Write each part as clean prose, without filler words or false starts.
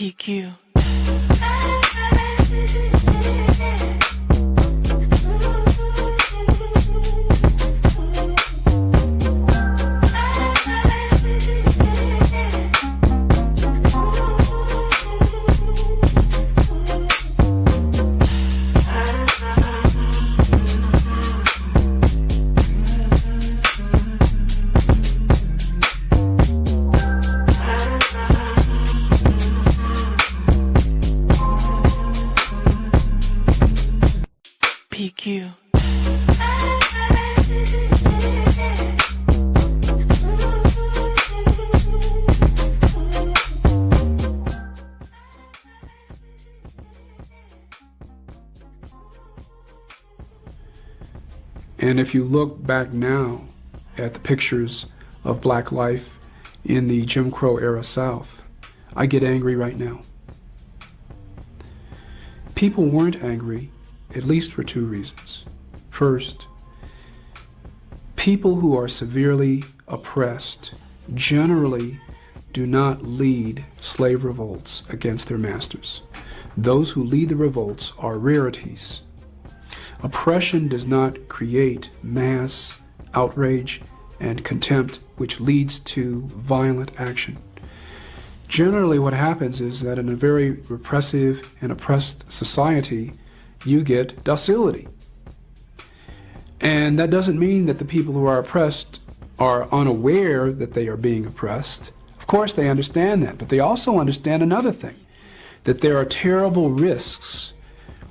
PQ. PQ. And if you look back now at the pictures of black life in the Jim Crow era South, I get angry right now. People weren't angry, at least for two reasons. First, people who are severely oppressed generally do not lead slave revolts against their masters. Those who lead the revolts are rarities. Oppression does not create mass outrage and contempt, which leads to violent action. Generally, what happens is that in a very repressive and oppressed society, you get docility. And that doesn't mean that the people who are oppressed are unaware that they are being oppressed. Of course, they understand that, but they also understand another thing, that there are terrible risks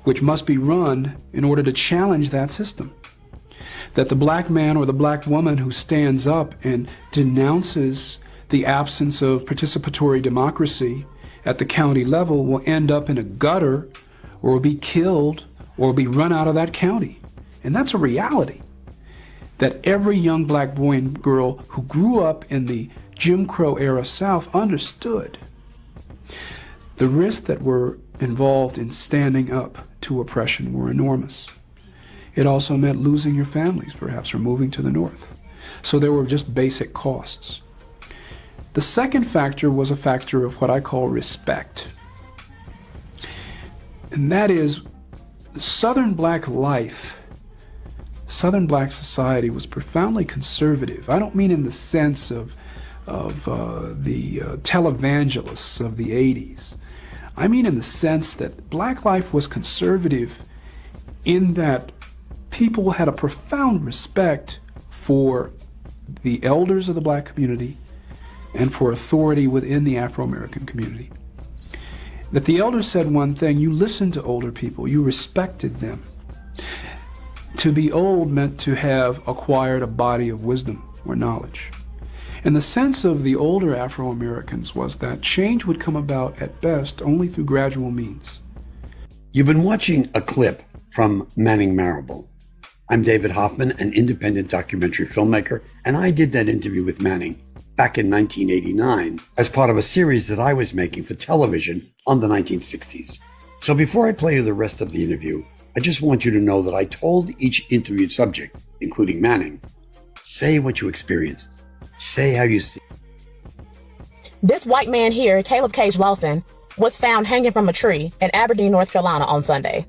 which must be run in order to challenge that system. That the black man or the black woman who stands up and denounces the absence of participatory democracy at the county level will end up in a gutter or be killed or be run out of that county. And that's a reality that every young black boy and girl who grew up in the Jim Crow era South understood. The risks that were involved in standing up to oppression were enormous. It also meant losing your families, perhaps, or moving to the north. So there were just basic costs. The second factor was a factor of what I call respect. And that is, Southern black life, Southern black society was profoundly conservative. I don't mean in the sense of the televangelists of the 80s. I mean in the sense that black life was conservative in that people had a profound respect for the elders of the black community and for authority within the Afro-American community. That the elders said one thing, you listened to older people, you respected them. To be old meant to have acquired a body of wisdom or knowledge. And the sense of the older Afro-Americans was that change would come about at best only through gradual means. You've been watching a clip from Manning Marable. I'm David Hoffman, an independent documentary filmmaker, and I did that interview with Manning back in 1989 as part of a series that I was making for television on the 1960s. So before I play you the rest of the interview, I just want you to know that I told each interviewed subject, including Manning, say what you experienced. Say how you see. This white man here, Caleb Cage Lawson, was found hanging from a tree in Aberdeen, North Carolina on Sunday.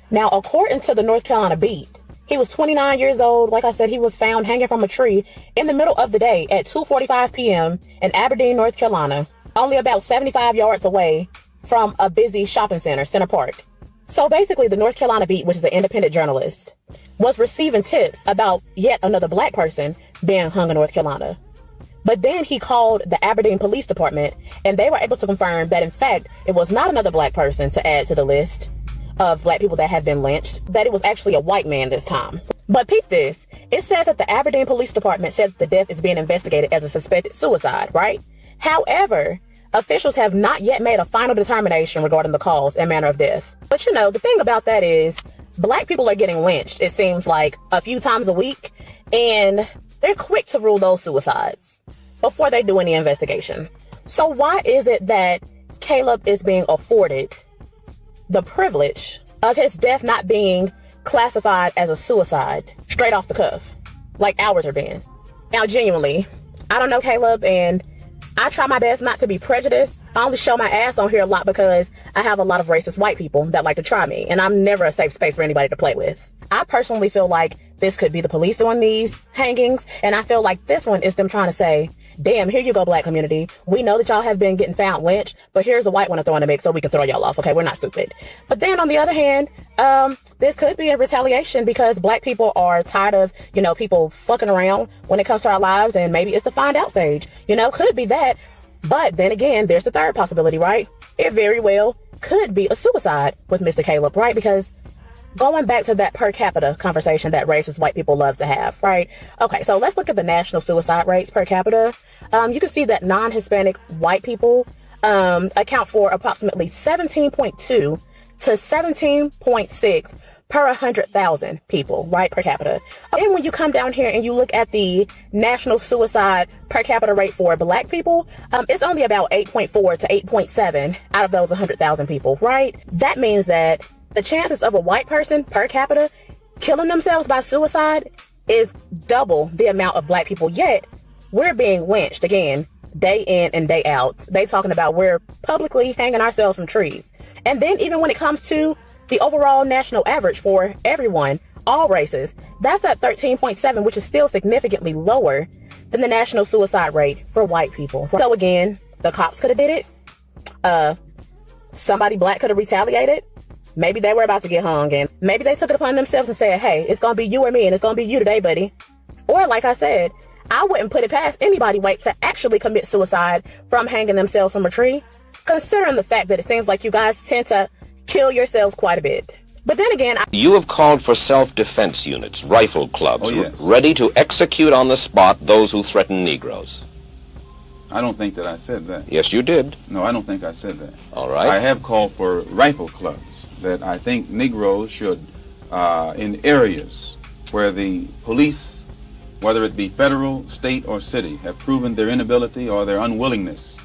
Now, according to the North Carolina Beat, he was 29 years old. Like I said, he was found hanging from a tree in the middle of the day at 2:45 p.m. in Aberdeen, North Carolina, only about 75 yards away from a busy shopping center, Center Park. So basically, the North Carolina Beat, which is an independent journalist, was receiving tips about yet another black person being hung in North Carolina. But then he called the Aberdeen Police Department, and they were able to confirm that, in fact, it was not another black person to add to the list of black people that had been lynched, that it was actually a white man this time. But peep this. It says that the Aberdeen Police Department said that the death is being investigated as a suspected suicide, right? However, officials have not yet made a final determination regarding the cause and manner of death. But you know, the thing about that is, black people are getting lynched, it seems like, a few times a week, and they're quick to rule those suicides before they do any investigation. So why is it that Caleb is being afforded the privilege of his death not being classified as a suicide straight off the cuff, like ours are being? Now, genuinely, I don't know Caleb, and I try my best not to be prejudiced. I only show my ass on here a lot because I have a lot of racist white people that like to try me, and I'm never a safe space for anybody to play with. I personally feel like this could be the police doing these hangings, and I feel like this one is them trying to say, damn, here you go, black community. We know that y'all have been getting found lynched, but here's a white one to throw in the mix so we can throw y'all off. Okay, we're not stupid. But then on the other hand, this could be a retaliation because black people are tired of, people fucking around when it comes to our lives, and maybe it's the find out stage. Could be that. But then again, there's the third possibility, right? It very well could be a suicide with Mr. Caleb, right? Because going back to that per capita conversation that racist white people love to have, right? Okay, so let's look at the national suicide rates per capita. You can see that non-Hispanic white people account for approximately 17.2 to 17.6 per 100,000 people, right, per capita. And when you come down here and you look at the national suicide per capita rate for black people, it's only about 8.4 to 8.7 out of those 100,000 people, right? That means that the chances of a white person per capita killing themselves by suicide is double the amount of black people. Yet we're being lynched again, day in and day out. They talking about we're publicly hanging ourselves from trees. And then even when it comes to the overall national average for everyone, all races, that's at 13.7, which is still significantly lower than the national suicide rate for white people. So again, the cops could have did it. Somebody black could have retaliated. Maybe they were about to get hung, and maybe they took it upon themselves and said, hey, it's going to be you or me, and it's going to be you today, buddy. Or like I said, I wouldn't put it past anybody white to actually commit suicide from hanging themselves from a tree, considering the fact that it seems like you guys tend to kill yourselves quite a bit. But then again, You have called for self-defense units, rifle clubs, Oh, yes. ready to execute on the spot those who threaten Negroes. I don't think that I said that. Yes, you did. No, I don't think I said that. All right. I have called for rifle clubs that I think Negroes should, in areas where the police, whether it be federal, state, or city, have proven their inability or their unwillingness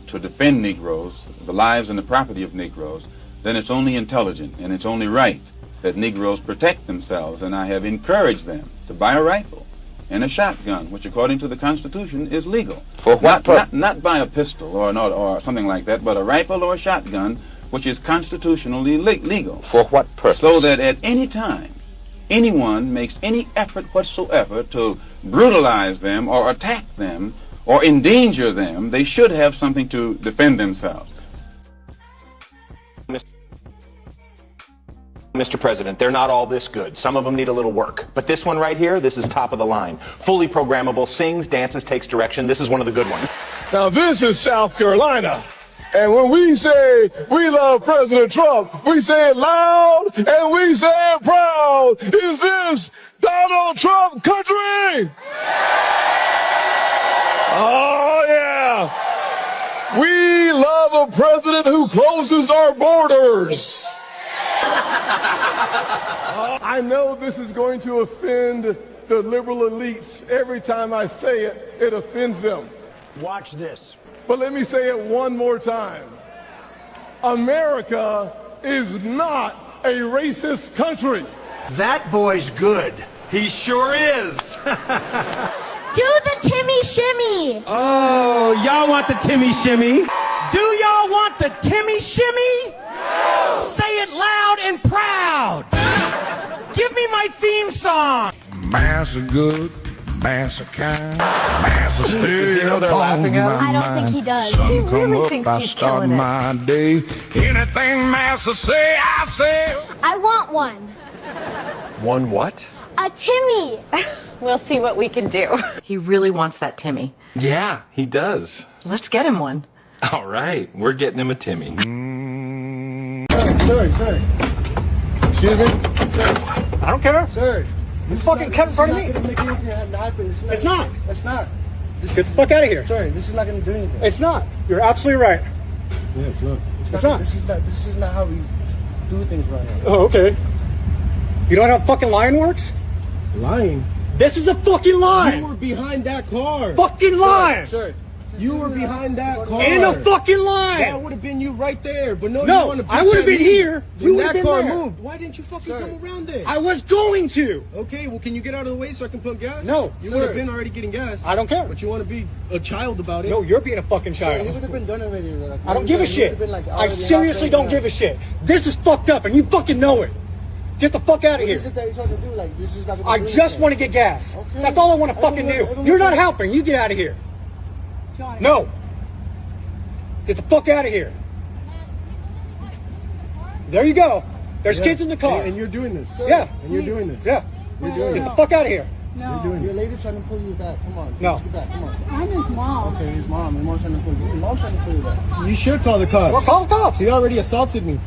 to defend Negroes, the lives and the property of Negroes, then it's only intelligent and it's only right that Negroes protect themselves, and I have encouraged them to buy a rifle and a shotgun, which according to the Constitution is legal. For what purpose? Not buy a pistol or something like that, but a rifle or a shotgun, which is constitutionally legal. For what purpose? So that at any time, anyone makes any effort whatsoever to brutalize them or attack them or endanger them, they should have something to defend themselves. Mr. President, they're not all this good. Some of them need a little work. But this one right here, this is top of the line. Fully programmable, sings, dances, takes direction. This is one of the good ones. Now this is South Carolina. And when we say we love President Trump, we say it loud and we say it proud. Is this Donald Trump country? Oh yeah. We love a president who closes our borders. I know this is going to offend the liberal elites. Every time I say it, it offends them. Watch this. But let me say it one more time. America is not a racist country. That boy's good. He sure is. Do the Timmy Shimmy. Oh, y'all want the Timmy Shimmy? Do y'all want the Timmy Shimmy? No. Say it loud and proud. Give me my theme song. Bass are good, bass are kind, bass are still Does he know they're laughing at him? I don't think he does. Sun He come really up, thinks I he's start killing it. my day. Anything Master say, I say. I want one. One what? A Timmy. We'll see what we can do. He really wants that Timmy. Yeah, he does. Let's get him one. All right, we're getting him a Timmy. Sorry. Excuse me? I don't care. Sir. This fucking cut in front of me. It's not. It's not. Get the fuck out of here. Sorry, this is not going to do anything. It's not. You're absolutely right. Yeah, it's not. It's not. This is not how we do things right now. Oh, okay. You know how fucking lying works? Lying? This is a fucking lie. You were behind that car. Fucking lie. Sir. You were behind that car. In a fucking line. That would have been you right there. But no, No, you wanna I would have bitch at been me. here. You would have been car there. moved. Why didn't you fucking come around there? I was going to. Okay, well, can you get out of the way so I can pump gas? No, You sir. would have been already getting gas. I don't care. But you want to be a child about it. No, you're being a fucking child. He would have been done already. Like, I don't give a shit. Like, I seriously don't give a shit. This is fucked up, and you fucking know it. Get the fuck out of here. What is it that you're trying to do? Like, this is not gonna I do just anything. want to get gas. Okay. That's all I want to fucking do. Everyone- You're not helping. You get out of here. No. Get the fuck out of here. There you go. There's Yeah. kids in the car. And you're doing this. Yeah. And you're doing this. Yeah. You're doing Get it. the fuck out of here. You're doing Your it. lady's trying to pull you back. Come on. No. Get back. Come on. I'm his mom. Okay, his mom. His mom's trying to pull you. His mom's trying to pull you back. You should call the cops. Well, call the cops. He already assaulted me.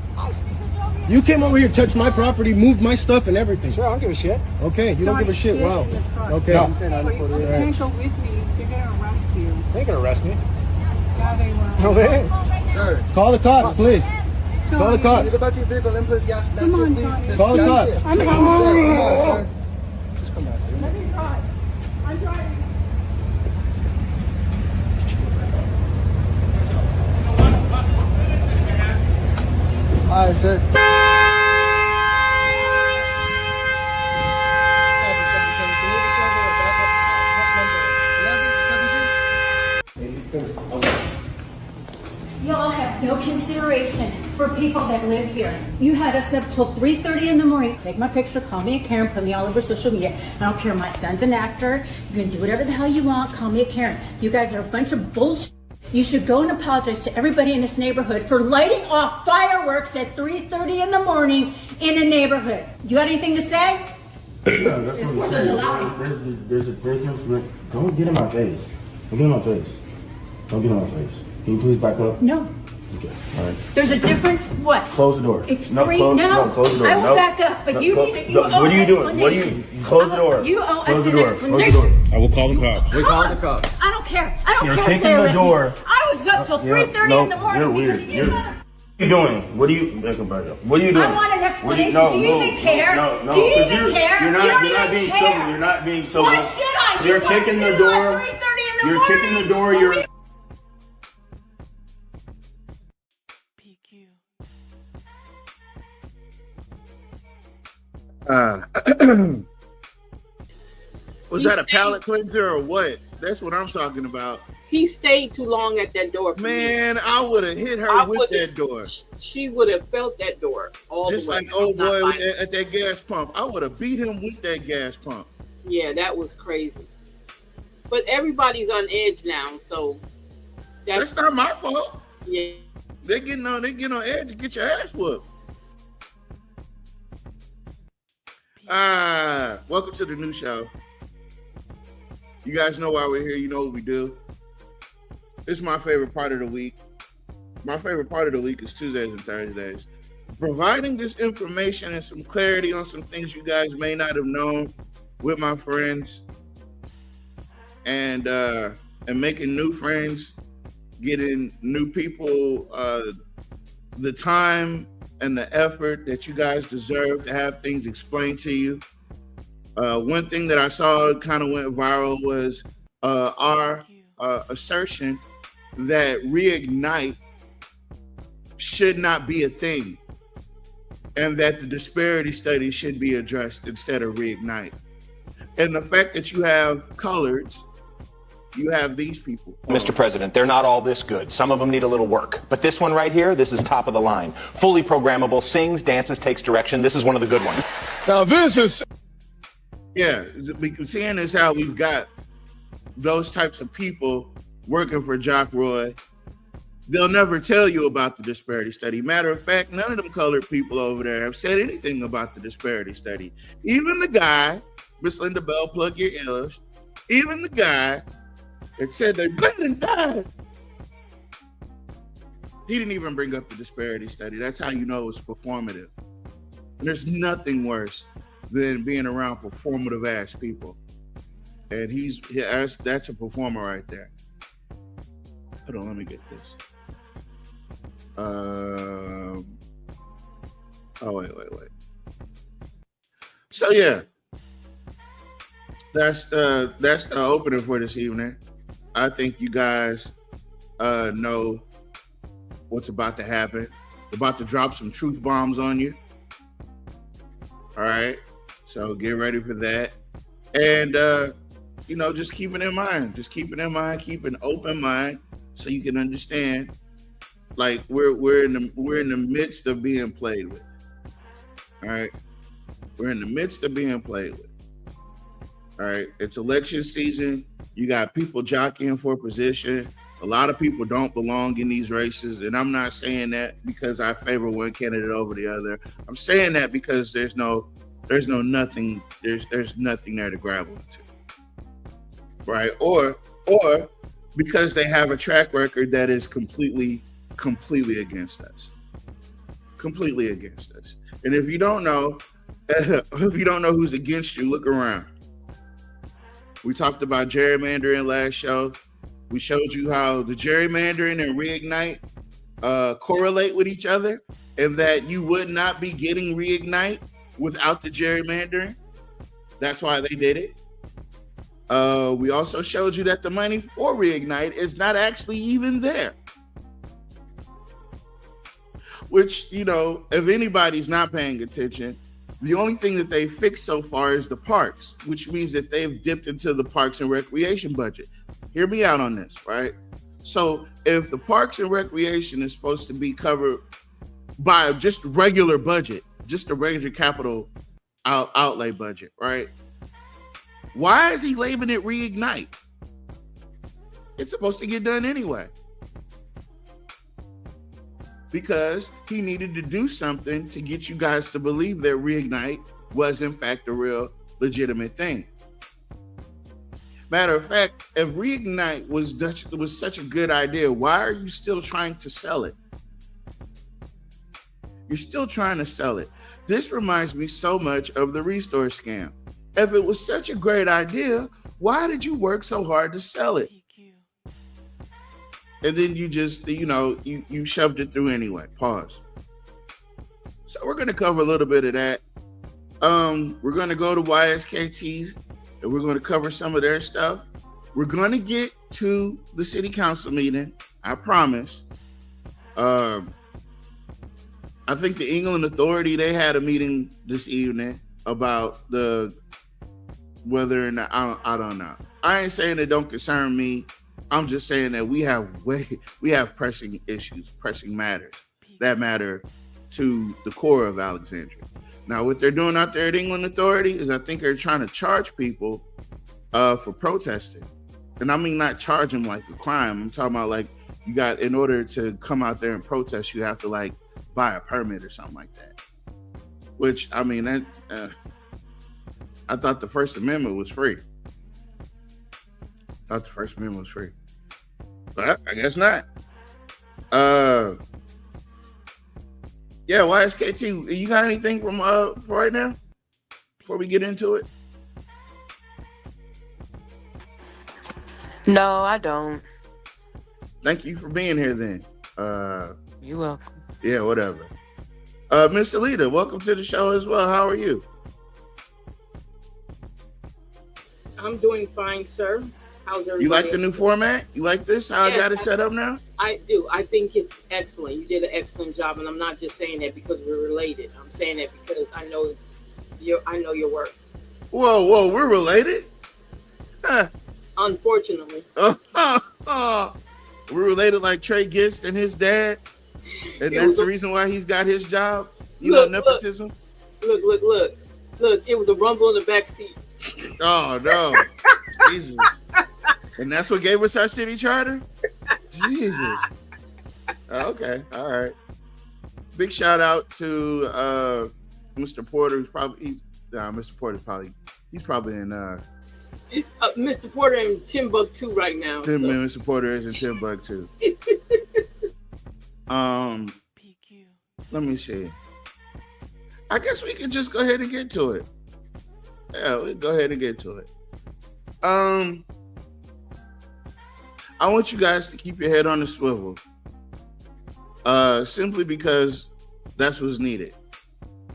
You came over here, touched my property, moved my stuff and everything. Sure, I don't give a shit. Okay, you don't give a shit. Wow. Okay. No. You can't go with me. They're gonna arrest you. They ain't gonna arrest me. Yeah, they will. No, they ain't. Sir. Call the cops, please. Call the You cops. go back to your vehicle and put gas. That's Come on, it, please. Johnny. Just Call the that's cops. it. I'm Come coming. on, sir. Just come back. Let me drive. I'm driving. All right, sir. Y'all have no consideration for people that live here. You had us up till 3:30 in the morning. Take my picture, call me a Karen, put me all over social media. I don't care. My son's an actor. You can do whatever the hell you want. Call me a Karen. You guys are a bunch of bullshit. You should go and apologize to everybody in this neighborhood for lighting off fireworks at 3:30 in the morning in a neighborhood. You got anything to say? Yeah, that's what I'm saying. There's a difference. Don't get in my face. Don't get in my face. Don't get in my face. Can you please back up? No. Okay. All right. There's a difference. What? Close the door. It's no, free. close, No. close the door. I will no. back up, but no, you no, need to. You no, owe what are you an doing? What are you? explanation. Close the door. You owe Close us the an door. Close the door. explanation. I will call the cops. We call the cops. I don't care. I don't You're care. kicking if they the arrest door. Me. I was up till 3:30 in the morning. You're weird. What are you doing? What are you? Back up, back up. What are you doing? I want an explanation. No, do you even care? No. Do you 'cause even care? You're you not. don't You're not even being care. civil. You're not being civil. Why should I? You're You kicking the sit door. at 3:30 in the You're morning. kicking the door. You're. Was that a palate cleanser or what? That's what I'm talking about. He stayed too long at that door. Man, I would have hit her with that door. She would have felt that door all Just the way. like old Not boy like- at that gas pump. I would have beat him with that gas pump. Yeah, that was crazy. But everybody's on edge now, so That's not my fault. Yeah. They get on edge to get your ass whooped. Welcome to the new show. You guys know why we're here. You know what we do. This is my favorite part of the week. My favorite part of the week is Tuesdays and Thursdays. Providing this information and some clarity on some things you guys may not have known with my friends, and making new friends, getting new people the time and the effort that you guys deserve to have things explained to you. One thing that I saw kind of went viral was our assertion that Reignite should not be a thing, and that the disparity study should be addressed instead of Reignite. And the fact that you have coloreds, you have these people. Mr. President, they're not all this good. Some of them need a little work. But this one right here, this is top of the line. Fully programmable, sings, dances, takes direction. This is one of the good ones. Now this is... Yeah, because seeing as how we've got those types of people working for Jock Roy, they'll never tell you about the disparity study. Matter of fact, none of them colored people over there have said anything about the disparity study. Even the guy, Miss Linda Bell, plug your ears, even the guy that said they bled and died, he didn't even bring up the disparity study. That's how you know it's performative. And there's nothing worse than being around performative ass people. And that's a performer right there. Hold on, let me get this. Oh, wait. So yeah, that's the opening for this evening. I think you guys know what's about to happen. They're about to drop some truth bombs on you. All right. So get ready for that. And, just keep it in mind. Just keep it in mind. Keep an open mind so you can understand. Like we're in the midst of being played with. All right. We're in the midst of being played with. All right. It's election season. You got people jockeying for position. A lot of people don't belong in these races. And I'm not saying that because I favor one candidate over the other. I'm saying that because there's nothing there to grab onto. Right? Or because they have a track record that is completely against us. Completely against us. And if you don't know who's against you, look around. We talked about gerrymandering last show. We showed you how the gerrymandering and reignite correlate with each other, and that you would not be getting reignite without the gerrymandering. That's why they did it. We also showed you that the money for reignite is not actually even there. Which, if anybody's not paying attention, the only thing that they fixed so far is the parks, which means that they've dipped into the parks and recreation budget. Hear me out on this, right? So if the parks and recreation is supposed to be covered by just regular budget, just a regular capital outlay budget, right? Why is he labeling it reignite? It's supposed to get done anyway. Because he needed to do something to get you guys to believe that reignite was in fact a real legitimate thing. Matter of fact, if reignite was such a good idea, why are you still trying to sell it? You're still trying to sell it. This reminds me so much of the Restore scam. If it was such a great idea, why did you work so hard to sell it? And then you just, you shoved it through anyway. Pause. So we're going to cover a little bit of that. We're going to go to YSKT and we're going to cover some of their stuff. We're going to get to the city council meeting. I promise. I think the England Authority, they had a meeting this evening about whether or not, I don't know. I ain't saying it don't concern me. I'm just saying that we have pressing issues, pressing matters that matter to the core of Alexandria. Now, what they're doing out there at England Authority is I think they're trying to charge people for protesting. And I mean, not charge them like a crime. I'm talking about like in order to come out there and protest, you have to like buy a permit or something like that. Which, I mean, I thought the First Amendment was free. But I guess not. Yeah, YSKT, you got anything from for right now? Before we get into it? No, I don't. Thank you for being here then. You're welcome. Yeah, whatever. Miss Alita, welcome to the show as well. How are you? I'm doing fine, sir. How's everybody? You like the new format? You like this? How I got it set up now? I do. I think it's excellent. You did an excellent job, and I'm not just saying that because we're related. I'm saying that because I know your work. Whoa, we're related? Huh. Unfortunately. We're related like Trey Gist and his dad, and that's the reason why he's got his job. Nepotism. Look. It was a rumble in the backseat. Oh no, Jesus! And that's what gave us our city charter. Jesus. Okay, all right. Big shout out to Mr. Porter. Mr. Porter's probably in Mr. Porter in Timbuktu right now. Mr. Porter is in Timbuktu. Let me see. I guess we can just go ahead and get to it. Yeah, we'll go ahead and get to it. I want you guys to keep your head on the swivel. Simply because that's what's needed.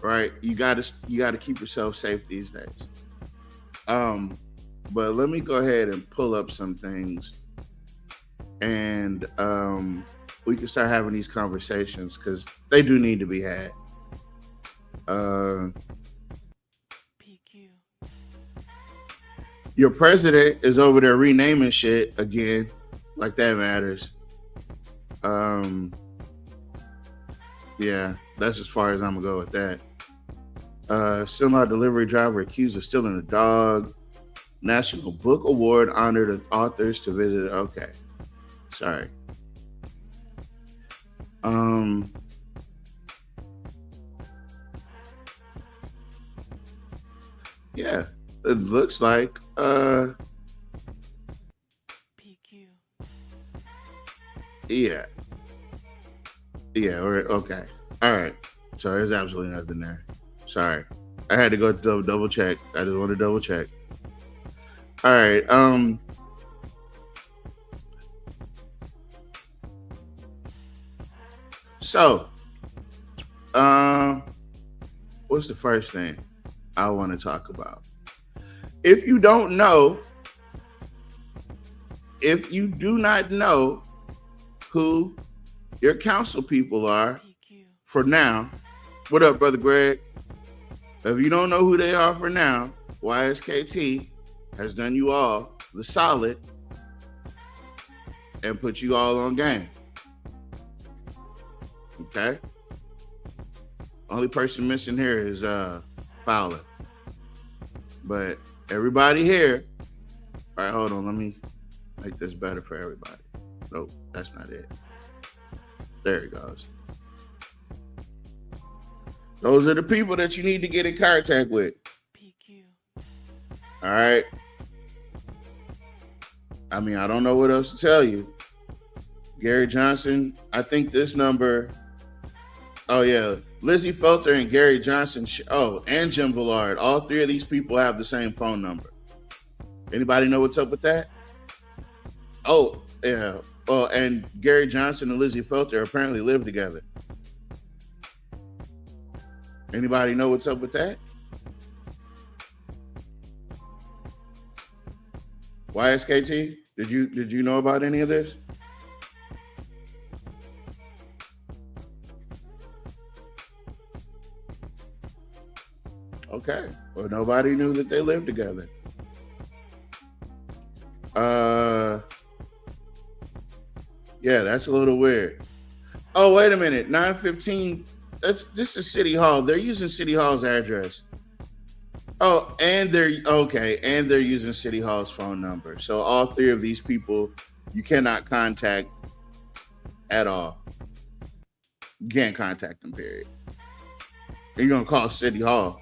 Right? You gotta keep yourself safe these days. But let me go ahead and pull up some things and we can start having these conversations because they do need to be had. Your president is over there renaming shit again, like that matters. Yeah, that's as far as I'm gonna go with that. Still not delivery driver accused of stealing a dog. National Book Award honored authors to visit. Okay, sorry. Yeah, it looks like yeah, okay. All right. So there's absolutely nothing there. Sorry. I had to go double check. I just want to double check. All right. So, what's the first thing I want to talk about? If you don't know, if you do not know who your council people are for now, what up, Brother Greg? If you don't know who they are for now, YSKT has done you all the solid and put you all on game. Okay? Only person missing here is Fowler. But everybody here, all right, hold on, let me make this better for everybody. Nope, that's not it. There it goes. Those are the people that you need to get in contact with. All right. I mean, I don't know what else to tell you. Gary Johnson, I think this number. Oh, yeah. Lizzie Felter and Gary Johnson. And Jim Villard. All three of these people have the same phone number. Anybody know what's up with that? Oh, yeah. Well, and Gary Johnson and Lizzie Felter apparently live together. Anybody know what's up with that? YSKT, did you know about any of this? Okay. Well, nobody knew that they lived together. Yeah, that's a little weird. Oh, wait a minute. 915. This is City Hall. They're using City Hall's address. Oh, and they're using City Hall's phone number. So all three of these people you cannot contact at all. You can't contact them, period. You're gonna call City Hall.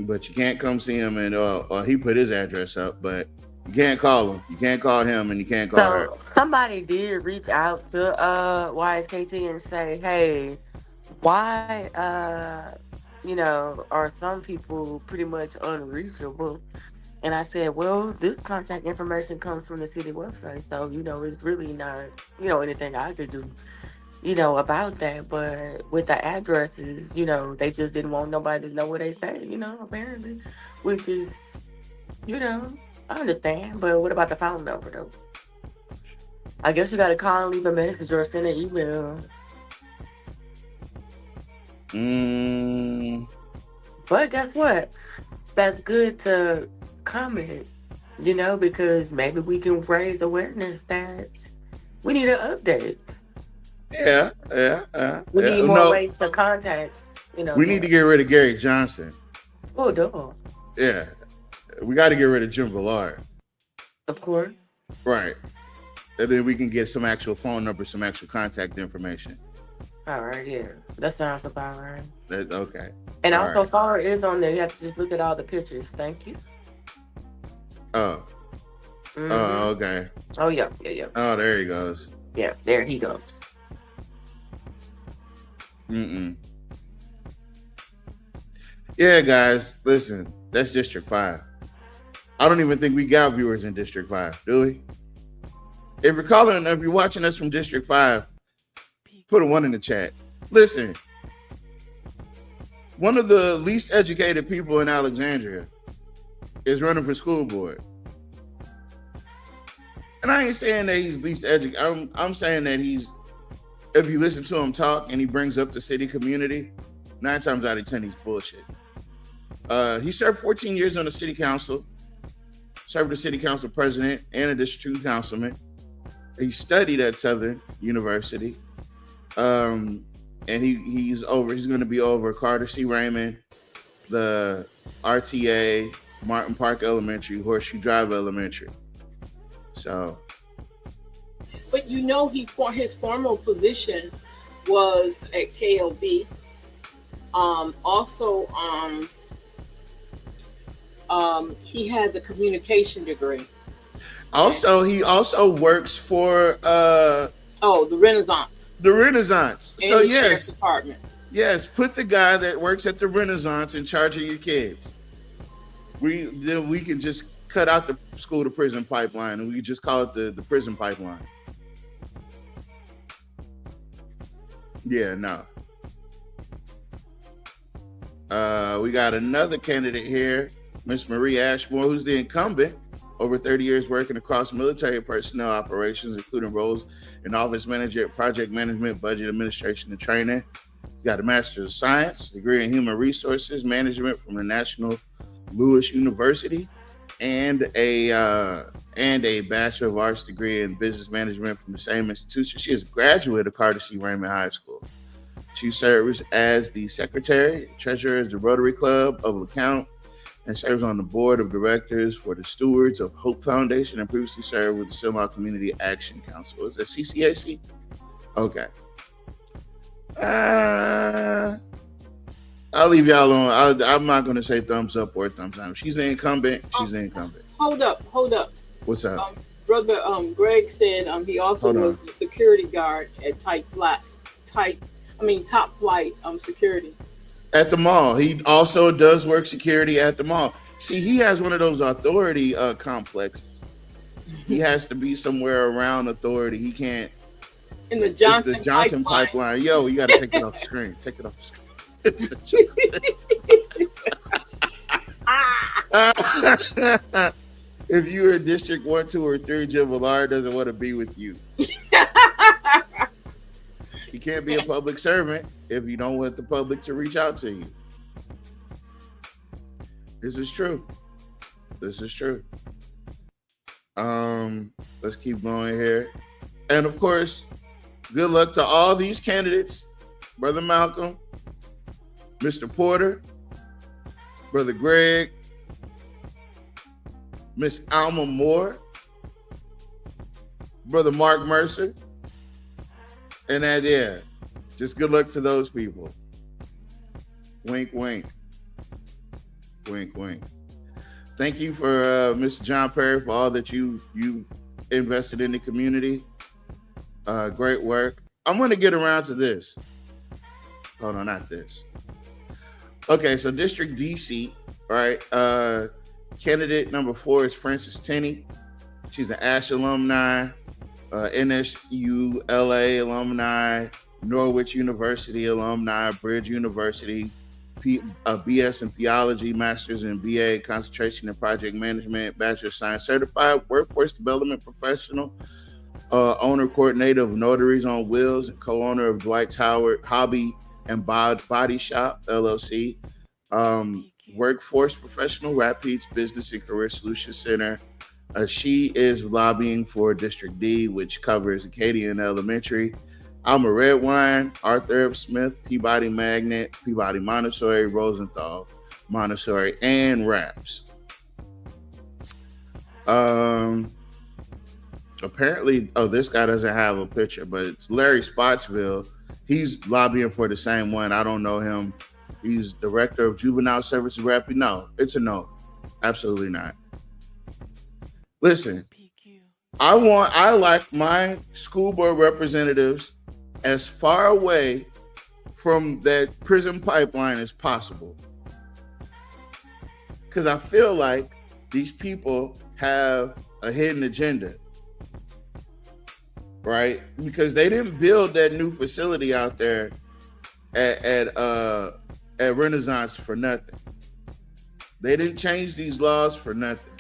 But you can't come see him, and or he put his address up, but you can't call him. You can't call him, and you can't call her. Somebody did reach out to YSKT and say, hey, why are some people pretty much unreachable? And I said, well, this contact information comes from the city website, so it's really not anything I could do about that. But with the addresses, they just didn't want nobody to know where they stay, apparently, which is, I understand. But what about the phone number, though? I guess you got to call and leave a message or send an email. But guess what? That's good to comment, because maybe we can raise awareness that we need an update. Yeah. We need more ways to contact, We need to get rid of Gary Johnson. Oh, duh. Yeah. We got to get rid of Jim Villard. Of course. Right. And then we can get some actual phone numbers, some actual contact information. All right, yeah. That sounds about right. Okay. And all also, Fowler is on there. You have to just look at all the pictures. Thank you. Oh. Mm-hmm. Oh, okay. Oh, yeah. Oh, there he goes. Yeah, there he goes. Yeah, guys, listen, that's District 5. I don't even think we got viewers in District 5, do we? If you're watching us from District 5, put a 1 in the chat. Listen, one of the least educated people in Alexandria is running for school board. And I ain't saying that he's least educated. I'm saying that if you listen to him talk and he brings up the city community, 9 times out of 10 he's bullshit. He served 14 years on the city council, served as city council president and a district councilman. He studied at Southern University. And he's going to be over Carter C. Raymond, the RTA, Martin Park Elementary, Horseshoe Drive Elementary. So, but his former position was at KLB. He has a communication degree. Also, he also works for the Renaissance. The Renaissance. And so the yes, Sheriff's Department. Yes, put the guy that works at the Renaissance in charge of your kids. Then we can just cut out the school to prison pipeline and we just call it the prison pipeline. Yeah, no. We got another candidate here, Miss Marie Ashmore, who's the incumbent. Over 30 years working across military personnel operations, including roles in office manager, project management, budget administration, and training. She got a Master's of Science, degree in Human Resources Management from the National Louis University, and a Bachelor of Arts degree in Business Management from the same institution. She is a graduate of Carter C. Raymond High School. She serves as the secretary, treasurer of the Rotary Club of LeCount, and serves on the board of directors for the Stewards of Hope Foundation, and previously served with the Sylmar Community Action Council. Is that CCAC? Okay. I'll leave y'all alone. I'm not going to say thumbs up or thumbs down. She's the incumbent. She's the incumbent. Hold up. What's up? Brother Greg said he also was the security guard at Top Flight Security. At the mall. He also does work security at the mall. See, he has one of those authority complexes. He has to be somewhere around authority. He can't. In the Johnson, it's the Johnson pipeline. Yo, you got to take it off the screen. Take it off the screen. If you are District 1, 2, or 3, Jim Millard doesn't want to be with you. You can't be a public servant if you don't want the public to reach out to you. This is true. Let's keep going here. And of course, good luck to all these candidates. Brother Malcolm, Mr. Porter, Brother Greg, Miss Alma Moore, Brother Mark Mercer, and just good luck to those people. Wink, wink. Wink, wink. Thank you for Mr. John Perry for all that you invested in the community. Great work. I'm going to get around to this. Oh, no, not this. Okay, so District DC, right? Candidate number 4 is Frances Tenney. She's an Ash alumni, NSU LA alumni, Norwich University alumni, Bridge University, BS in Theology, Master's in BA, Concentration in Project Management, Bachelor of Science, Certified Workforce Development Professional, owner coordinator of Notaries on Wheels, and co-owner of Dwight Howard Hobby and Body Shop LLC, workforce professional, Rapids Business and Career Solutions Center. She is lobbying for District D, which covers Acadian Elementary, Alma Redwine, Arthur F. Smith, Peabody Magnet, Peabody Montessori, Rosenthal Montessori, and RAPS. Apparently, this guy doesn't have a picture, but it's Larry Spotsville. He's lobbying for the same one. I don't know him. He's director of Juvenile Services Rapid. No, it's a no. Absolutely not. Listen, I like my school board representatives as far away from that prison pipeline as possible. Because I feel like these people have a hidden agenda, right? Because they didn't build that new facility out there at Renaissance for nothing. They didn't change these laws for nothing.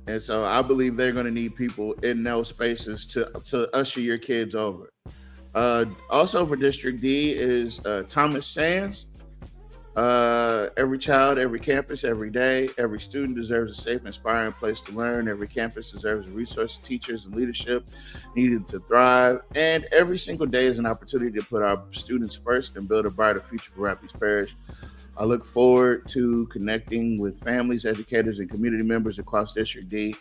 And so I believe they're going to need people in those spaces to usher your kids over. Also for District D is Thomas Sands. Every child, every campus, every day, every student deserves a safe, inspiring place to learn. Every campus deserves resources, teachers, and leadership needed to thrive. And every single day is an opportunity to put our students first and build a brighter future for Rapides Parish. I look forward to connecting with families, educators, and community members across District D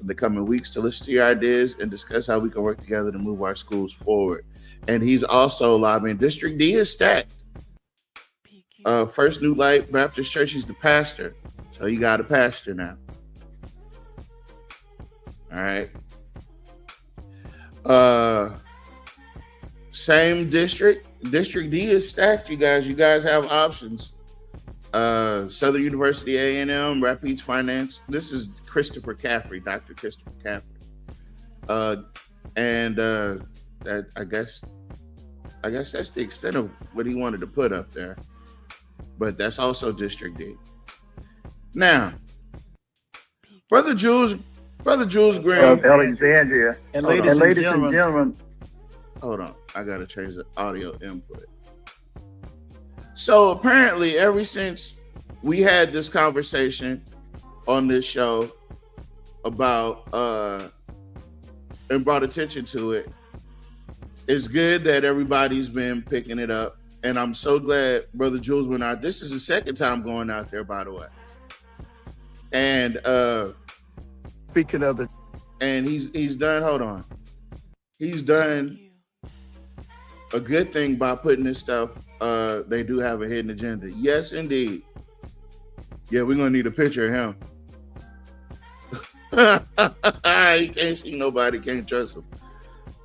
in the coming weeks to listen to your ideas and discuss how we can work together to move our schools forward. And he's also lobbying. District D is stacked. First New Light Baptist Church, he's the pastor. So you got a pastor now. All right. Same district. District D is stacked, you guys. You guys have options. Southern University A&M, Rapides Finance. This is Christopher Caffrey, Dr. Christopher Caffrey. That I guess that's the extent of what he wanted to put up there. But that's also District D. Now, Brother Jules Graham of Alexandria. And ladies and gentlemen. Hold on, I gotta change the audio input. So apparently, ever since we had this conversation on this show about and brought attention to it, it's good that everybody's been picking it up. And I'm so glad Brother Jules went out. This is the second time going out there, by the way. And speaking of the, and he's done. Hold on, he's done a good thing by putting this stuff. They do have a hidden agenda. Yes, indeed. Yeah, we're gonna need a picture of him. He can't see nobody. Can't trust him.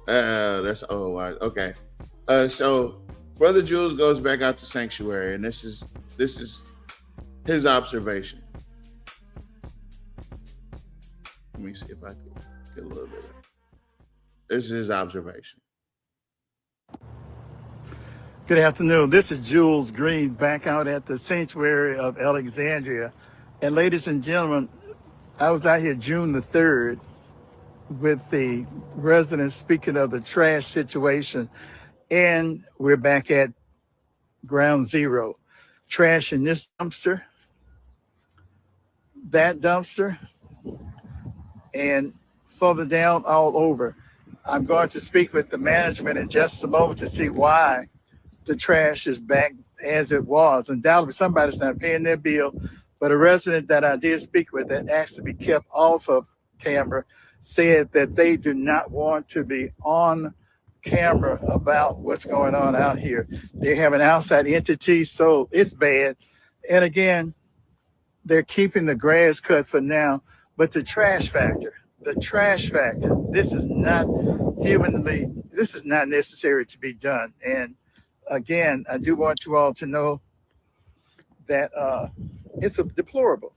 That's okay. So Brother Jules goes back out to Sanctuary, and this is his observation. Let me see if I can get a little bit of it. This is his observation. Good afternoon. This is Jules Green back out at the Sanctuary of Alexandria. And ladies and gentlemen, I was out here June the 3rd with the residents speaking of the trash situation. And we're back at ground zero. Trash in this dumpster, that dumpster, and further down all over. I'm going to speak with the management in just a moment to see why the trash is back as it was. Undoubtedly, somebody's not paying their bill, but a resident that I did speak with that asked to be kept off of camera said that they do not want to be on camera about what's going on out here. They have an outside entity, so it's bad. And again, they're keeping the grass cut for now, but the trash factor, this is not necessary to be done. And again, I do want you all to know that it's deplorable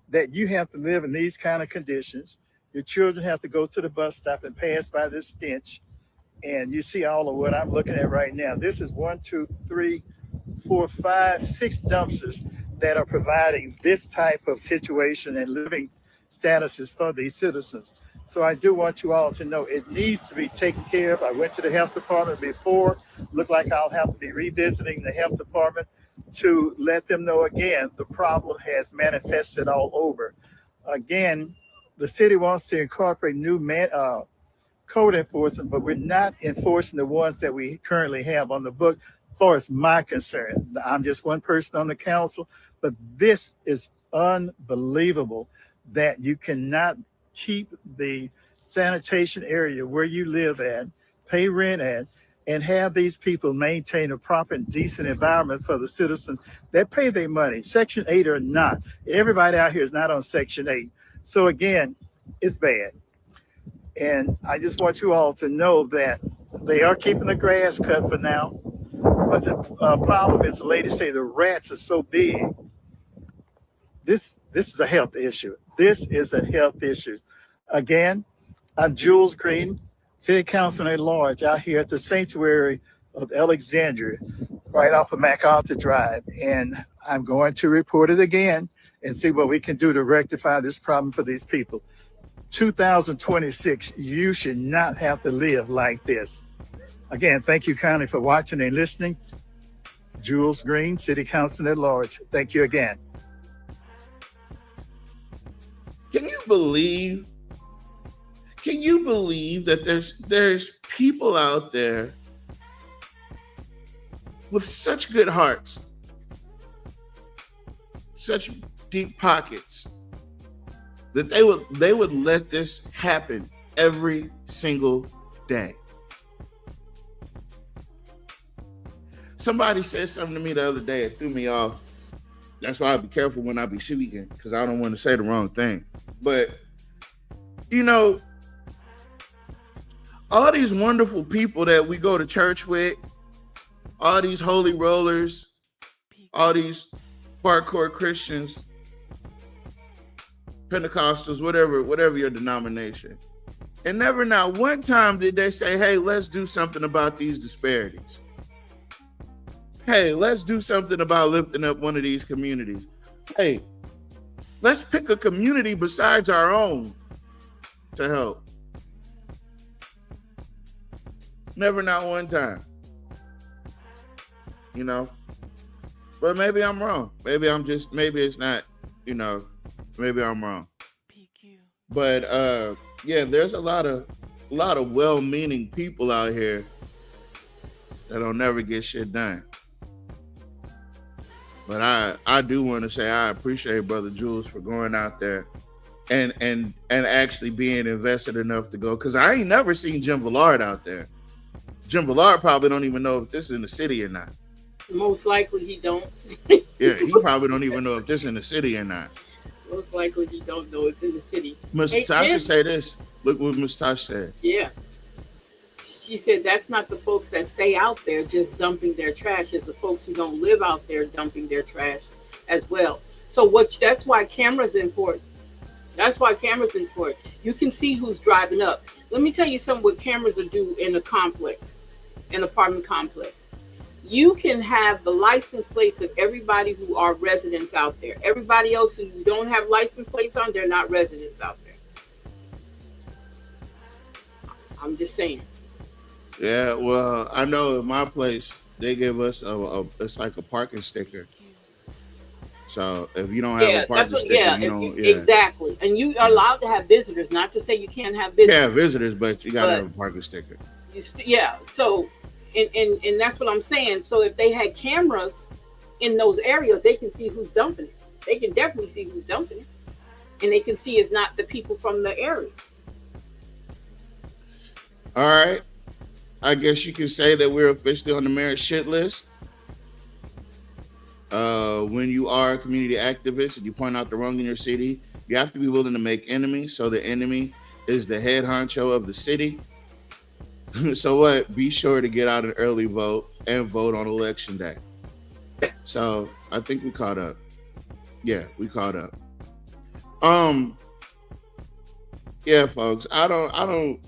that you have to live in these kind of conditions. Your children have to go to the bus stop and pass by this stench. And you see all of what I'm looking at right now. This is 1, 2, 3, 4, 5, 6 dumpsters that are providing this type of situation and living statuses for these citizens. So I do want you all to know it needs to be taken care of. I went to the health department before. Look like I'll have to be revisiting the health department to let them know again, the problem has manifested all over. Again, the city wants to incorporate new code enforcement, but we're not enforcing the ones that we currently have on the book, as far as my concern. I'm just one person on the council, but this is unbelievable that you cannot keep the sanitation area where you live at, pay rent at, and have these people maintain a proper and decent environment for the citizens that pay their money, Section 8 or not. Everybody out here is not on Section 8. So again, it's bad. And I just want you all to know that they are keeping the grass cut for now. But the problem is, the ladies say the rats are so big. This is a health issue. This is a health issue. Again, I'm Jules Green, City Councilman at Large, out here at the Sanctuary of Alexandria, right off of MacArthur Drive. And I'm going to report it again and see what we can do to rectify this problem for these people. 2026, you should not have to live like this. Again, thank you kindly for watching and listening. Jules Green, City Councilor at Large. Thank you again. Can you believe that there's people out there with such good hearts, such deep pockets, that they would let this happen every single day? Somebody said something to me the other day. It threw me off. That's why I be careful when I be speaking, because I don't want to say the wrong thing. But, you know, all these wonderful people that we go to church with, all these holy rollers, all these hardcore Christians, Pentecostals, whatever your denomination. And never not one time did they say, hey, let's do something about these disparities. Hey, let's do something about lifting up one of these communities. Hey, let's pick a community besides our own to help. Never not one time. You know? But maybe I'm wrong. Maybe it's not, you know, maybe I'm wrong. But yeah, there's a lot of well-meaning people out here that don't never get shit done. But I do want to say I appreciate Brother Jules for going out there and actually being invested enough to go, because I ain't never seen Jim Villard out there. Jim Villard probably don't even know if this is in the city or not. Most likely he don't. Yeah, he probably don't even know if this is in the city or not. Most likely he don't know it's in the city. Ms. Hey, Tasha Jim. say this. Look what Ms. Tasha said. Yeah. She said that's not the folks that stay out there just dumping their trash. It's the folks who don't live out there dumping their trash as well. So that's why cameras are important. That's why cameras are important. You can see who's driving up. Let me tell you something what cameras will do in a complex, an apartment complex. You can have the license plates of everybody who are residents out there. Everybody else who don't have license plates on, they're not residents out there. I'm just saying. Yeah, well, I know in my place they give us it's like a parking sticker. So if you don't have a parking sticker, you don't. Exactly. And you are allowed to have visitors. Not to say you can't have visitors. You can't have visitors, but you gotta have a parking sticker. So, and that's what I'm saying. So if they had cameras in those areas, they can see who's dumping it. They can definitely see who's dumping it, and they can see it's not the people from the area. All right. I guess you can say that we're officially on the mayor's shit list. When you are a community activist and you point out the wrong in your city, you have to be willing to make enemies. So the enemy is the head honcho of the city. So what? Be sure to get out an early vote and vote on election day. So I think we caught up. Yeah, we caught up. Yeah, folks, I don't.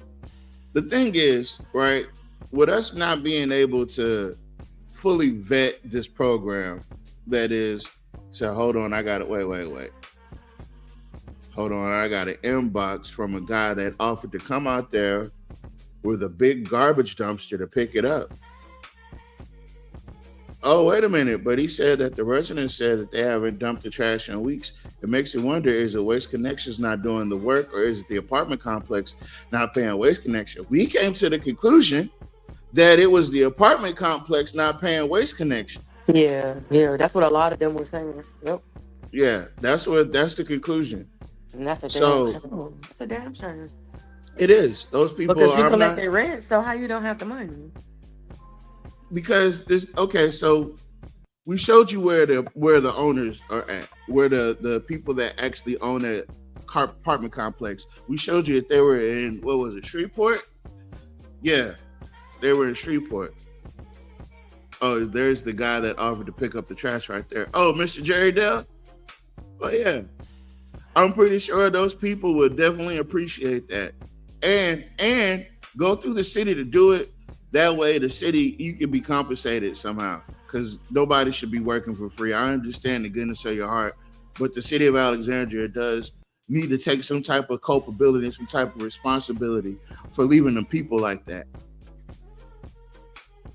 The thing is, right, with us not being able to fully vet this program, that is, so hold on, I got it. Wait. Hold on, I got an inbox from a guy that offered to come out there with a big garbage dumpster to pick it up. Oh, wait a minute, but he said that the residents said that they haven't dumped the trash in weeks. It makes you wonder, is it Waste Connections not doing the work, or is it the apartment complex not paying Waste Connection? We came to the conclusion that it was the apartment complex not paying Waste Connection. Yeah, that's what a lot of them were saying. Yep. Yeah, that's the conclusion. And that's a damn shame. It is. Those people because we are collect their rent, so how you don't have the money? Because so we showed you where the owners are at, where the people that actually own a apartment complex. We showed you that they were in, what was it, Shreveport? Yeah, they were in Shreveport. Oh, there's the guy that offered to pick up the trash right there. Oh, Mr. Jerry Dell? Oh, yeah. I'm pretty sure those people would definitely appreciate that. And go through the city to do it. That way, the city, you can be compensated somehow, because nobody should be working for free. I understand the goodness of your heart, but the city of Alexandria does need to take some type of culpability, some type of responsibility for leaving them people like that.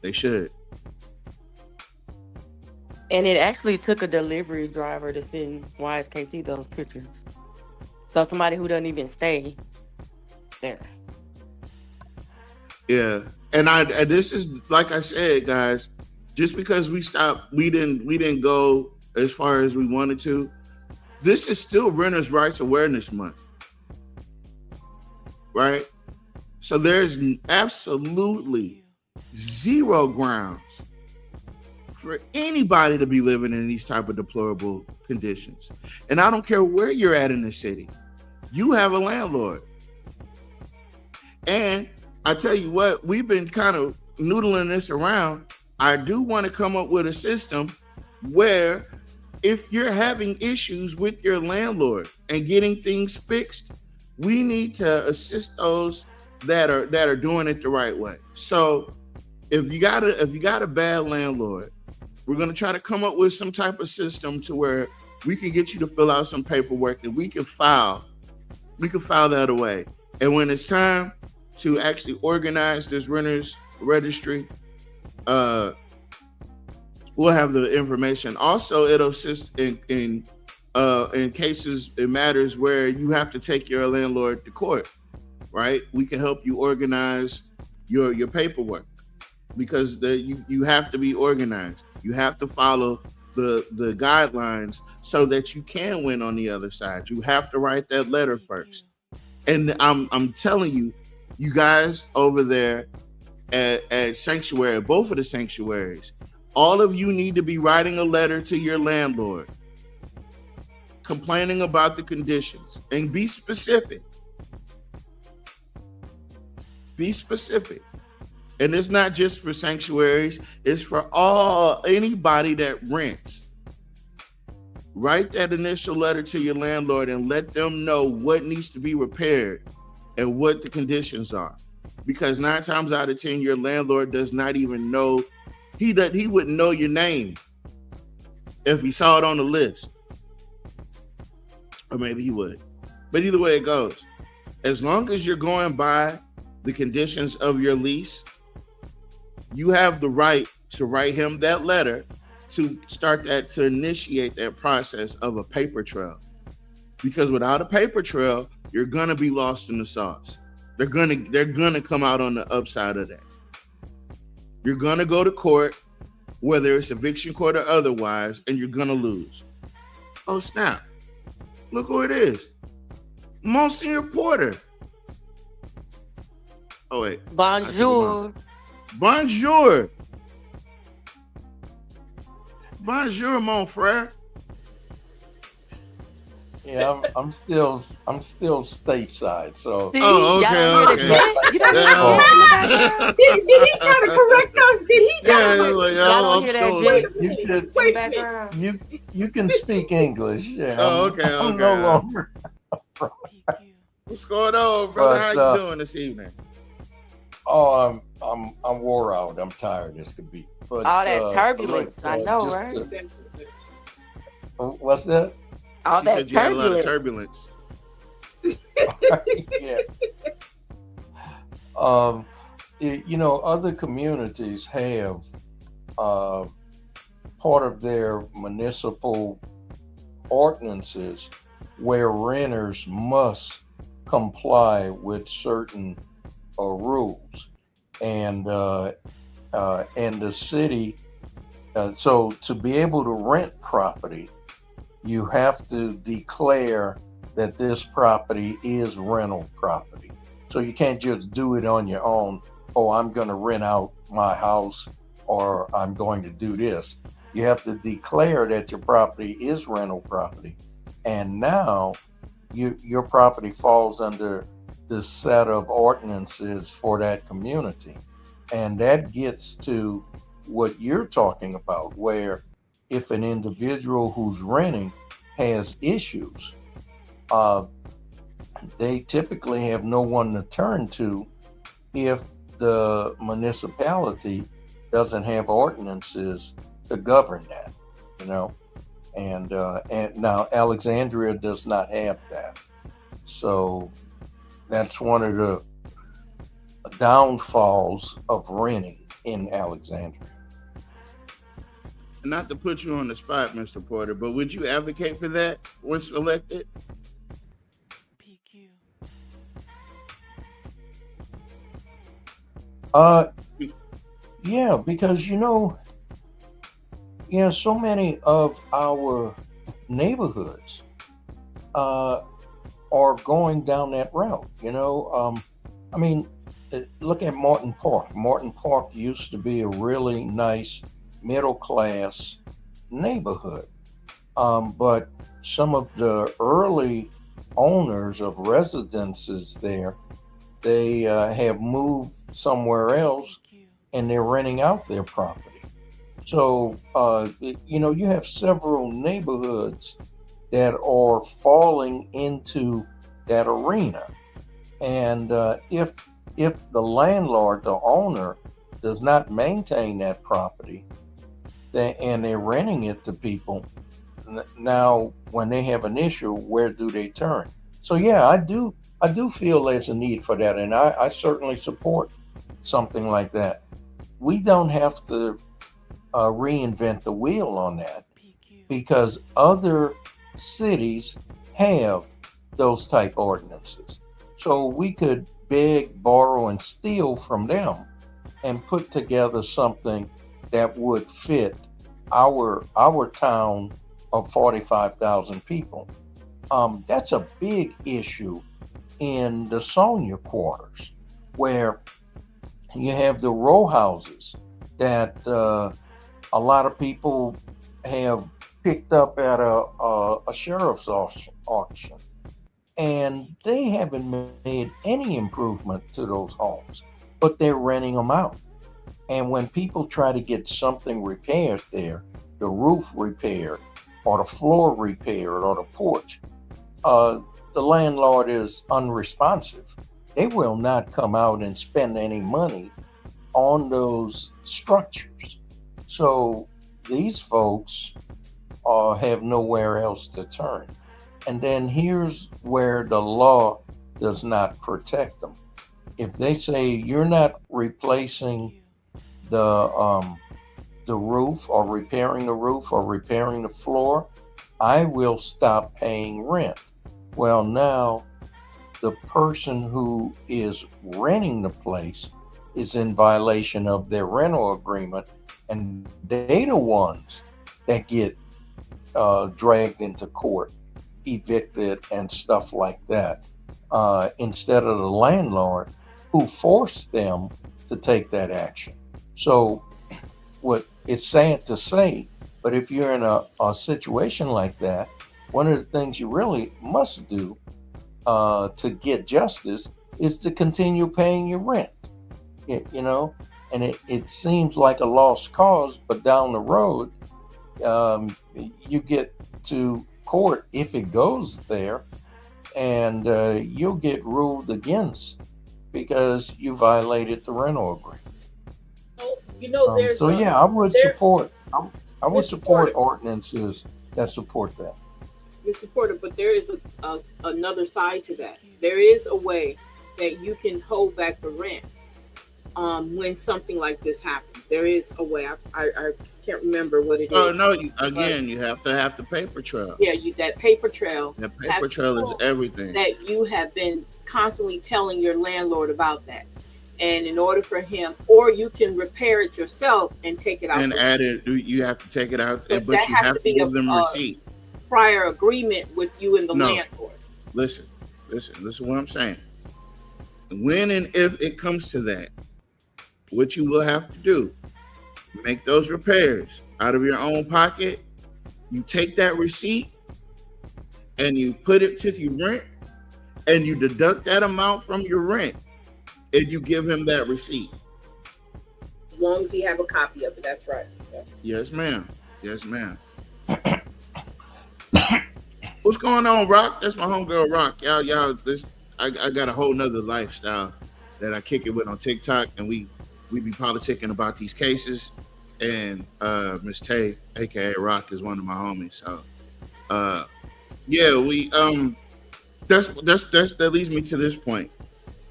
They should. And it actually took a delivery driver to send YSKT those pictures. So somebody who doesn't even stay there. Yeah. And this is, like I said, guys, just because we didn't go as far as we wanted to, this is still Renters' Rights Awareness Month, right? So there's absolutely zero grounds for anybody to be living in these type of deplorable conditions. And I don't care where you're at in the city, you have a landlord. And I tell you what, we've been kind of noodling this around. I do want to come up with a system where if you're having issues with your landlord and getting things fixed, we need to assist those that are doing it the right way. So if you got a bad landlord, we're going to try to come up with some type of system to where we can get you to fill out some paperwork and we can file that away. And when it's time to actually organize this renters registry, we'll have the information. Also, it'll assist in cases, in matters where you have to take your landlord to court, right? We can help you organize your paperwork, because you have to be organized. You have to follow the guidelines so that you can win on the other side. You have to write that letter first. And I'm telling you, you guys over there at Sanctuary, both of the sanctuaries, all of you need to be writing a letter to your landlord complaining about the conditions, and be specific. Be specific. And it's not just for sanctuaries, it's for anybody that rents. Write that initial letter to your landlord and let them know what needs to be repaired and what the conditions are. Because 9 times out of 10, your landlord does not even know, he wouldn't know your name if he saw it on the list. Or maybe he would. But either way it goes, as long as you're going by the conditions of your lease, you have the right to write him that letter to initiate that process of a paper trail. Because without a paper trail, you're gonna be lost in the sauce. They're gonna come out on the upside of that. You're gonna go to court, whether it's eviction court or otherwise, and you're gonna lose. Oh snap! Look who it is, Monsignor Porter. Oh wait, Bonjour. Bonjour. Bonjour, mon frère. Yeah, I'm still stateside. So. See, okay. You don't hear Did he try to correct us? Did he try to y'all don't hear that? You can speak English. Yeah. Oh, okay. I'm no longer. What's going on, brother? But, how you doing this evening? Oh, I'm wore out. I'm tired as could be. But, all that turbulence, I know, right? What's that? All She that said you had a lot of turbulence. Yeah. Other communities have part of their municipal ordinances where renters must comply with certain rules, and the city. So to be able to rent property, you have to declare that this property is rental property. So you can't just do it on your own. Oh, I'm going to rent out my house, or I'm going to do this. You have to declare that your property is rental property. And now your property falls under the set of ordinances for that community. And that gets to what you're talking about, where if an individual who's renting has issues, they typically have no one to turn to if the municipality doesn't have ordinances to govern that, And now Alexandria does not have that. So that's one of the downfalls of renting in Alexandria. Not to put you on the spot, Mr. Porter, but would you advocate for that once elected? Yeah, because so many of our neighborhoods are going down that route. I mean, look at Morton Park. Morton Park used to be a really nice middle class neighborhood, but some of the early owners of residences there, they have moved somewhere else and they're renting out their property. So, you have several neighborhoods that are falling into that arena. And if the landlord, the owner, does not maintain that property, and they're renting it to people, now when they have an issue, where do they turn? So yeah, I do feel there's a need for that, and I certainly support something like that. We don't have to reinvent the wheel on that, because other cities have those type ordinances. So we could beg, borrow, and steal from them and put together something that would fit our town of 45,000 people. That's a big issue in the Sonia quarters, where you have the row houses that a lot of people have picked up at a sheriff's auction, and they haven't made any improvement to those homes, but they're renting them out. And when people try to get something repaired there, the roof repaired or the floor repaired or the porch, the landlord is unresponsive. They will not come out and spend any money on those structures. So these folks have nowhere else to turn. And then here's where the law does not protect them. If they say you're not replacing the roof or repairing the roof or repairing the floor, I will stop paying rent. Well, now the person who is renting the place is in violation of their rental agreement, and they the ones that get dragged into court, evicted, and stuff like that, instead of the landlord who forced them to take that action. So what it's sad to say, but if you're in a situation like that, one of the things you really must do to get justice is to continue paying your rent. And it seems like a lost cause, but down the road, you get to court if it goes there, and you'll get ruled against because you violated the rental agreement. There's I would support ordinances that support that. You support it, but there is another side to that. There is a way that you can hold back the rent when something like this happens. There is a way. I can't remember what it is. Oh no! You have to have the paper trail. Yeah, that paper trail. The paper trail is everything. That you have been constantly telling your landlord about that, and in order for him, or you can repair it yourself and take it out. And add it. You have to take it out, but that you has have to to be give them receipt. Prior agreement with you and the No. landlord. Listen what I'm saying. When and if it comes to that, what you will have to do, make those repairs out of your own pocket. You take that receipt and you put it to your rent, and you deduct that amount from your rent, and you give him that receipt. As long as he have a copy of it, that's right. Yeah. Yes, ma'am. Yes, ma'am. What's going on, Rock? That's my homegirl, Rock. Y'all. I got a whole nother lifestyle that I kick it with on TikTok, and we be politicking about these cases. And Miss Tay, aka Rock, is one of my homies. So, yeah, we that leads me to this point.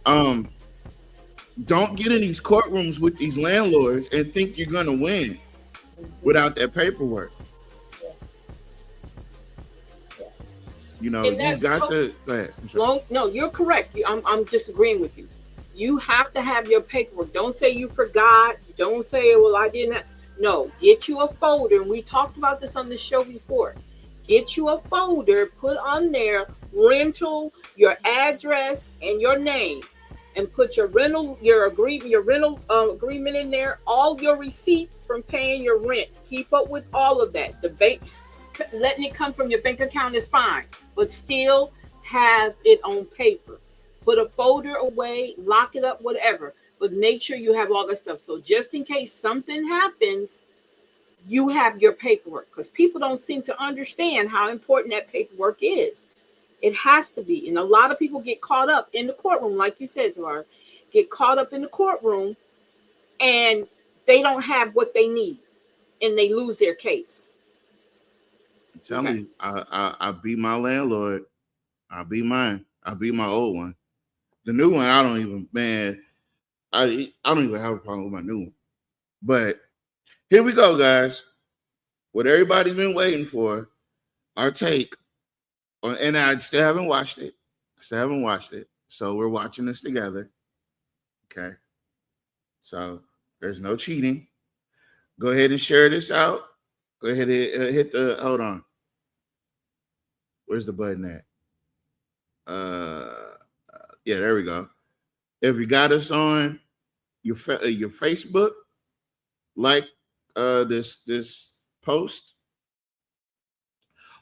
Don't get in these courtrooms with these landlords and think you're gonna win without that paperwork. You know, And you that's got to go ahead. I'm sorry. No, you're correct. I'm disagreeing with you. You have to have your paperwork. Don't say you forgot. Don't say, well, I didn't have. No, get you a folder. And we talked about this on the show before. Get you a folder, put on there rental, your address, and your name, and put your rental, your rental agreement in there, all your receipts from paying your rent. Keep up with all of that. The bank, letting it come from your bank account is fine, but still have it on paper. Put a folder away, lock it up, whatever, but make sure you have all that stuff. So just in case something happens, you have your paperwork, because people don't seem to understand how important that paperwork is. It has to be. And a lot of people get caught up in the courtroom, like you said, Zara, get caught up in the courtroom and they don't have what they need and they lose their case. I'm telling you, I beat my landlord. I beat mine. I beat my old one. The new one, I don't even have a problem with my new one. But here we go, guys. What everybody's been waiting for, our take on, and I still haven't watched it. So we're watching this together. Okay. So there's no cheating. Go ahead and share this out. Go ahead and hit the, hold on. Where's the button at? Yeah, there we go. If you got us on your Facebook, like this post,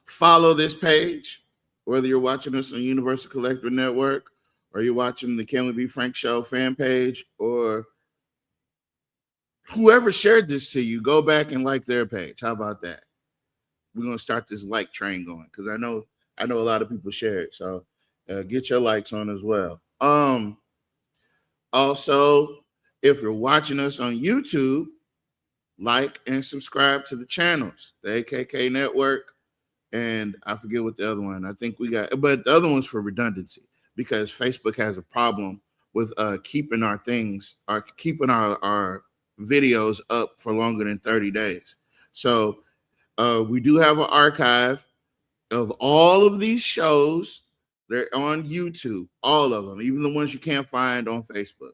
follow this page, whether you're watching us on Universal Collector Network or you're watching the Can We Be Frank Show fan page, or whoever shared this to you, go back and like their page. How about that? We're gonna start this like train going, because I know a lot of people share it. So get your likes on as well. Also, if you're watching us on YouTube, like and subscribe to the channels, the AKK Network, and I forget what the other one. I think we got, but the other one's for redundancy, because Facebook has a problem with keeping our videos up for longer than 30 days. So we do have an archive of all of these shows. They're on YouTube, all of them, even the ones you can't find on Facebook.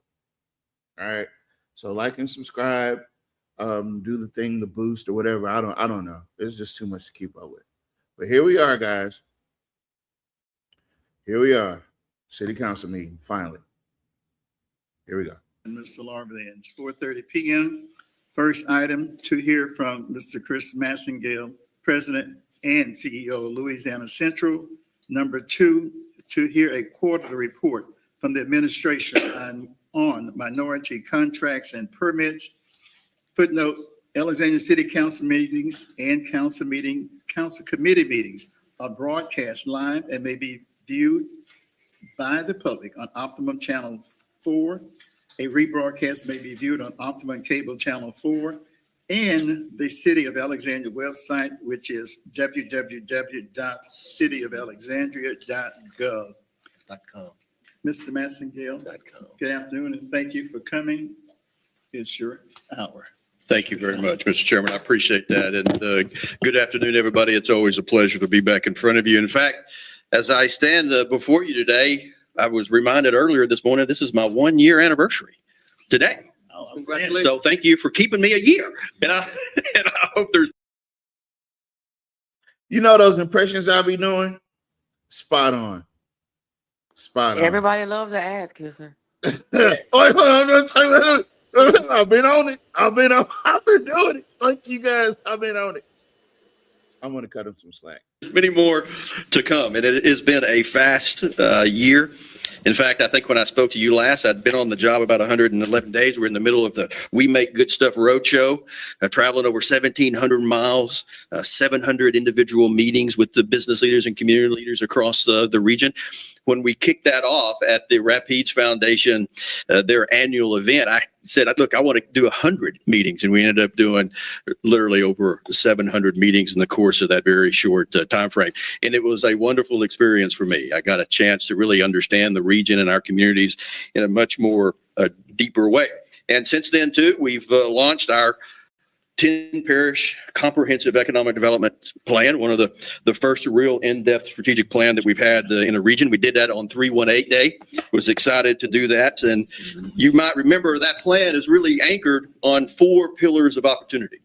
All right. So like and subscribe, do the thing, the boost or whatever. I don't know. It's just too much to keep up with. But here we are, guys. Here we are. City Council meeting, finally. Here we go. Mr. Larvey, it's 4:30 p.m. First item to hear from Mr. Chris Massengale, President and CEO of Louisiana Central. Number two, to hear a quarterly report from the administration on minority contracts and permits. Footnote, Alexandria City Council meetings and council committee meetings are broadcast live and may be viewed by the public on Optimum Channel 4. A rebroadcast may be viewed on Optimum Cable Channel 4 and the City of Alexandria website, which is www.cityofalexandria.gov. Mr. Massengale, good afternoon and thank you for coming. It's your hour. Thank you very much, Mr. Chairman. I appreciate that. And good afternoon, everybody. It's always a pleasure to be back in front of you. In fact, as I stand before you today, I was reminded earlier this morning, this is my 1-year anniversary today. Oh, so thank you for keeping me a year. And I hope there's. You know those impressions I'll be doing? Spot on. Spot on. Everybody loves an ass kisser. I've been on it. I've been doing it. Thank you guys. I've been on it. I'm going to cut him some slack. Many more to come. And it has been a fast year. In fact, I think when I spoke to you last, I'd been on the job about 111 days. We're in the middle of the We Make Good Stuff Roadshow, traveling over 1,700 miles, 700 individual meetings with the business leaders and community leaders across the region. When we kicked that off at the Rapides Foundation, their annual event, I said, look, I want to do 100 meetings. And we ended up doing literally over 700 meetings in the course of that very short time frame. And it was a wonderful experience for me. I got a chance to really understand the region and our communities in a much more deeper way. And since then, too, we've launched our 10 parish comprehensive economic development plan, one of the first real in-depth strategic plan that we've had in the region. We did that on 318 Day. Was excited to do that. And you might remember that plan is really anchored on 4 pillars of opportunity.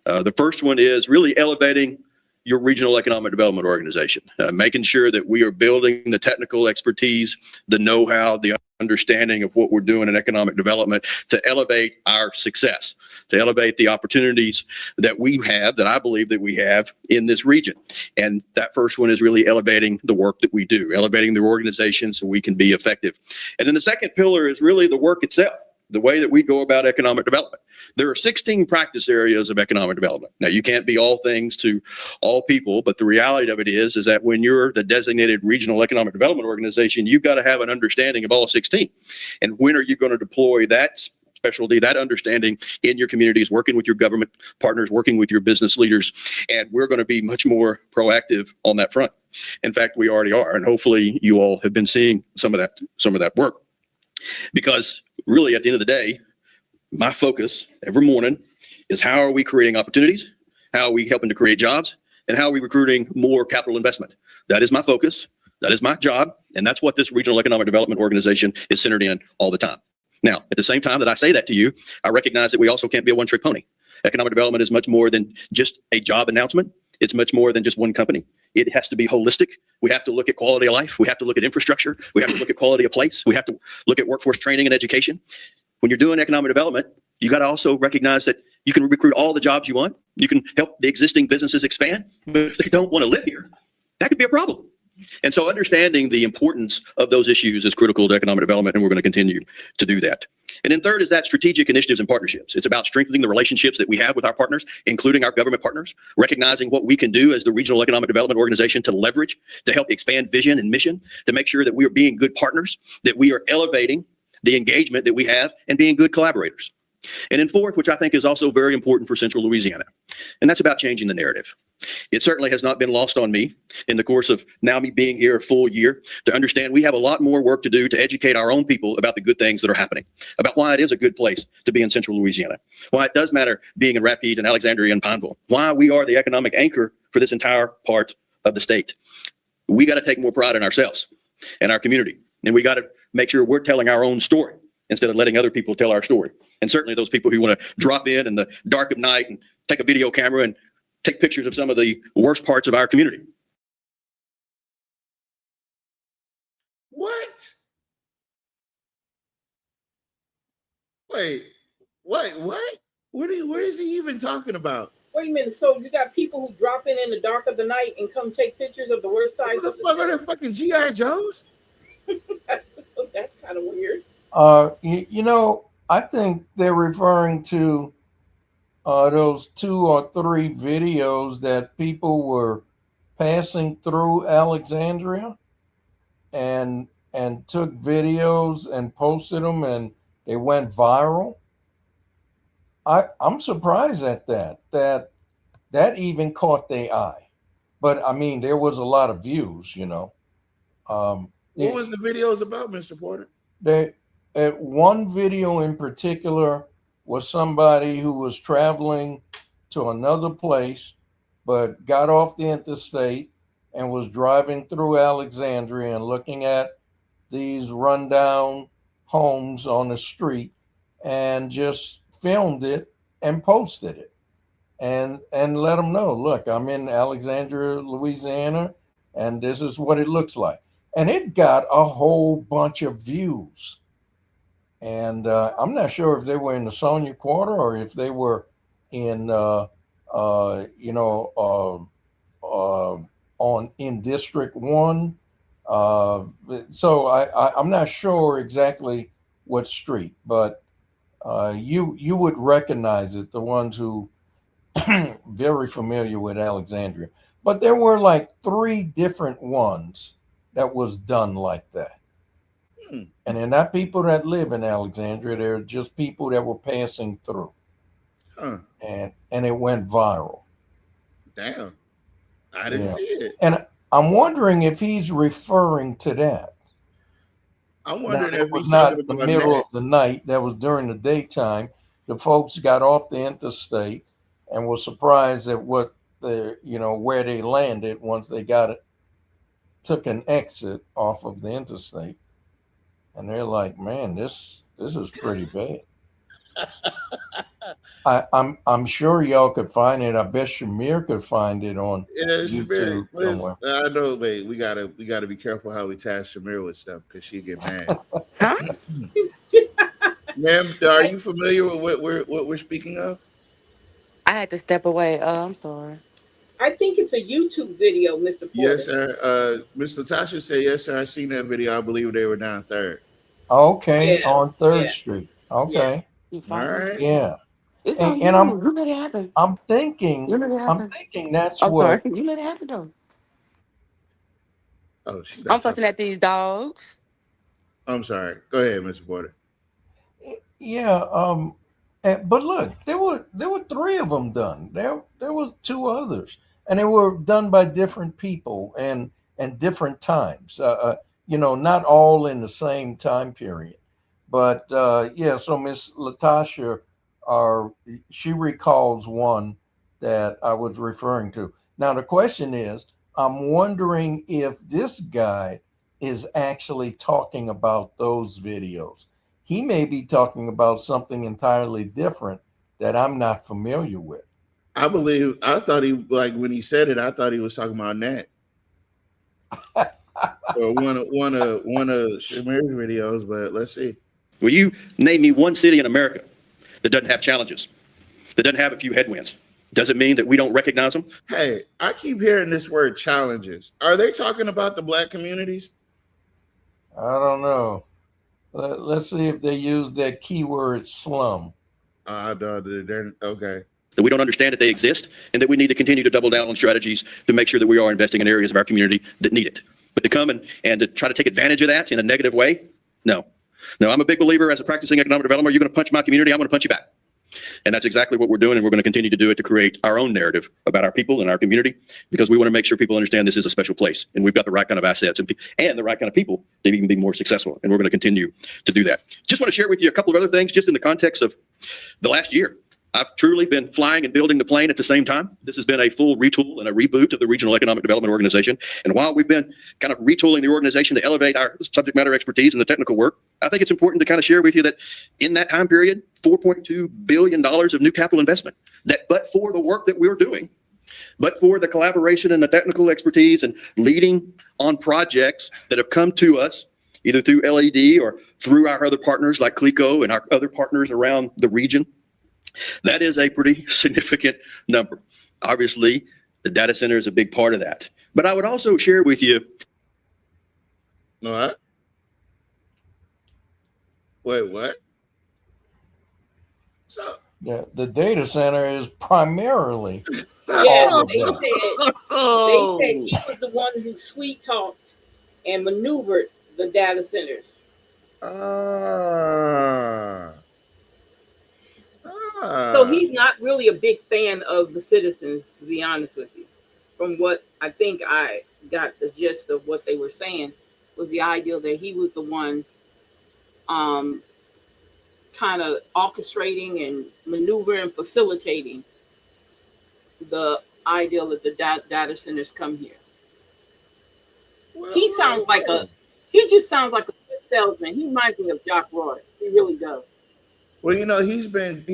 The first one is really elevating your regional economic development organization, making sure that we are building the technical expertise, the know-how, the understanding of what we're doing in economic development to elevate our success, to elevate the opportunities that we have, that I believe that we have in this region. And that first one is really elevating the work that we do, elevating the organization so we can be effective. And then the second pillar is really the work itself, the way that we go about economic development. There are 16 practice areas of economic development. Now, you can't be all things to all people, but the reality of it is that when you're the designated regional economic development organization, you've got to have an understanding of all 16. And when are you going to deploy that specialty, that understanding in your communities, working with your government partners, working with your business leaders? And we're going to be much more proactive on that front. In fact, we already are. And hopefully you all have been seeing some of that work. Because really, at the end of the day, my focus every morning is how are we creating opportunities? How are we helping to create jobs? And how are we recruiting more capital investment? That is my focus. That is my job. And that's what this regional economic development organization is centered in all the time. Now, at the same time that I say that to you, I recognize that we also can't be a one-trick pony. Economic development is much more than just a job announcement. It's much more than just one company. It has to be holistic. We have to look at quality of life. We have to look at infrastructure. We have to look at quality of place. We have to look at workforce training and education. When you're doing economic development, you got to also recognize that you can recruit all the jobs you want. You can help the existing businesses expand, but if they don't want to live here, that could be a problem. And so understanding the importance of those issues is critical to economic development, and we're going to continue to do that. And then third is that strategic initiatives and partnerships. It's about strengthening the relationships that we have with our partners, including our government partners, recognizing what we can do as the regional economic development organization to leverage, to help expand vision and mission, to make sure that we are being good partners, that we are elevating the engagement that we have and being good collaborators. And then fourth, which I think is also very important for Central Louisiana, and that's about changing the narrative. It certainly has not been lost on me in the course of now me being here a full year to understand we have a lot more work to do to educate our own people about the good things that are happening, about why it is a good place to be in Central Louisiana, why it does matter being in Rapides and Alexandria and Pineville, why we are the economic anchor for this entire part of the state. We got to take more pride in ourselves and our community, and we got to make sure we're telling our own story instead of letting other people tell our story. And certainly those people who want to drop in the dark of night and take a video camera and take pictures of some of the worst parts of our community. What? Wait, what? What is he even talking about? Wait a minute. So you got people who drop in the dark of the night and come take pictures of the worst sides of the fuck are they, fucking G.I. Joes? That's kind of weird. You know, I think they're referring to those 2 or 3 videos that people were passing through Alexandria and took videos and posted them, and they went viral. I'm surprised at that even caught their eye. But I mean, there was a lot of views, you know. What was the videos about, Mr. Porter? One video in particular was somebody who was traveling to another place, but got off the interstate and was driving through Alexandria and looking at these rundown homes on the street and just filmed it and posted it and let them know, look, I'm in Alexandria, Louisiana, and this is what it looks like. And it got a whole bunch of views. And I'm not sure if they were in the Sonia Quarter or if they were in, in District 1. So I'm not sure exactly what street, but you would recognize it, the ones who very familiar with Alexandria. But there were like 3 different ones that was done like that. And they're not people that live in Alexandria. They're just people that were passing through. And it went viral. Damn. I didn't see it. And I'm wondering if he's referring to that. I'm wondering if it was he's not talking the about middle that. of the night. That was during the daytime. The folks got off the interstate and were surprised at what where they landed once they took an exit off of the interstate. And they're like, man, this is pretty bad. I'm sure y'all could find it. I bet Shamir could find it on YouTube somewhere. I know, but we gotta be careful how we task Shamir with stuff because she get mad. Ma'am, are you familiar with what we're speaking of? I had to step away. I'm sorry. I think it's a YouTube video, Mr. Porter. Yes, sir. Miss Latasha said, yes, sir. I seen that video. I believe they were down 3rd. Okay, on 3rd Street. Okay. You All right. Yeah. It's on And you. You let it happen. I'm thinking that's I'm what. sorry. You let it happen though. Oh, she's I'm fussing at these dogs. I'm sorry. Go ahead, Mr. Porter. Yeah. But look, there were 3 of them done. There was 2 others, and they were done by different people and different times. Not all in the same time period. But so Miss Latasha, she recalls one that I was referring to. Now the question is, I'm wondering if this guy is actually talking about those videos. He may be talking about something entirely different that I'm not familiar with. I thought he, like, when he said it, I thought he was talking about Nat. Or one of Shamir's videos, but let's see. Will you name me one city in America that doesn't have challenges, that doesn't have a few headwinds? Does it mean that we don't recognize them? Hey, I keep hearing this word challenges. Are they talking about the Black communities? I don't know. Let's see if they use that keyword slum. They're okay. That we don't understand that they exist and that we need to continue to double down on strategies to make sure that we are investing in areas of our community that need it. But to come and to try to take advantage of that in a negative way, no. No, I'm a big believer as a practicing economic developer. You're going to punch my community, I'm going to punch you back. And that's exactly what we're doing, and we're going to continue to do it to create our own narrative about our people and our community, because we want to make sure people understand this is a special place, and we've got the right kind of assets and the right kind of people to even be more successful, and we're going to continue to do that. Just want to share with you a couple of other things just in the context of the last year. I've truly been flying and building the plane at the same time. This has been a full retool and a reboot of the Regional Economic Development Organization. And while we've been kind of retooling the organization to elevate our subject matter expertise and the technical work, I think it's important to kind of share with you that in that time period, $4.2 billion of new capital investment, that but for the work that we're doing, but for the collaboration and the technical expertise and leading on projects that have come to us either through LED or through our other partners like CLECO and our other partners around the region, that is a pretty significant number. Obviously, the data center is a big part of that. But I would also share with you. What? Wait, what? So the data center is primarily. Yes, they said he was the one who sweet talked and maneuvered the data centers. So he's not really a big fan of the citizens, to be honest with you. From what I think I got the gist of what they were saying was the idea that he was the one kind of orchestrating and maneuvering and facilitating the ideal that the data centers come here. He sounds like he just sounds like a good salesman. He reminds me of Jock Roy. He really does. Well, you know, he said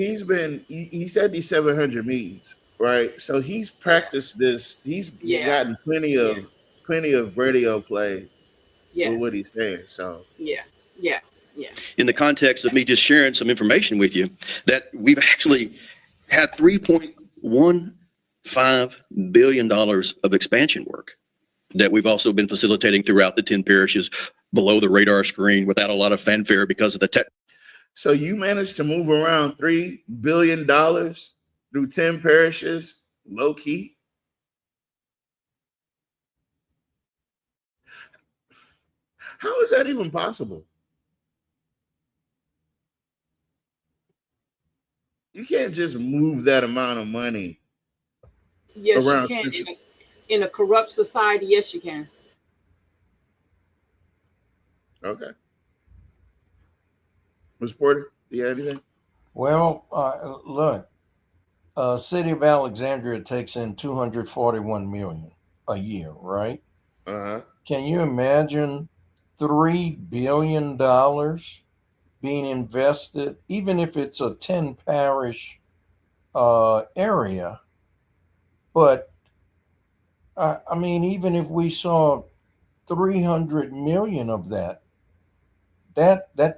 these 700 meetings, right? So he's practiced this. He's gotten plenty of radio play with what he's saying. So yeah. In the context of me just sharing some information with you, that we've actually had $3.15 billion of expansion work that we've also been facilitating throughout the 10 parishes below the radar screen without a lot of fanfare because of the tech. So you managed to move around $3 billion through 10 parishes, low key. How is that even possible? You can't just move that amount of money. Yes, you Around can. Central. In a corrupt society, yes, you can. Okay. Ms. Porter, do you have anything? Well, look, City of Alexandria takes in 241 million a year, right? Uh-huh. Can you imagine $3 billion being invested, even if it's a 10 parish area? But I mean, even if we saw 300 million of that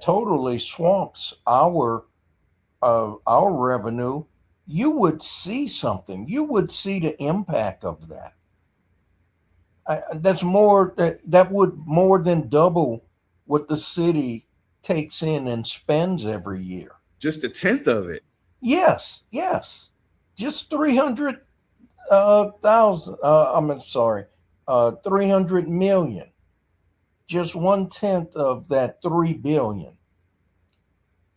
totally swamps our revenue. You would see something. You would see the impact of that. That's more. That would more than double what the city takes in and spends every year. Just a tenth of it. Yes. Just 300 million. Just 1/10 of that 3 billion.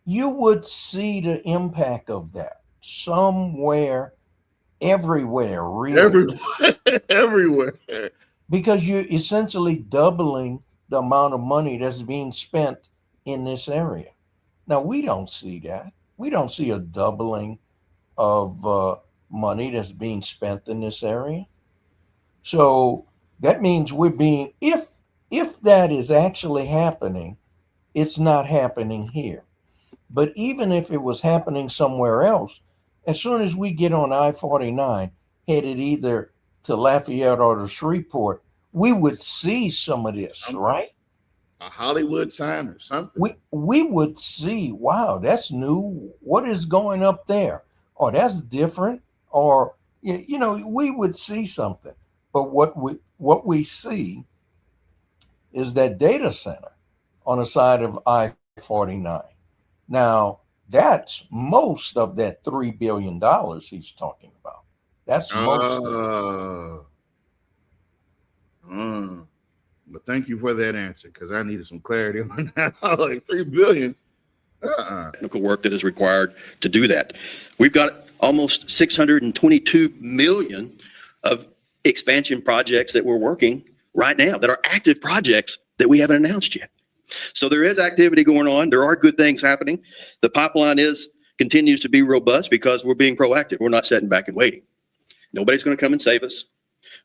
You would see the impact of that somewhere, everywhere, really. Everywhere. Because you're essentially doubling the amount of money that's being spent in this area. Now, we don't see that. We don't see a doubling of money that's being spent in this area. So that means we're being, if that is actually happening, it's not happening here. But even if it was happening somewhere else, as soon as we get on I-49, headed either to Lafayette or to Shreveport, we would see some of this, right? A Hollywood sign or something. We would see, wow, that's new. What is going up there? Or that's different. Or, you know, we would see something. But what we see is that data center on the side of I-49. Now, that's most of that $3 billion he's talking about. That's most of it. But thank you for that answer, because I needed some clarity on that. Like $3 billion. Technical work that is required to do that. We've got almost 622 million of expansion projects that we're working right now that are active projects that we haven't announced yet. So there is activity going on. There are good things happening. The pipeline continues to be robust because we're being proactive. We're not sitting back and waiting. Nobody's going to come and save us.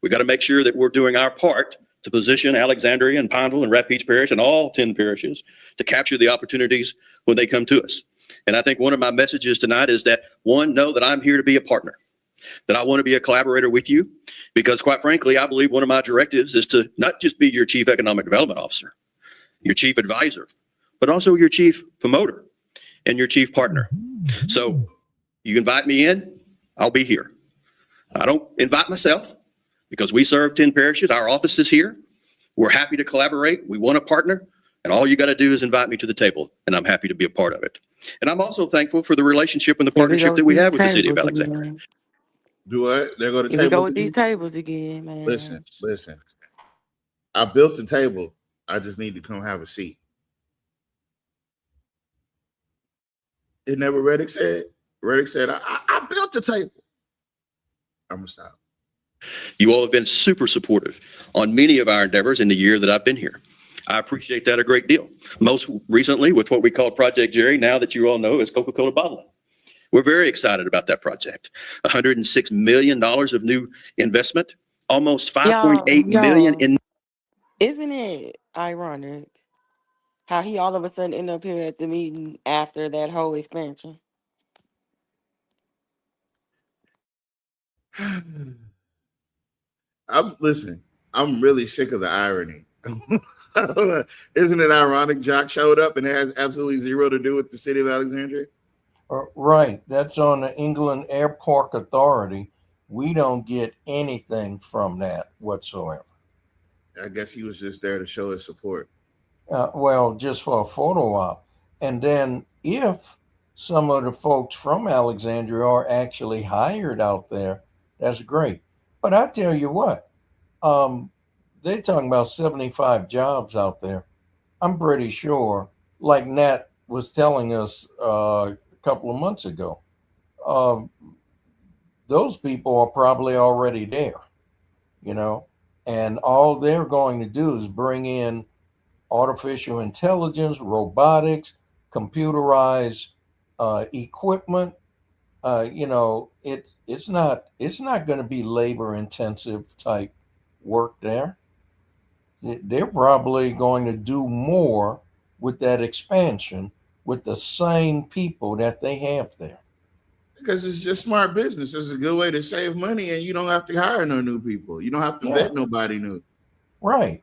We got to make sure that we're doing our part to position Alexandria and Pineville and Rapides Parish and all 10 parishes to capture the opportunities when they come to us. And I think one of my messages tonight is that, one, know that I'm here to be a partner, that I want to be a collaborator with you, because quite frankly, I believe one of my directives is to not just be your chief economic development officer, your chief advisor, but also your chief promoter and your chief partner. So you invite me in, I'll be here. I don't invite myself because we serve 10 parishes. Our office is here. We're happy to collaborate. We want a partner. And all you got to do is invite me to the table, and I'm happy to be a part of it. And I'm also thankful for the relationship and the partnership that we have with the city of Alexandria. Do what? They go to Here we go with these tables again, man. Listen. I built the table. I just need to come have a seat. It never Reddick said. Reddick said, I built the table. I'm gonna stop. You all have been super supportive on many of our endeavors in the year that I've been here. I appreciate that a great deal. Most recently with what we call Project Jerry, now that you all know is Coca-Cola bottling. We're very excited about that project. $106 million of new investment, almost 5.8 million in. Isn't it ironic how he all of a sudden ended up here at the meeting after that whole expansion? I'm really sick of the irony. Isn't it ironic Jock showed up and it has absolutely zero to do with the city of Alexandria? Right. That's on the England Airport Authority. We don't get anything from that whatsoever. I guess he was just there to show his support. Well, just for a photo op. And then if some of the folks from Alexandria are actually hired out there, that's great. But I tell you what, they're talking about 75 jobs out there. I'm pretty sure, like Nat was telling us a couple of months ago, those people are probably already there, and all they're going to do is bring in artificial intelligence, robotics, computerized equipment. It's not going to be labor intensive type work there. They're probably going to do more with that expansion with the same people that they have there. Because it's just smart business. It's a good way to save money, and you don't have to hire no new people. You don't have to vet nobody new. Right.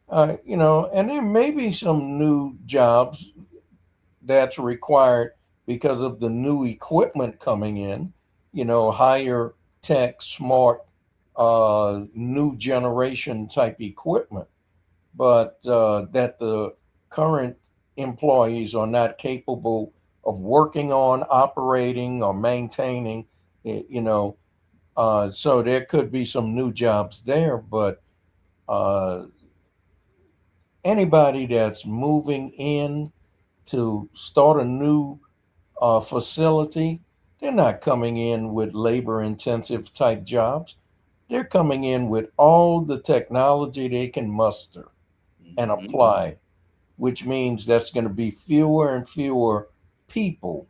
And there may be some new jobs that's required because of the new equipment coming in, higher tech, smart, new generation type equipment, but that the current employees are not capable of working on, operating, or maintaining, so there could be some new jobs there, but anybody that's moving in to start a new facility, they're not coming in with labor intensive type jobs. They're coming in with all the technology they can muster and apply, which means that's going to be fewer and fewer people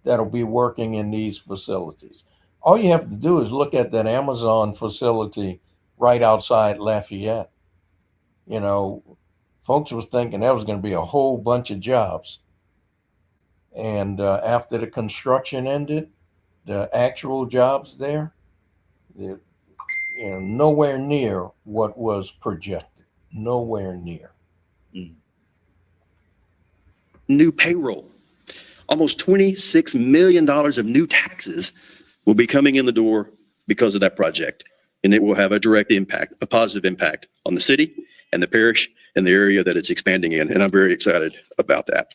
that'll be working in these facilities. All you have to do is look at that Amazon facility right outside Lafayette. Folks was thinking that was going to be a whole bunch of jobs. And after the construction ended, the actual jobs there, nowhere near what was projected. Nowhere near. New payroll. Almost $26 million of new taxes will be coming in the door because of that project. And it will have a direct impact, a positive impact on the city and the parish and the area that it's expanding in. And I'm very excited about that.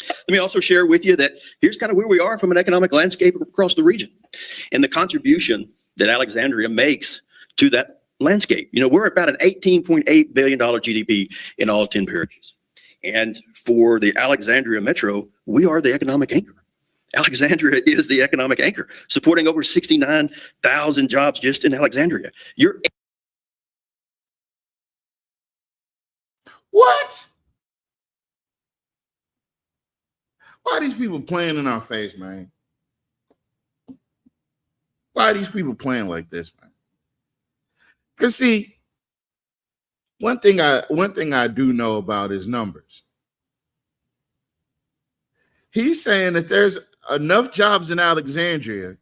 Let me also share with you that here's kind of where we are from an economic landscape across the region and the contribution that Alexandria makes to that landscape. We're about an $18.8 billion GDP in all 10 parishes. And for the Alexandria Metro, we are the economic anchor. Alexandria is the economic anchor, supporting over 69,000 jobs just in Alexandria. What? Why are these people playing in our face, man? Why are these people playing like this, man? Because see, one thing I do know about is numbers. He's saying that there's enough jobs in Alexandria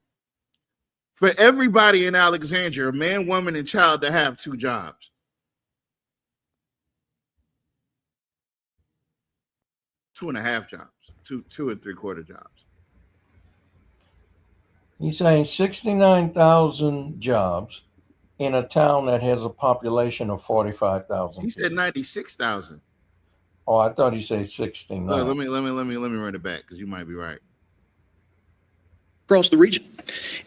for everybody in Alexandria, man, woman, and child, to have 2 jobs. 2.5 jobs, 2 3/4 jobs. He's saying 69,000 jobs in a town that has a population of 45,000. He said 96,000. Oh, I thought he said 69. Let me run it back because you might be right. Across the region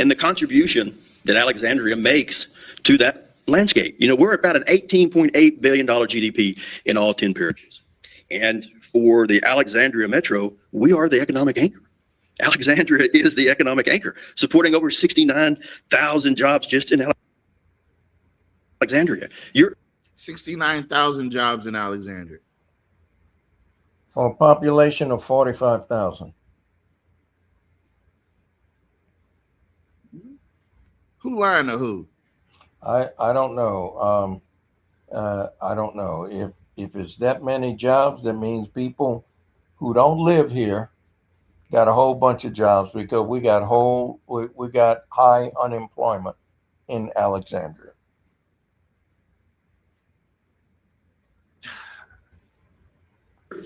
and the contribution that Alexandria makes to that landscape. We're about an $18.8 billion GDP in all 10 parishes. And for the Alexandria Metro, we are the economic anchor. Alexandria is the economic anchor, supporting over 69,000 jobs just in Alexandria. 69,000 jobs in Alexandria. For a population of 45,000. Who lying to who? I don't know. I don't know. If it's that many jobs, that means people who don't live here got a whole bunch of jobs because we got high unemployment in Alexandria.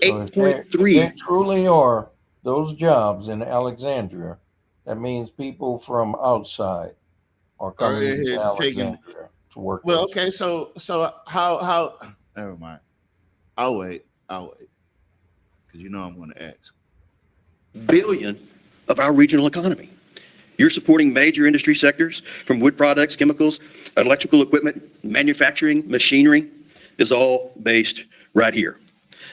So if there truly are those jobs in Alexandria, that means people from outside are coming into Alexandria to work. Well, okay, so how? Never mind. I'll wait. Because I'm going to ask. Billion of our regional economy. You're supporting major industry sectors from wood products, chemicals, electrical equipment, manufacturing, machinery is all based right here.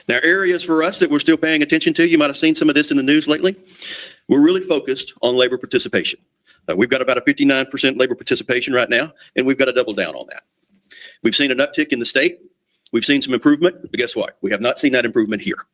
Now, areas for us that we're still paying attention to, you might have seen some of this in the news lately. we're really focused on labor participation. We've got about a 59% labor participation right now, and we've got to double down on that. We've seen an uptick in the state. We've seen some improvement, but guess what? We have not seen that improvement here.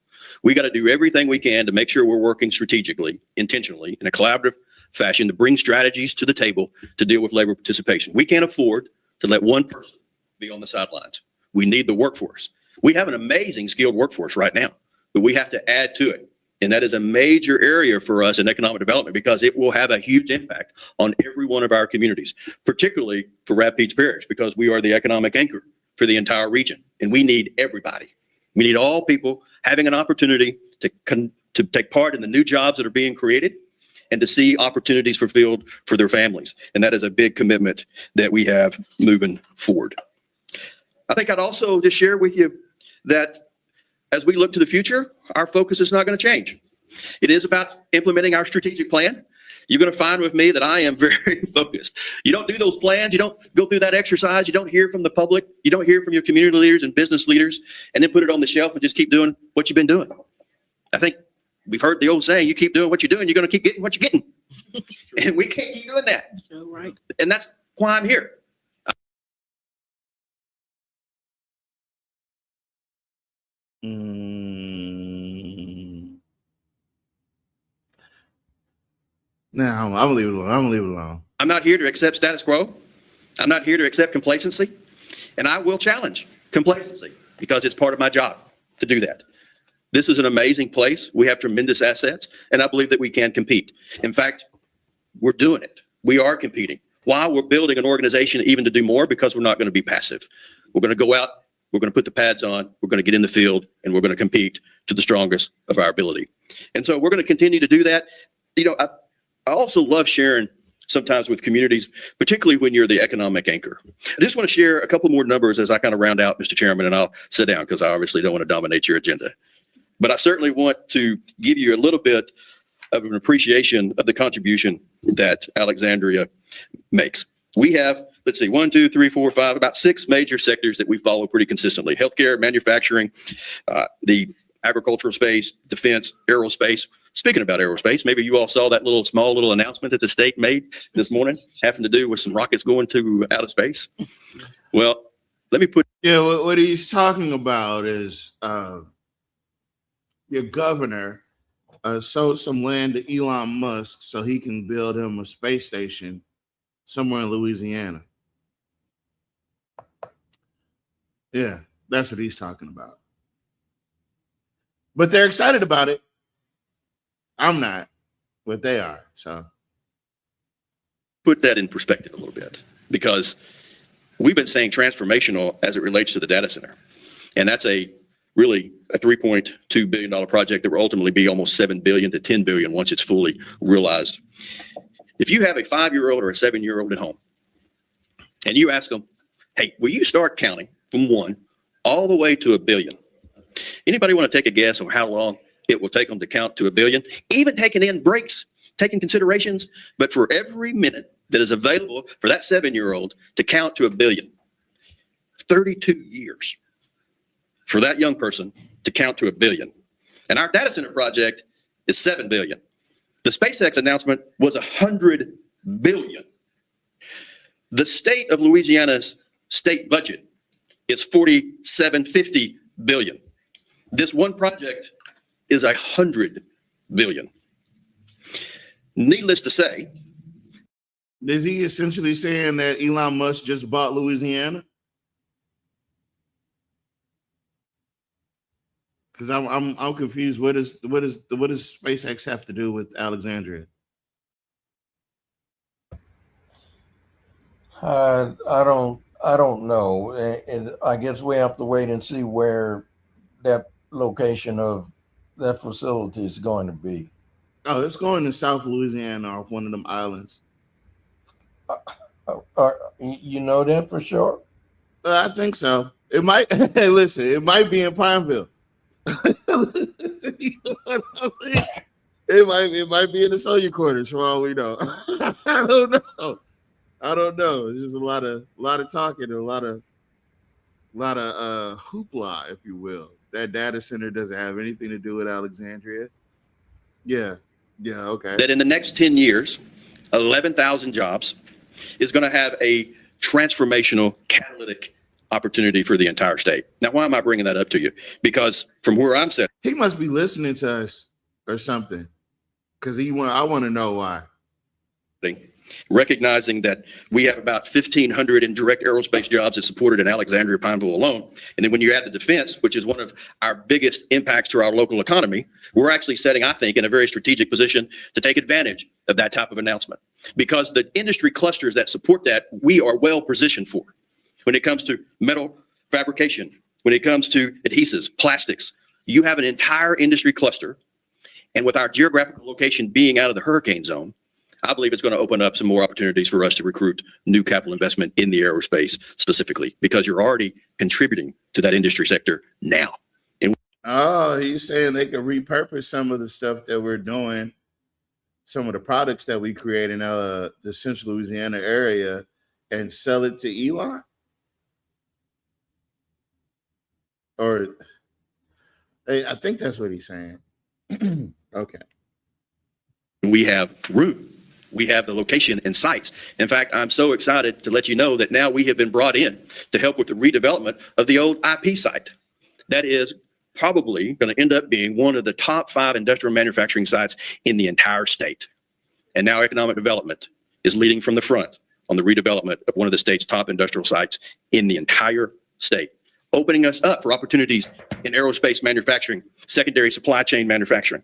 We got to do everything we can to make sure we're working strategically, intentionally, in a collaborative fashion to bring strategies to the table to deal with labor participation. We can't afford to let one person be on the sidelines. We need the workforce. We have an amazing skilled workforce right now, but we have to add to it. And that is a major area for us in economic development because it will have a huge impact on every one of our communities, particularly for Rapides Parish, because we are the economic anchor for the entire region. And we need everybody. We need all people having an opportunity to take part in the new jobs that are being created and to see opportunities fulfilled for their families. And that is a big commitment that we have moving forward. I think I'd also just share with you that as we look to the future, our focus is not going to change. It is about implementing our strategic plan. You're going to find with me that I am very focused. You don't do those plans. You don't go through that exercise. You don't hear from the public. You don't hear from your community leaders and business leaders and then put it on the shelf and just keep doing what you've been doing. I think we've heard the old saying, you keep doing what you're doing, you're going to keep getting what you're getting. And we can't keep doing that. Right. And that's why I'm here. No, I'm gonna leave it alone. I'm gonna leave it alone. I'm not here to accept status quo. I'm not here to accept complacency. And I will challenge complacency because it's part of my job to do that. This is an amazing place. We have tremendous assets, and I believe that we can compete. In fact, we're doing it. We are competing. While we're building an organization even to do more because we're not going to be passive. We're going to go out, we're going to put the pads on, we're going to get in the field, and we're going to compete to the strongest of our ability. And so we're going to continue to do that. You know, I also love sharing sometimes with communities, particularly when you're the economic anchor. I just want to share a couple more numbers as I kind of round out, Mr. Chairman, and I'll sit down because I obviously don't want to dominate your agenda. But I certainly want to give you a little bit of an appreciation of the contribution that Alexandria makes. We have, let's see, 1, 2, 3, 4, 5, about 6 major sectors that we follow pretty consistently. Healthcare, manufacturing, the agricultural space, defense, aerospace. Speaking about aerospace, maybe you all saw that small little announcement that the state made this morning having to do with some rockets going to outer space. Well, let me put. Yeah, what he's talking about is your governor sold some land to Elon Musk so he can build him a space station somewhere in Louisiana. Yeah, that's what he's talking about. But they're excited about it. I'm not, but they are. So put that in perspective a little bit because we've been saying transformational as it relates to the data center. And that's really a $3.2 billion project that will ultimately be almost $7 billion to $10 billion once it's fully realized. If you have a 5-year-old or a 7-year-old at home and you ask them, hey, will you start counting from 1 all the way to 1 billion? Anybody want to take a guess on how long it will take them to count to 1 billion? Even taking in breaks, taking considerations, but for every minute that is available for that 7-year-old to count to 1 billion, 32 years for that young person to count to 1 billion. And our data center project is 7 billion. The SpaceX announcement was 100 billion. The state of Louisiana's state budget is 4750 billion. This one project is 100 billion. Needless to say, is he essentially saying that Elon Musk just bought Louisiana? Because I'm confused. What does SpaceX have to do with Alexandria? I don't know, and I guess we have to wait and see where that location of that facility is going to be. Oh, it's going to South Louisiana off one of them islands. You know that for sure? I think so. It might. Hey, listen, it might be in Pineville. You know what I mean? It might be in the Sonia quarters for all we know. I don't know. It's just a lot of talking and a lot of hoopla, if you will. That data center doesn't have anything to do with Alexandria. Yeah, Yeah, okay. that in the next 10 years, 11,000 jobs is going to have a transformational catalytic opportunity for the entire state. Now, why am I bringing that up to you? Because from where I'm sitting, He must be listening to us or something, because I want to know why. recognizing that we have about 1,500 indirect aerospace jobs that's supported in Alexandria, Pineville alone. And then when you add the defense, which is one of our biggest impacts to our local economy, we're actually setting, I think, in a very strategic position to take advantage of that type of announcement. Because the industry clusters that support that, we are well positioned for. When it comes to metal fabrication, when it comes to adhesives, plastics, you have an entire industry cluster. And with our geographical location being out of the hurricane zone, I believe it's going to open up some more opportunities for us to recruit new capital investment in the aerospace specifically, because you're already contributing to that industry sector now. And oh, he's saying they can repurpose some of the stuff that we're doing, some of the products that we create in the Central Louisiana area, and sell it to Elon? Or I think that's what he's saying. Okay. we have room. We have the location and sites. In fact, I'm so excited to let you know that now we have been brought in to help with the redevelopment of the old IP site. That is probably going to end up being one of the top 5 industrial manufacturing sites in the entire state. And now economic development is leading from the front on the redevelopment of one of the state's top industrial sites in the entire state, opening us up for opportunities in aerospace manufacturing, secondary supply chain manufacturing.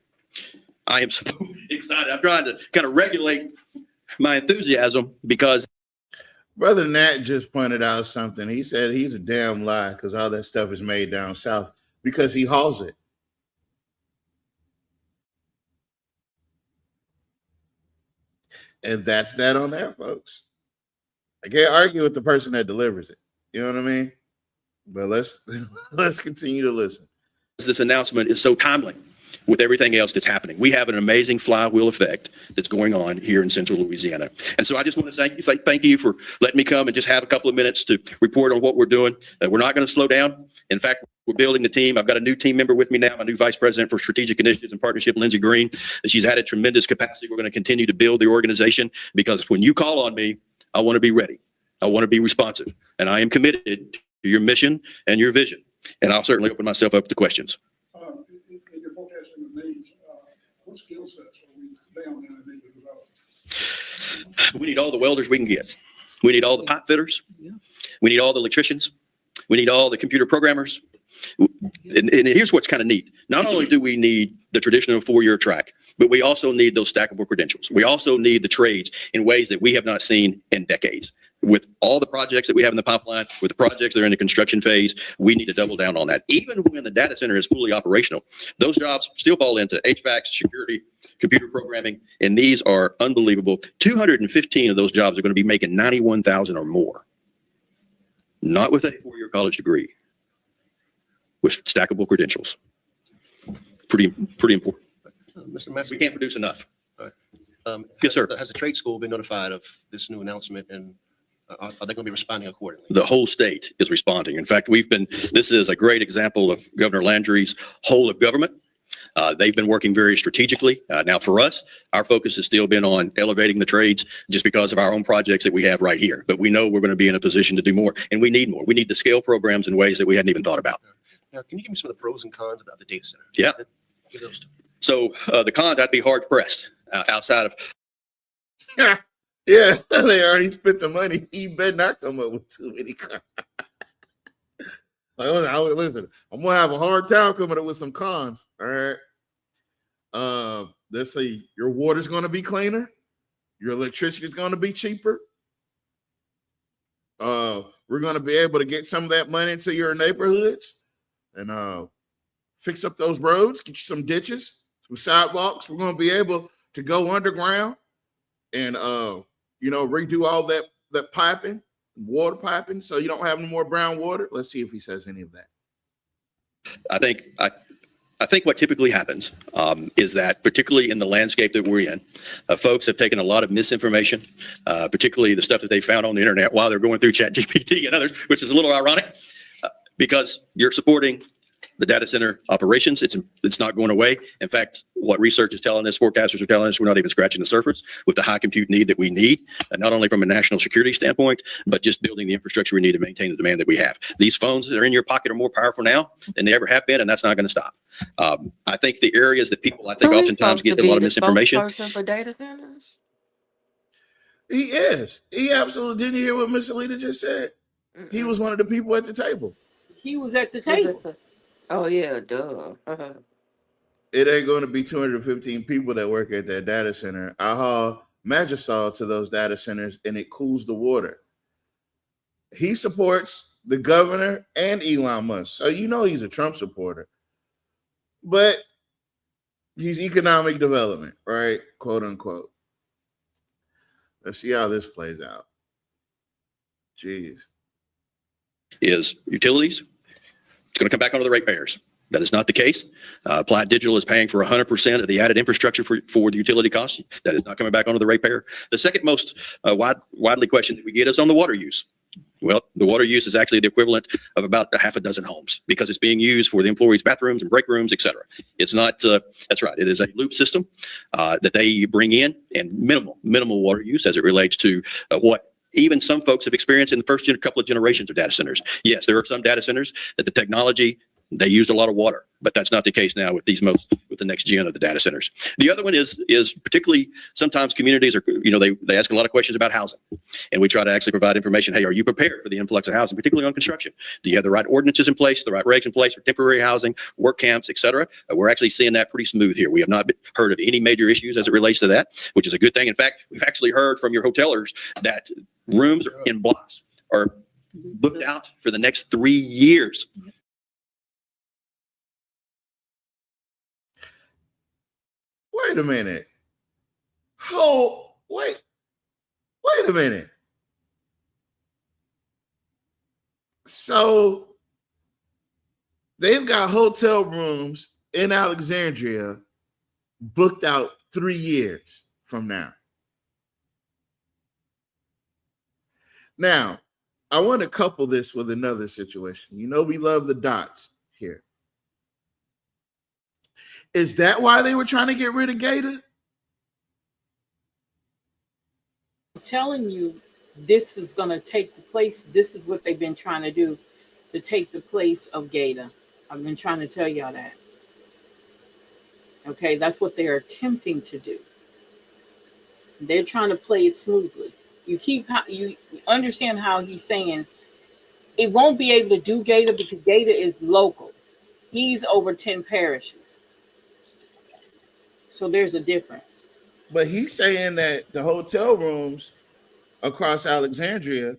I am so excited. I'm trying to kind of regulate my enthusiasm because Brother Nat just pointed out something. He said he's a damn lie because all that stuff is made down south because he hauls it. And that's that on there, folks. I can't argue with the person that delivers it. You know what I mean? But let's continue to listen. this announcement is so timely with everything else that's happening. We have an amazing flywheel effect that's going on here in Central Louisiana. And so I just want to say thank you for letting me come and just have a couple of minutes to report on what we're doing. We're not going to slow down. In fact, we're building the team. I've got a new team member with me now, my new Vice President for Strategic Initiatives and Partnership, Lindsey Green. And she's added tremendous capacity. We're going to continue to build the organization because when you call on me, I want to be ready. I want to be responsive. And I am committed to your mission and your vision. And I'll certainly open myself up to questions. In your forecasting of needs, what skill sets are we down in the need to develop? We need all the welders we can get. We need all the pipe fitters. We need all the electricians. We need all the computer programmers. And here's what's kind of neat. Not only do we need the traditional 4-year track, but we also need those stackable credentials. We also need the trades in ways that we have not seen in decades. With all the projects that we have in the pipeline, with the projects that are in the construction phase, we need to double down on that. Even when the data center is fully operational, those jobs still fall into HVAC, security, computer programming, and these are unbelievable. 215 of those jobs are going to be making $91,000 or more. Not with a 4-year college degree, with stackable credentials. Pretty important. Mr. Massey, We can't produce enough. yes, sir. Has the trade school been notified of this new announcement, and are they going to be responding accordingly? The whole state is responding. In fact, this is a great example of Governor Landry's whole of government. They've been working very strategically. Now for us, our focus has still been on elevating the trades just because of our own projects that we have right here. But we know we're going to be in a position to do more, and we need more. We need to scale programs in ways that we hadn't even thought about. Now, can you give me some of the pros and cons about the data center? Yeah. Give those to me. So the cons, I'd be hard pressed outside of. Yeah, they already spent the money. He better not come up with too many cars. Listen, I'm gonna have a hard time coming up with some cons. All right. Let's say your water's gonna be cleaner, your electricity is gonna be cheaper. We're gonna be able to get some of that money into your neighborhoods and fix up those roads, get you some ditches, some sidewalks. We're gonna be able to go underground and redo all that piping, water piping, so you don't have any more brown water. Let's see if he says any of that. I think what typically happens is that, particularly in the landscape that we're in, folks have taken a lot of misinformation, particularly the stuff that they found on the internet while they're going through ChatGPT and others, which is a little ironic because you're supporting the data center operations. It's not going away. In fact, what research is telling us, forecasters are telling us, we're not even scratching the surface with the high compute need that we need, not only from a national security standpoint, but just building the infrastructure we need to maintain the demand that we have. These phones that are in your pocket are more powerful now than they ever have been, and that's not going to stop. I think the areas that people, I think, Who is oftentimes supposed to get a be lot of the misinformation. spokesperson for data centers? He is. He absolutely didn't hear what Miss Alita just said. He was one of the people at the table. He was at the table. Oh yeah, duh. It ain't going to be 215 people that work at that data center. I haul Magisol to those data centers, and it cools the water. He supports the governor and Elon Musk, so you know he's a Trump supporter. But he's economic development, right? Quote unquote. Let's see how this plays out. Jeez. Is utilities. It's going to come back onto the ratepayers. That is not the case. Applied Digital is paying for 100% of the added infrastructure for the utility costs. That is not coming back onto the ratepayer. The second most widely question that we get is on the water use. Well, the water use is actually the equivalent of about a half a dozen homes because it's being used for the employees' bathrooms and break rooms, et cetera. It's not, that's right. It is a loop system that they bring in, and minimal water use as it relates to what even some folks have experienced in the first couple of generations of data centers. Yes, there are some data centers that the technology, they used a lot of water, but that's not the case now with with the next gen of the data centers. The other one is particularly sometimes communities are, they ask a lot of questions about housing, and we try to actually provide information. Hey, are you prepared for the influx of housing, particularly on construction? Do you have the right ordinances in place, the right regs in place for temporary housing, work camps, et cetera? We're actually seeing that pretty smooth here. We have not heard of any major issues as it relates to that, which is a good thing. In fact, we've actually heard from your hotelers that rooms in blocks are booked out for the next 3 years. Wait a minute. Oh, wait a minute. So they've got hotel rooms in Alexandria booked out 3 years from now. Now, I want to couple this with another situation. We love the dots here. Is that why they were trying to get rid of Gator? I'm telling you, this is going to take the place. This is what they've been trying to do, to take the place of Gator. I've been trying to tell y'all that. Okay, that's what they're attempting to do. They're trying to play it smoothly. You understand how he's saying it won't be able to do Gator because Gator is local. He's over 10 parishes. So there's a difference. But he's saying that the hotel rooms across Alexandria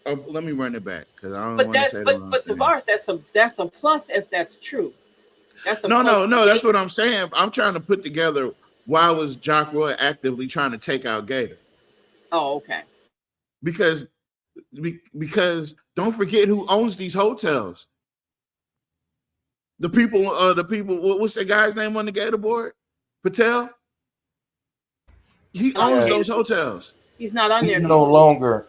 let me run it back because I don't want to say that. But Tavares, that's a plus if that's true. That's a plus. No. That's what I'm saying. I'm trying to put together why was Jock Roy actively trying to take out Gator. Oh, okay. Because don't forget who owns these hotels. The people, what's the guy's name on the Gator board? Patel? He owns those hotels. He's not on there. He's no longer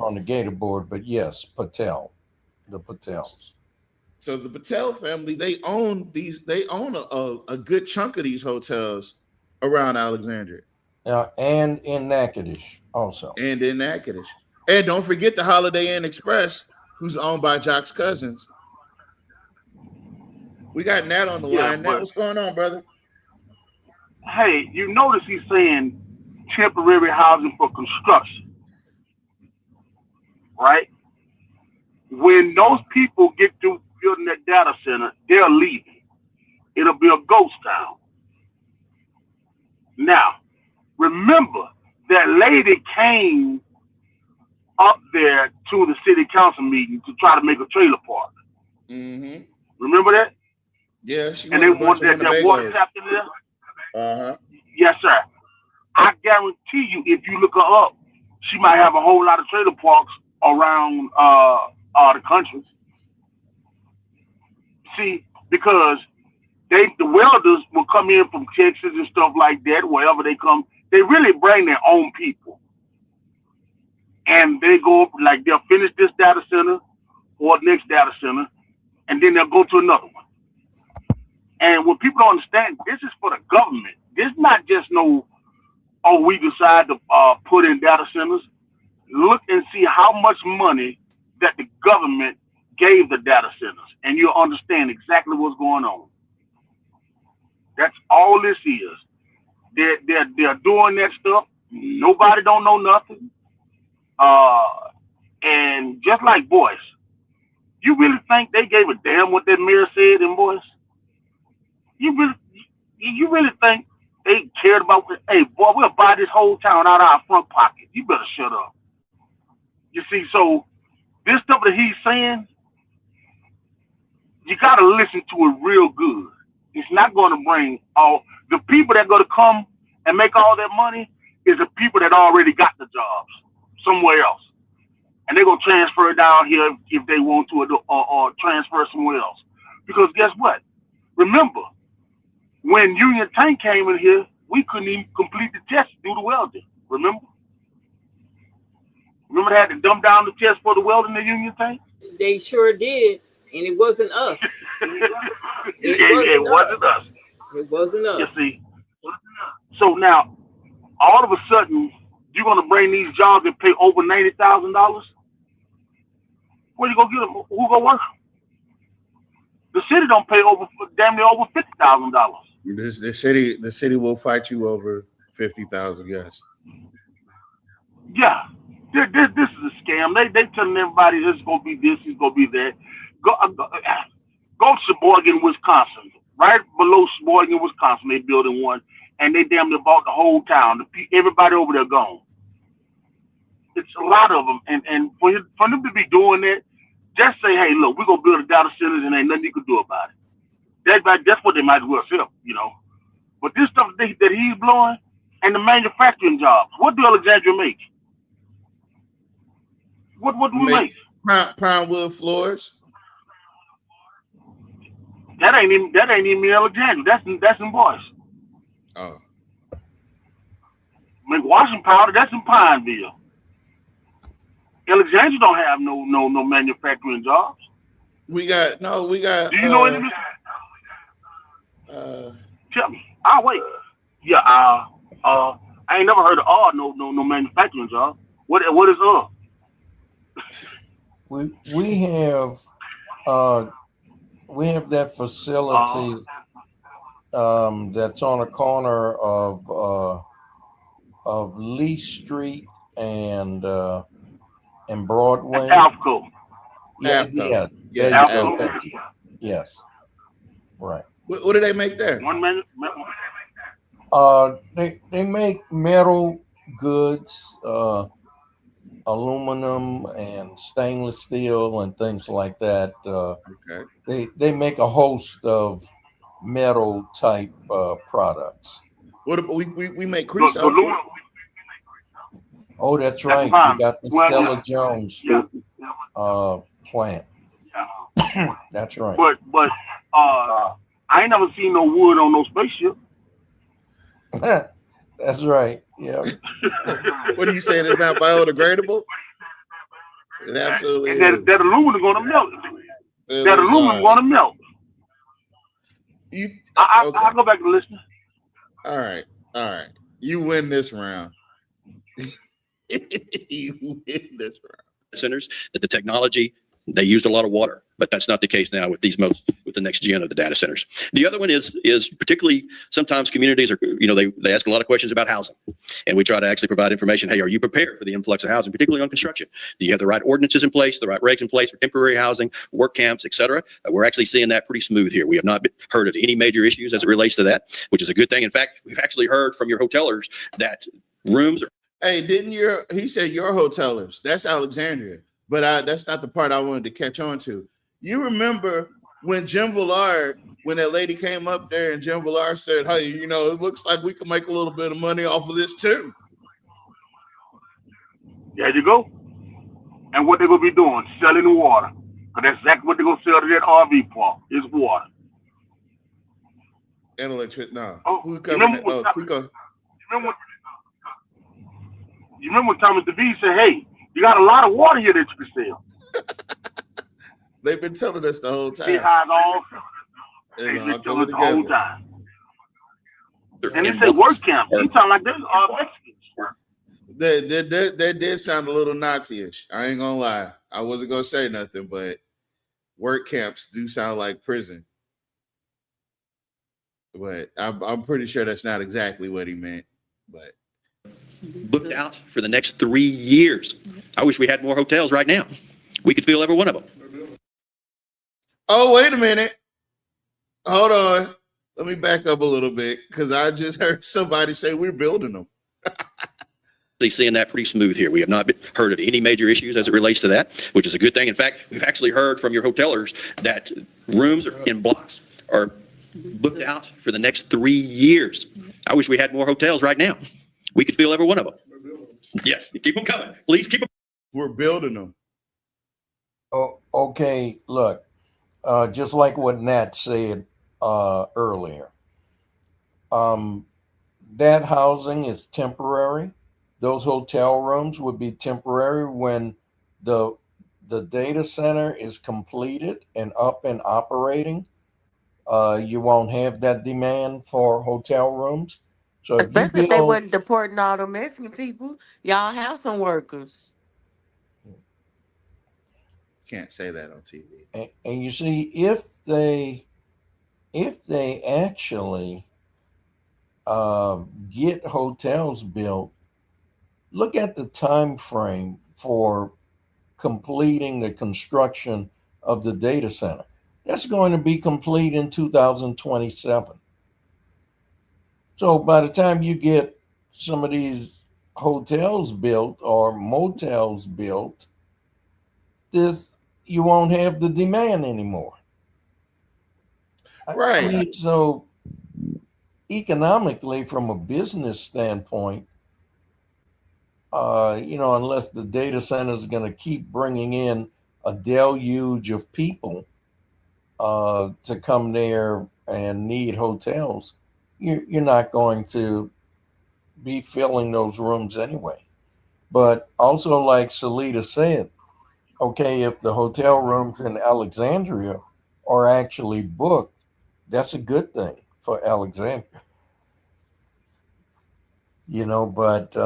on the Gator board, but yes, Patel. The Patels. So the Patel family, they own a good chunk of these hotels around Alexandria. And in Natchitoches also. And in Natchitoches. And don't forget the Holiday Inn Express, who's owned by Jock's cousins. We got Nat on the line. Nat, what's going on, brother? Hey, you notice he's saying temporary housing for construction, right? When those people get through building that data center, they're leaving. It'll be a ghost town. Now, remember that lady came up there to the city council meeting to try to make a trailer park. Mm-hmm. Remember that? Yeah, and they wanted that water tap in there. Uh-huh. Yes, sir. I guarantee you, if you look her up, she might have a whole lot of trailer parks around the country. See, because the welders will come in from Texas and stuff like that, wherever they come. They really bring their own people. And they go, like, they'll finish this data center or next data center, and then they'll go to another one. And what people don't understand, this is for the government. This is not just no, oh, we decide to put in data centers. Look and see how much money that the government gave the data centers, and you'll understand exactly what's going on. That's all this is. They're doing that stuff. Nobody don't know nothing. And just like Boyce, you really think they gave a damn what that mayor said in Boyce? You really think they cared about? Hey, boy, we'll buy this whole town out of our front pocket. You better shut up. You see, so this stuff that he's saying, you got to listen to it real good. It's not going to bring all the people that are going to come and make all that money is the people that already got the jobs somewhere else. And they're going to transfer it down here if they want to, or transfer somewhere else. Because guess what? Remember, when Union Tank came in here, we couldn't even complete the test to do the welding. Remember? Remember they had to dumb down the test for the welding in the Union Tank? They sure did, and it wasn't us. It wasn't us. It wasn't us. You see? So now, all of a sudden, you're going to bring these jobs and pay over $90,000? Where you going to get them? Who going to work? The city don't pay damn near over $50,000. The city will fight you over 50,000. Yes. Yeah. This is a scam. They telling everybody this is gonna be this, it's gonna be that. Go to Sheboygan, Wisconsin. Right below Sheboygan, Wisconsin, they building one, and they damn near bought the whole town. Everybody over there gone. It's a lot of them, and for them to be doing that, just say, hey, look, we're gonna build a data centers, and ain't nothing you can do about it. That's what they might as well sell, you know. But this stuff that he's blowing, and the manufacturing jobs, what do Alexandria make? What do we make? Pine wood floors. That ain't even in Alexandria. That's in Boyce. Oh. Make washing powder. That's in Pineville. Alexandria don't have no manufacturing jobs. We got. Do you know any? Tell me. I'll wait. Yeah. I ain't never heard of no manufacturing job. What is We have that facility that's on a corner of Lee Street and Broadway. Alco. Yeah. Alco. Yes. Right. What do they make there? They make metal goods, aluminum and stainless steel and things like that. Okay. They make a host of metal type products. What we make creosote? Oh, that's right. You got the Stella Jones plant. That's right. But I ain't never seen no wood on no spaceship. That's right. Yeah. What are you saying? It's not biodegradable? It absolutely is. That aluminum gonna melt. That aluminum gonna melt. I'll go back to listening. All right. You win this round. You win this round. Centers that the technology, they used a lot of water, but that's not the case now with with the next gen of the data centers. The other one is particularly sometimes communities are, they ask a lot of questions about housing, and we try to actually provide information. Hey, are you prepared for the influx of housing, particularly on construction? Do you have the right ordinances in place, the right regs in place for temporary housing, work camps, et cetera? We're actually seeing that pretty smooth here. We have not heard of any major issues as it relates to that, which is a good thing. In fact, we've actually heard from your hotelers that rooms are. Hey, he said your hotelers. That's Alexandria. But that's not the part I wanted to catch on to. You remember when Jim Villard, when that lady came up there and Jim Villard said, hey, it looks like we can make a little bit of money off of this too. There you go. And what they're going to be doing, selling the water. Because that's exactly what they're going to sell to that RV park, is water. And electric, no. Oh, who covered that? Oh, Clico. You remember when Thomas DeVee said, hey, you got a lot of water here that you can sell. They've been telling us the whole See time. how it all. It's They've all been telling coming us the whole together. time. And they say work camp. You sound like they're Mexicans. That did sound a little Nazi-ish. I ain't gonna lie. I wasn't gonna say nothing, but work camps do sound like prison. But I'm pretty sure that's not exactly what he meant. But Booked out for the next 3 years. I wish we had more hotels right now. We could fill every one of them. oh, wait a minute. Hold on. Let me back up a little bit because I just heard somebody say we're building them. Seeing that pretty smooth here. We have not heard of any major issues as it relates to that, which is a good thing. In fact, we've actually heard from your hotelers that rooms in blocks are booked out for the next 3 years. I wish we had more hotels right now. We could fill every one of them. Yes, keep them coming. Please keep them. We're building them. Oh, okay, look, just like what Nat said earlier, that housing is temporary. Those hotel rooms would be temporary when the data center is completed and up and operating. You won't have that demand for hotel rooms. So if you Especially if they build, wasn't deporting all the Mexican people. Y'all have some workers. Can't say that on TV. and you see, if they actually get hotels built, look at the time frame for completing the construction of the data center. That's going to be complete in 2027. So by the time you get some of these hotels built or motels built, you won't have the demand anymore. Right. I mean, so economically, from a business standpoint, unless the data center is going to keep bringing in a deluge of people to come there and need hotels, you're not going to be filling those rooms anyway. But also, like Salita said, okay, if the hotel rooms in Alexandria are actually booked, that's a good thing for Alexandria. But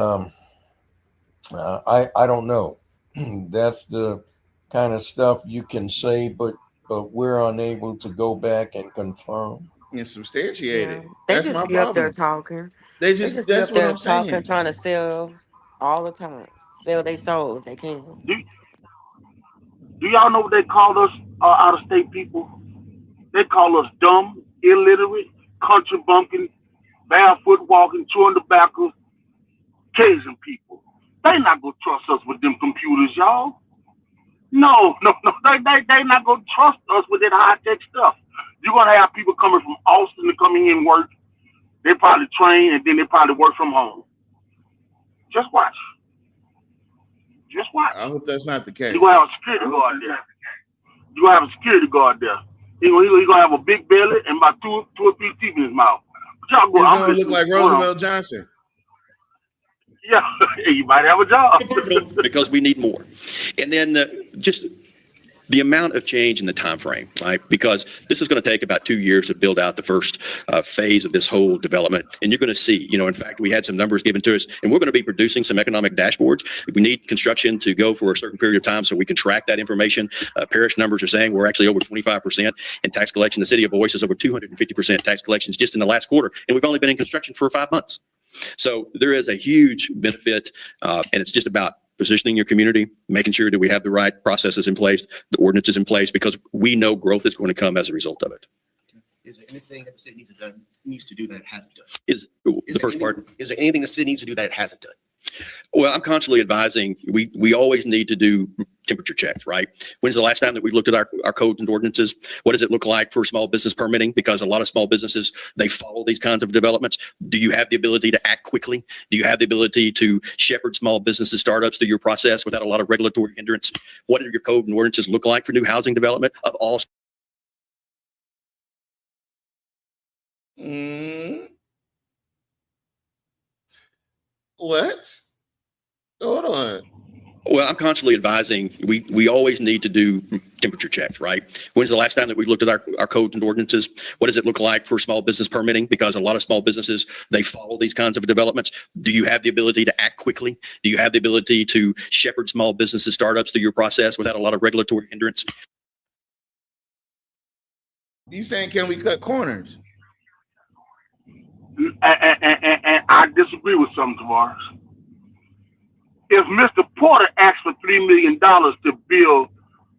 I don't know. That's the kind of stuff you can say, but we're unable to go back and confirm And substantiate it. They That's just my be up there problem. talking. They They just just be that's up what there I'm talking, saying. trying to sell all the time. Sell they soul if they can. Do y'all know what they call us, out of state people? They call us dumb, illiterate, country bumpkin, barefoot walking, chewing tobacco, Cajun people. They not gonna trust us with them computers, y'all. No. They not gonna trust us with that high tech stuff. You're gonna have people coming from Austin to come in and work. They probably train and then they probably work from home. Just watch. I hope that's not the case. You're gonna have a security guard there. You're gonna have a security guard there. He gonna have a big belly and about two or three teeth in his mouth. But y'all go. He's I'm gonna look listening like to one of them. Roosevelt Johnson. Yeah, you might have a job. Because we need more. And then just the amount of change in the time frame, right? Because this is going to take about 2 years to build out the first phase of this whole development. And you're going to see, in fact, we had some numbers given to us, and we're going to be producing some economic dashboards. We need construction to go for a certain period of time so we can track that information. Parish numbers are saying we're actually over 25% in tax collection. The city of Boise is over 250% tax collections just in the last quarter, and we've only been in construction for 5 months. So there is a huge benefit, and it's just about positioning your community, making sure that we have the right processes in place, the ordinances in place, because we know growth is going to come as a result of it. Is there anything that the city needs to do that it hasn't done? Is the first part? Is there anything the city needs to do that it hasn't done? Well, I'm constantly advising, we always need to do temperature checks, right? When's the last time that we looked at our codes and ordinances? What does it look like for small business permitting? Because a lot of small businesses, they follow these kinds of developments. Do you have the ability to act quickly? Do you have the ability to shepherd small businesses, startups through your process without a lot of regulatory hindrance? What do your code and ordinances look like for new housing development of all? What? Hold on. Well, I'm constantly advising, we always need to do temperature checks, right? When's the last time that we looked at our codes and ordinances? What does it look like for small business permitting? Because a lot of small businesses, they follow these kinds of developments. Do you have the ability to act quickly? Do you have the ability to shepherd small businesses, startups through your process without a lot of regulatory hindrance? You saying, can we cut corners? And I disagree with some, Tavares. If Mr. Porter asked for $3 million to build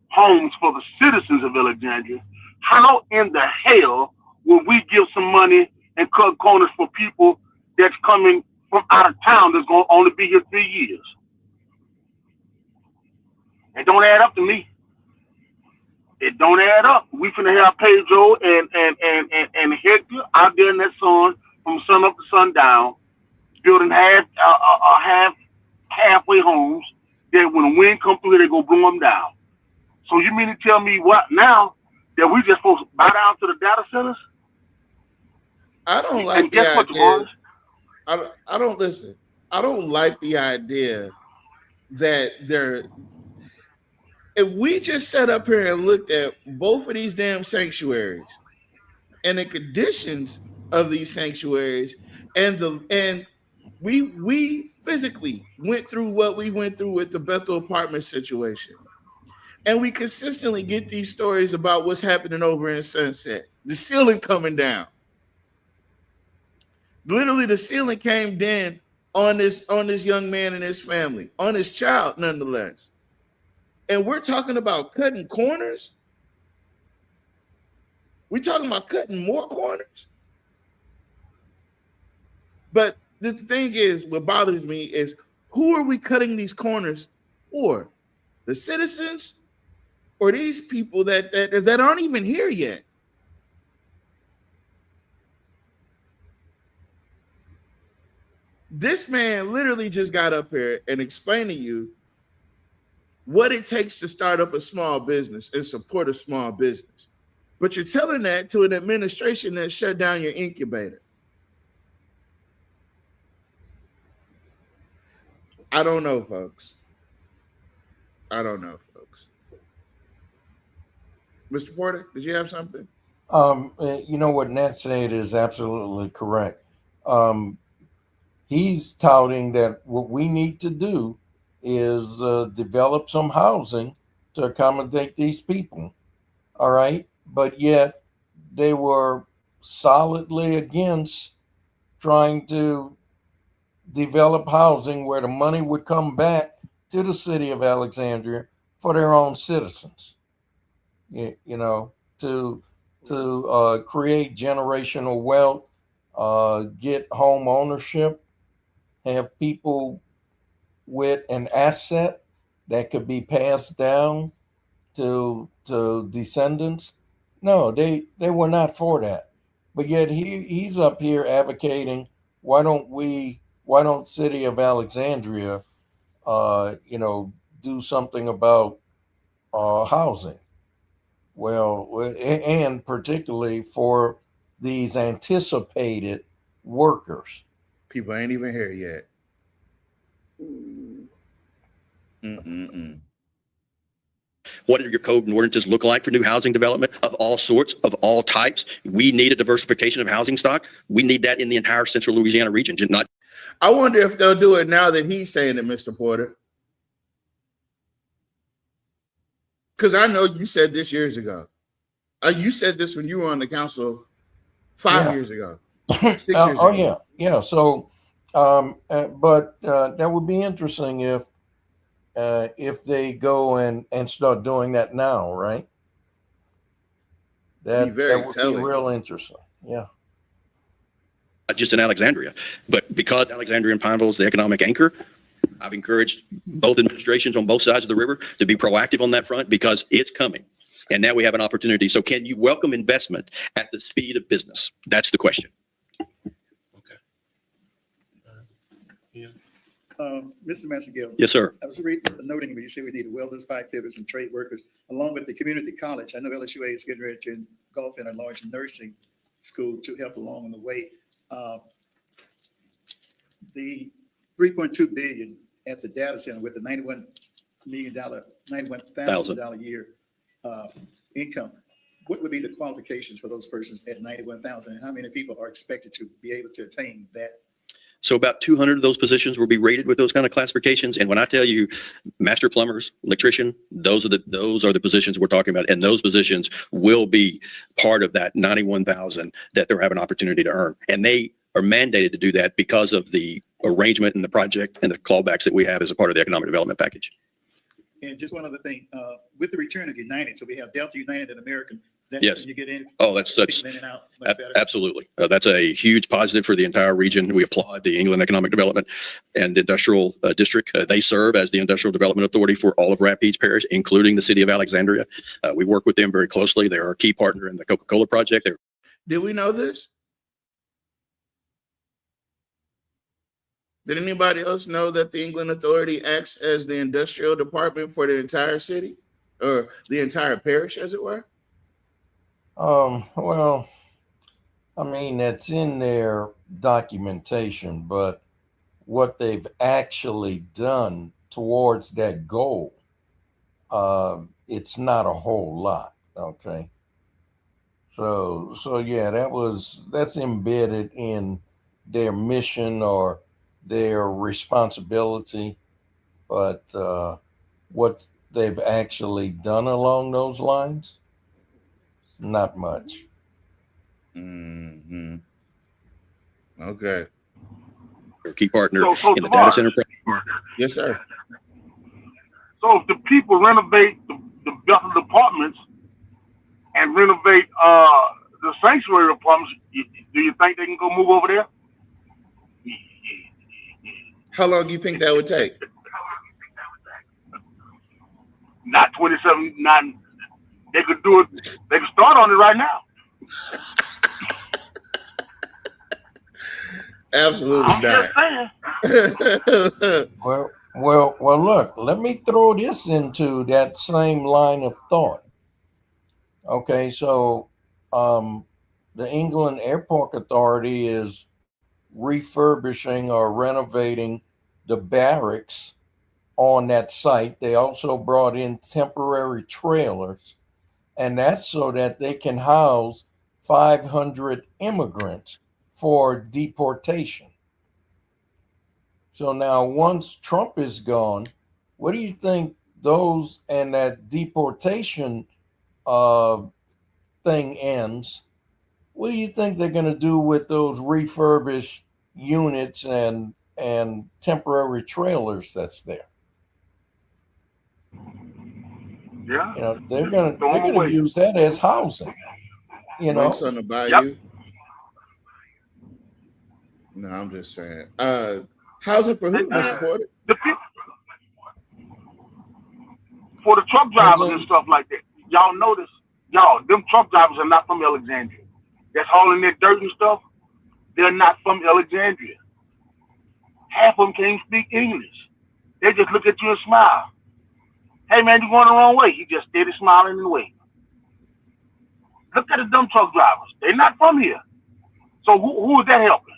homes for the citizens of Alexandria, how in the hell will we give some money and cut corners for people that's coming from out of town that's going to only be here 3 years? It don't add up to me. It don't add up. We finna have Pedro and Hector out there in that sun from sun up to sundown, building halfway homes that when the wind come through here, they go blow them down. So you mean to tell me what now that we just supposed to bow down to the data centers? I don't like the idea. I don't listen. I don't like the idea that if we just sat up here and looked at both of these damn sanctuaries and the conditions of these sanctuaries and we physically went through what we went through with the Bethel apartment situation. And we consistently get these stories about what's happening over in Sunset. The ceiling coming down. Literally, the ceiling came down on this young man and his family, on his child, nonetheless. And we're talking about cutting corners. We're talking about cutting more corners. But the thing is, what bothers me is, who are we cutting these corners for? The citizens or these people that aren't even here yet? This man literally just got up here and explained to you what it takes to start up a small business and support a small business. But you're telling that to an administration that shut down your incubator. I don't know, folks. I don't know, folks. Mr. Porter, did you have something? You know what Nat said is absolutely correct. He's touting that what we need to do is develop some housing to accommodate these people. All right. But yet they were solidly against trying to develop housing where the money would come back to the city of Alexandria for their own citizens. You know, to create generational wealth, get home ownership, have people with an asset that could be passed down to descendants. No, they were not for that. But yet he's up here advocating, why don't City of Alexandria do something about housing? Well, and particularly for these anticipated workers. People ain't even here yet. What do your code and ordinances look like for new housing development of all sorts, of all types? We need a diversification of housing stock. We need that in the entire central Louisiana region. Not. I wonder if they'll do it now that he's saying it, Mr. Porter. Because I know you said this years ago. You said this when you were on the council 5 years ago, 6 years ago. Oh, yeah. So, but that would be interesting if they go and start doing that now, right? That would be real interesting. Yeah. Not just in Alexandria, but because Alexandria and Pineville is the economic anchor, I've encouraged both administrations on both sides of the river to be proactive on that front because it's coming. And now we have an opportunity. So can you welcome investment at the speed of business? That's the question. Mr. Mansegill. Yes, sir. I was noting when you say we need welders, pipefitters, and trade workers, along with the community college. I know LSUA is getting ready to engulf in a large nursing school to help along the way. The $3.2 billion at the data center with the 91 million, $91,000 a year income, what would be the qualifications for those persons at 91,000? And how many people are expected to be able to attain that? So about 200 of those positions will be rated with those kind of classifications. And when I tell you master plumbers, electrician, those are the positions we're talking about. And those positions will be part of that 91,000 that they'll have an opportunity to earn. And they are mandated to do that because of the arrangement and the project and the clawbacks that we have as a part of the economic development package. And just one other thing, with the return of United, so we have Delta, United, and American. Yes. You get in. Oh, that's people in and out much better. absolutely. That's a huge positive for the entire region. We applaud the England Economic Development and Industrial District. They serve as the Industrial Development Authority for all of Rapides Parish, including the city of Alexandria. We work with them very closely. They're our key partner in the Coca-Cola project. Did we know this? Did anybody else know that the England Authority acts as the industrial department for the entire city or the entire parish, as it were? Well, I mean, that's in their documentation, but what they've actually done towards that goal, it's not a whole lot. Okay. So yeah, that's embedded in their mission or their responsibility, but what they've actually done along those lines, not much. Mm-hmm. Okay. Our key partner in the tomorrow, data center. Yes, sir. So if the people renovate the Bethel apartments and renovate the sanctuary apartments, do you think they can go move over there? How long do you think that would take? Not 27, not. They could do it. They could start on it right now. Absolutely not. Well, look, let me throw this into that same line of thought. Okay, so the England Airport Authority is refurbishing or renovating the barracks on that site. They also brought in temporary trailers, and that's so that they can house 500 immigrants for deportation. So now once Trump is gone, what do you think those and that deportation thing ends? What do you think they're going to do with those refurbished units and temporary trailers that's there? Yeah. You know, they're gonna use that as housing. You know, Links on the bayou. No, I'm just saying. Housing for who, Mr. Porter? For the truck drivers and stuff like that. Y'all notice, them truck drivers are not from Alexandria. That's hauling their dirt and stuff. They're not from Alexandria. Half of them can't speak English. They just look at you and smile. Hey man, you're going the wrong way. He just steady smiling and waving. Look at the dumb truck drivers. They're not from here. So who is that helping?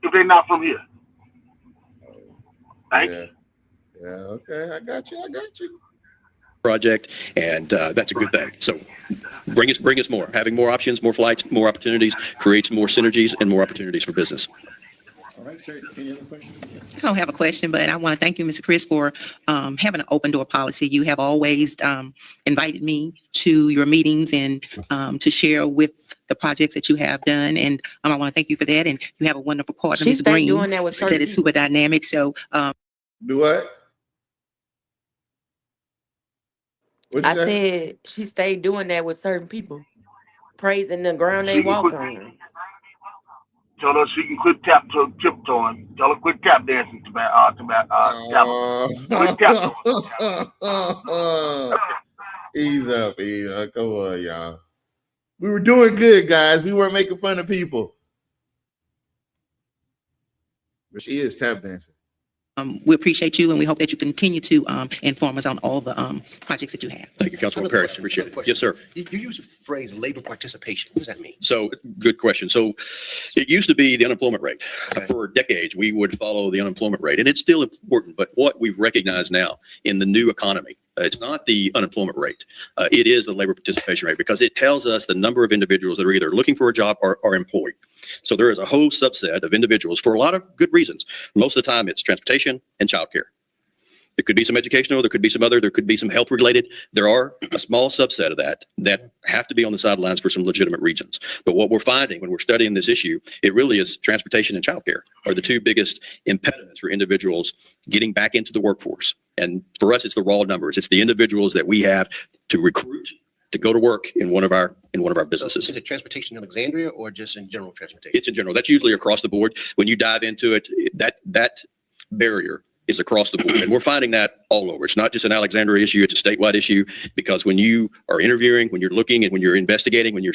If they're not from here. Thank you. Yeah, okay. I got you. Project, and that's a good thing. So bring us more. Having more options, more flights, more opportunities creates more synergies and more opportunities for business. All right, sir. Any other questions? I don't have a question, but I want to thank you, Mr. Chris, for having an open door policy. You have always invited me to your meetings and to share with the projects that you have done. And I want to thank you for that. And you have a wonderful partner, She's Ms. been Green, doing that with certain that is super dynamic. So Do what? I said she stayed doing that with certain people, praising the ground they walk on. Tell her she can quit tiptoeing. Tell her quit tap dancing quit tap Ease up. Come on, y'all. We were doing good, guys. We weren't making fun of people. But she is tap dancing. we appreciate you and we hope that you continue to inform us on all the projects that you have. Thank you, Councilwoman Parrish. Appreciate it. Yes, sir. You use the phrase labor participation. What does that mean? So, good question. So, it used to be the unemployment rate. For decades, we would follow the unemployment rate, and it's still important. But what we've recognized now in the new economy, it's not the unemployment rate. It is the labor participation rate because it tells us the number of individuals that are either looking for a job or are employed. So, there is a whole subset of individuals for a lot of good reasons. Most of the time, it's transportation and childcare. There could be some educational, there could be some health related. There are a small subset of that have to be on the sidelines for some legitimate reasons. But what we're finding when we're studying this issue, it really is transportation and childcare are the two biggest impediments for individuals getting back into the workforce. And for us, it's the raw numbers. It's the individuals that we have to recruit to go to work in one of our businesses. So is it transportation in Alexandria or just in general transportation? It's in general. That's usually across the board. When you dive into it, that barrier is across the board. And we're finding that all over. It's not just an Alexandria issue, it's a statewide issue, because when you are interviewing, when you're looking and when you're investigating, when you're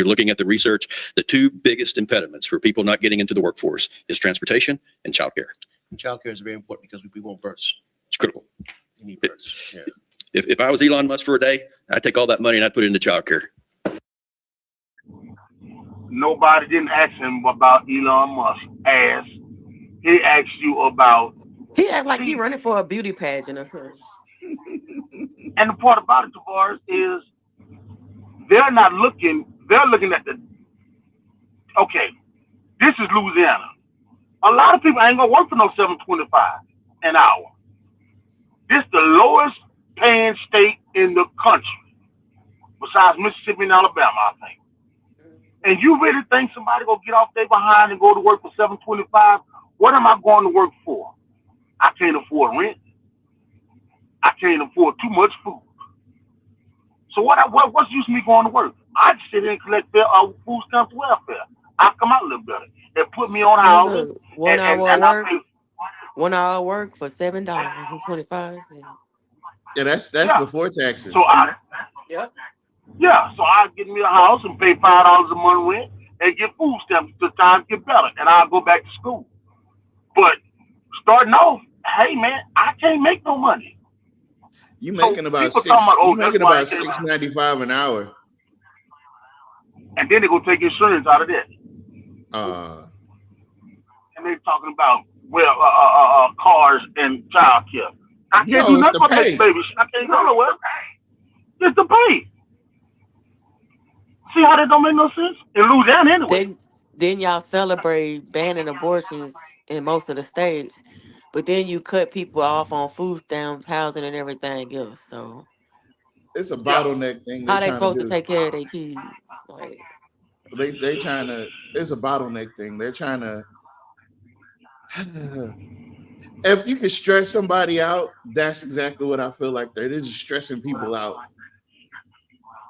looking at the research, the two biggest impediments for people not getting into the workforce is transportation and childcare. And childcare is very important because we want births. It's critical. We need births. Yeah. If I was Elon Musk for a day, I'd take all that money and I'd put it into childcare. Nobody didn't ask him about Elon Musk ass. He asked you about. He act like he running for a beauty pageant or something. And the part about it, Tavares, is they're not looking. They're looking at the. Okay, this is Louisiana. A lot of people ain't gonna work for no $7.25 an hour. This the lowest paying state in the country, besides Mississippi and Alabama, I think. And you really think somebody gonna get off their behind and go to work for $7.25? What am I going to work for? I can't afford rent. I can't afford too much food. So what's use me going to work? I just sit here and collect food stamps welfare. I come out a little better. They put me on housing. 1 hour work. 1 hour work for $7.25. Yeah, that's before taxes. So so I get me a house and pay $5 a month rent and get food stamps till times get better, and I'll go back to school. But starting off, hey man, I can't make no money. You making about $6.95 an hour, and then they go take insurance out of that. And they talking about cars and childcare. I can't do nothing but make babies. I can't go nowhere. It's the pay. See how that don't make no sense? In Louisiana anyway. Then y'all celebrate banning abortions in most of the states, but then you cut people off on food stamps, housing, and everything else. So it's a bottleneck thing. How they supposed to take care of their kids? Like, they trying to. It's a bottleneck thing. They're trying to. If you can stress somebody out, that's exactly what I feel like. They're just stressing people out.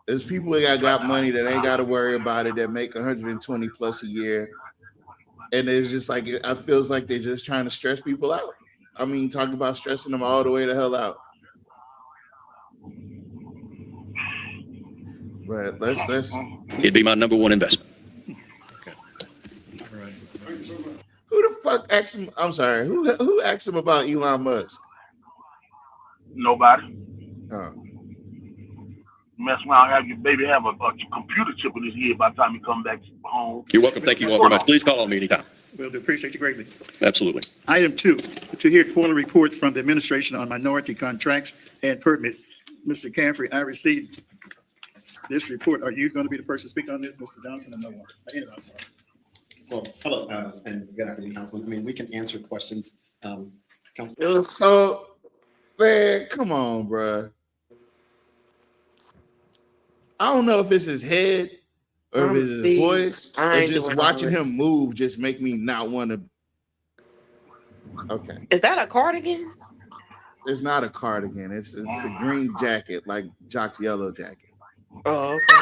There's people that got money that ain't got to worry about it, that make 120 plus a year. And it's just like, it feels like they're just trying to stress people out. I mean, talk about stressing them all the way the hell out. But let's. It'd be my number one investment. Who the fuck asked him? I'm sorry. Who asked him about Elon Musk? Nobody. Mess around, have your baby have a computer chip in his head by the time you come back home. You're welcome. Thank you all very much. Please call on me anytime. We'll appreciate you greatly. Absolutely. Item 2, to hear quarterly report from the administration on minority contracts and permits. Mr. Camphrey, I received this report. Are you going to be the person to speak on this, Mr. Johnson, or no one? I'm sorry. Well, hello, and good afternoon, Councilman. I mean, we can answer questions. So, man, come on, bro. I don't know if it's his head or if it's his voice, or just watching him move just make me not want to. Okay. Is that a cardigan? It's not a cardigan. It's a green jacket, like Jock's yellow jacket. Oh, okay.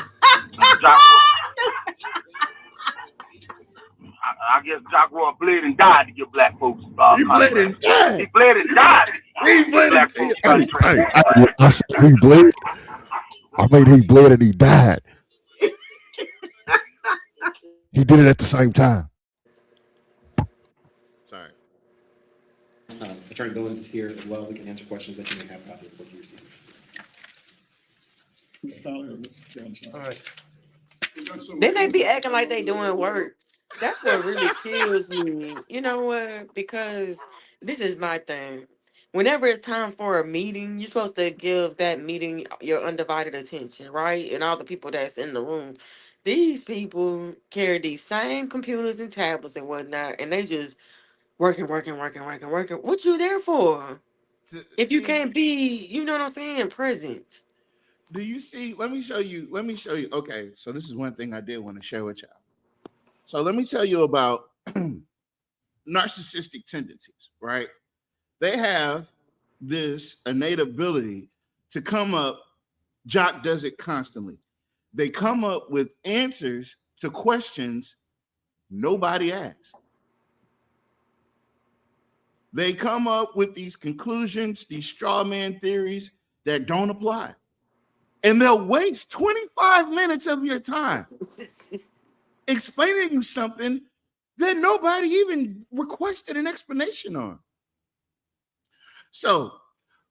I guess Jock Roy bled and died to get black folks. He bled and died. He bled and died. He bled and died. I said he bled. I mean, he bled and he died. He did it at the same time. Sorry. Attorney Billings is here as well. We can answer questions that you may have about the report you received. Ms. Fowler or Ms. Johnson? All right. Then they be acting like they doing work. That's what really kills me. You know what? Because this is my thing. Whenever it's time for a meeting, you're supposed to give that meeting your undivided attention, right? And all the people that's in the room. These people carry these same computers and tablets and whatnot, and they just working. What you there for? If you can't be, you know what I'm saying, present. Do you see? Let me show you. Okay, so this is one thing I did want to share with y'all. So let me tell you about narcissistic tendencies, right? They have this innate ability to come up. Jock does it constantly. They come up with answers to questions nobody asked. They come up with these conclusions, these straw man theories that don't apply. And they'll waste 25 minutes of your time explaining you something that nobody even requested an explanation on. So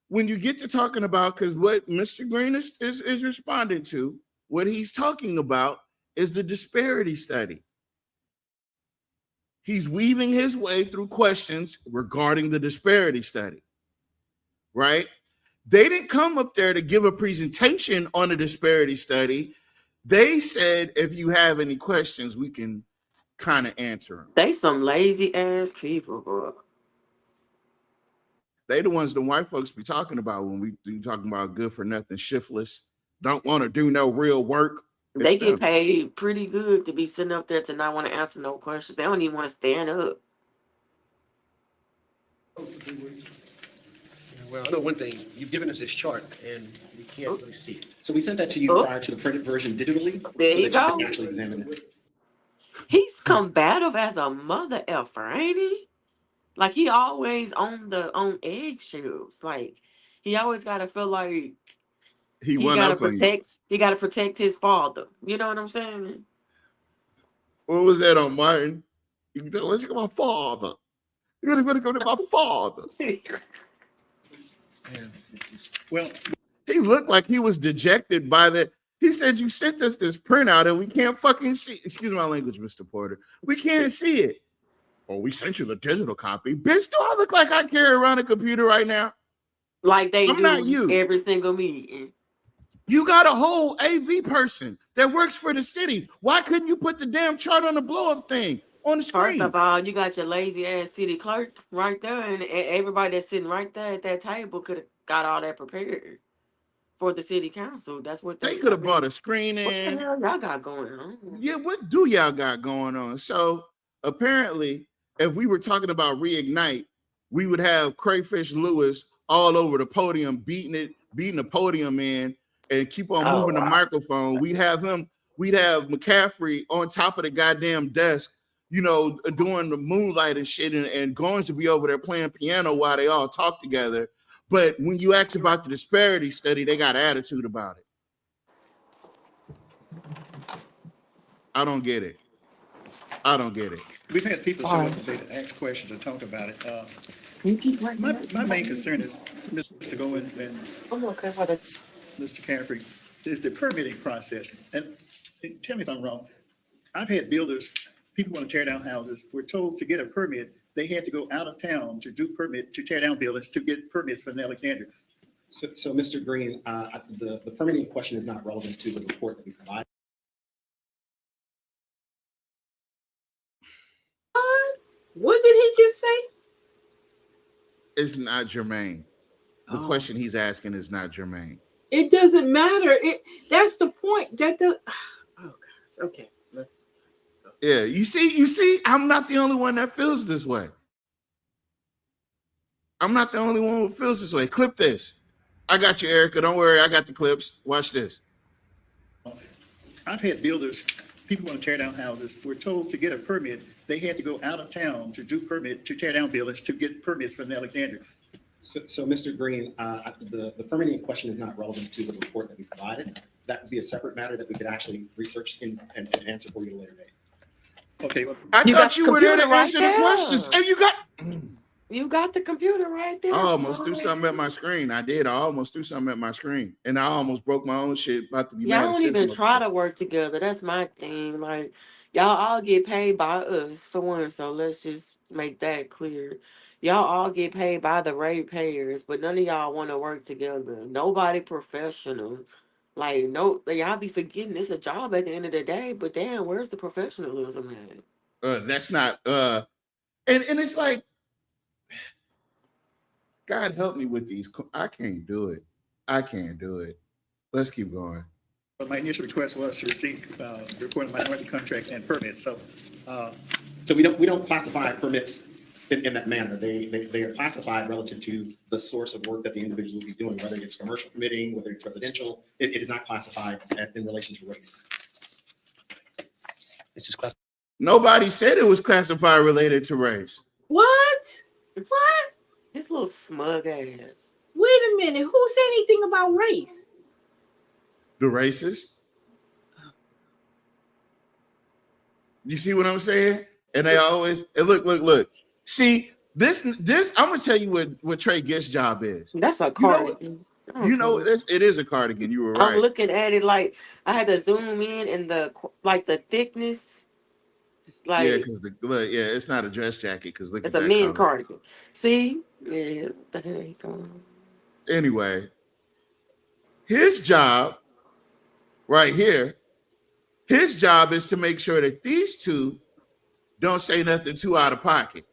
when you get to talking about, because what Mr. Green is responding to, what he's talking about is the disparity study. He's weaving his way through questions regarding the disparity study, right? They didn't come up there to give a presentation on the disparity study. They said, if you have any questions, we can kind of answer them. They some lazy ass people, bro. They the ones the white folks be talking about when we do talking about good for nothing, shiftless, don't want to do no real work. They get paid pretty good to be sitting up there to not want to answer no questions. They don't even want to stand up. Well, I know one thing. You've given us this chart, and we can't really see it. So we sent that to you prior to the printed version digitally, There so you that you go. can actually examine it. He's combative as a mother effer, ain't he? Like he always on eggshells. Like he always gotta feel like He he went gotta up on you. protect his father. You know what I'm saying? What was that on Martin? You can tell, let's go to my father. You're gonna go to my father. Well, he looked like he was dejected by that. He said, you sent us this printout and we can't fucking see. Excuse my language, Mr. Porter. We can't see it. Oh, we sent you the digital copy. Bitch, do I look like I carry around a computer right now? Like they I'm do not you. every single meeting. You got a whole AV person that works for the city. Why couldn't you put the damn chart on the blow-up thing on the screen? First of all, you got your lazy ass city clerk right there, and everybody that's sitting right there at that table could have got all that prepared for the city council. That's what They could have bought a screen What the in. hell y'all got going on? Yeah, what do y'all got going on? So apparently, if we were talking about Reignite, we would have Crayfish Lewis all over the podium, beating the podium in, and keep on moving the microphone. We'd have McCaffrey on top of the goddamn desk, you know, doing the moonlight and shit, and going to be over there playing piano while they all talk together. But when you ask about the disparity study, they got attitude about it. I don't get it. We've had people show up today to ask questions and talk about it. My main concern is, Mr. Goins and Mr. Caffrey, is the permitting process. And tell me if I'm wrong. I've had builders, people want to tear down houses, were told to get a permit, they had to go out of town to tear down buildings to get permits from Alexandria. So Mr. Green, the permitting question is not relevant to the report that we provided. What did he just say? It's not germane. The question he's asking is not germane. It doesn't matter. That's the point. Oh gosh. Okay. Let's. Yeah, you see, I'm not the only one that feels this way. I'm not the only one who feels this way. Clip this. I got you, Erica. Don't worry. I got the clips. Watch this. I've had builders, people want to tear down houses, were told to get a permit, they had to go out of town to tear down buildings to get permits from Alexandria. So Mr. Green, the permitting question is not relevant to the report that we provided. That would be a separate matter that we could actually research and answer for you at a later date. Okay. I thought you were there to answer the questions. And you got... You got the computer right there. I almost so- threw something at my screen. I did. I almost threw something at my screen, and I almost broke my own shit. About to be Y'all mad at don't this even try motherfucker. to work together. That's my thing. Like, y'all all get paid by us for one. So let's just make that clear. Y'all all get paid by the ratepayers, but none of y'all want to work together. Nobody professional. Like, no, y'all be forgetting it's a job at the end of the day. But damn, where's the professionalism at? That's not. And it's like, God help me with these. I can't do it. I can't do it. Let's keep going. But my initial request was to receive report on minority contracts and permits. So, So we don't classify permits in that manner. They are classified relative to the source of work that the individual will be doing, whether it's commercial permitting, whether it's residential. It is not classified in relation to race. It's just class. Nobody said it was classified related to race. What? What? This little smug ass. Wait a minute. Who said anything about race? The racist. You see what I'm saying? And they always and look. See this. I'm gonna tell you what Trey Gitt's job is. That's a cardigan. It is a cardigan. You were I'm right. looking at it like I had to zoom in and the thickness. Like, Yeah, because it's not a dress jacket. Because look it's at a that men color. cardigan. See? Yeah, what the heck going on? Anyway, his job right here, his job is to make sure that these two don't say nothing too out of pocket.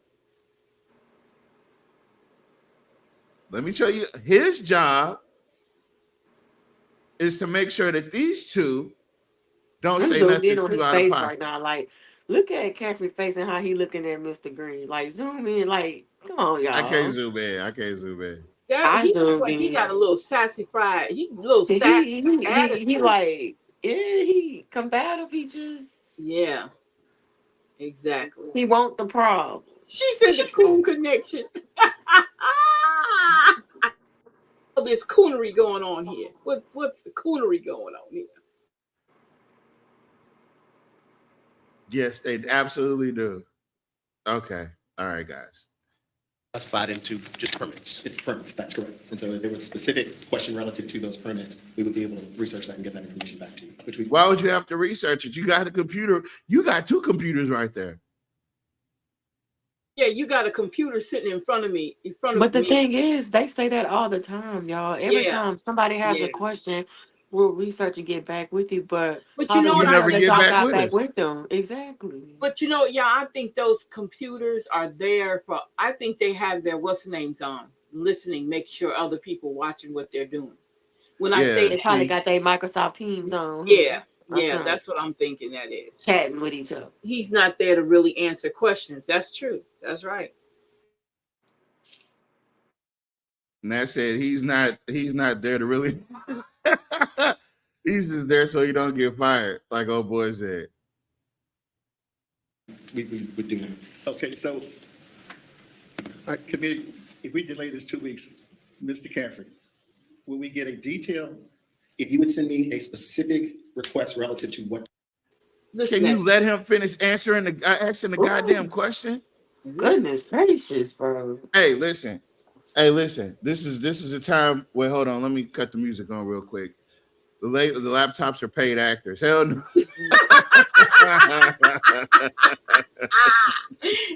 Let me show you. His job is to make sure that these two don't I'm say zoomed nothing in on too his out of face pocket. right now. Like, look at Caffrey's face and how he looking at Mr. Green. Like, zoom in. Like, come on, y'all. I can't zoom in. That, he looks zoomed like he in. got a little sassy pride. He a little He sassy attitude. he like, yeah, he combative. He just, Yeah, exactly. he want the problem. She said the coon connection. Oh, there's coonery going on here. What's the coonery going on here? Yes, they absolutely do. Okay. All right, guys. Classified into just permits. It's permits, that's correct. And so if there was a specific question relative to those permits, we would be able to research that and get that information back to you. Why would you have to research it? You got a computer. You got two computers right there. Yeah, you got a computer sitting in front of me. But the thing is, they say that all the time, y'all. Every Yeah. time somebody has Yeah. a question, we'll research and get back with you. But But how you do know we what know never that get y'all back got with back us. with them? Exactly. But I think those computers are there for, I think they have their what's the names on, listening, make sure other people watching what they're doing. When I say They that, probably got their Microsoft Teams on. yeah, Or yeah, something. that's what I'm thinking that is. Chatting with each other. He's not there to really answer questions. That's true. That's right. And that said, he's not there to really. He's just there so he don't get fired, like old boy said. We would do that. okay, so, our committee, if we delay this 2 weeks, Mr. Caffrey, will we get a detailed? If you would send me a specific request relative to what. Listen, Can you let him finish asking the goddamn question? Goodness gracious, bro. Hey, listen. This is a time. Wait, hold on. Let me cut the music on real quick. The laptops are paid actors. Hell no.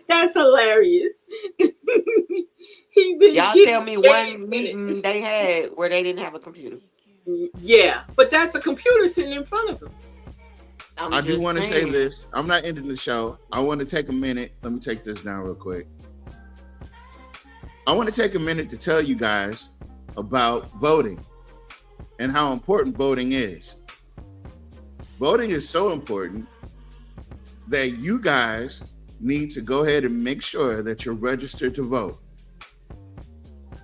that's hilarious. Y'all tell me one meeting they had where they didn't have a computer. Yeah, but that's a computer sitting in front of them. I do want to say this. I'm not ending the show. I want to take a minute. Let me take this down real quick. I want to take a minute to tell you guys about voting and how important voting is. Voting is so important that you guys need to go ahead and make sure that you're registered to vote.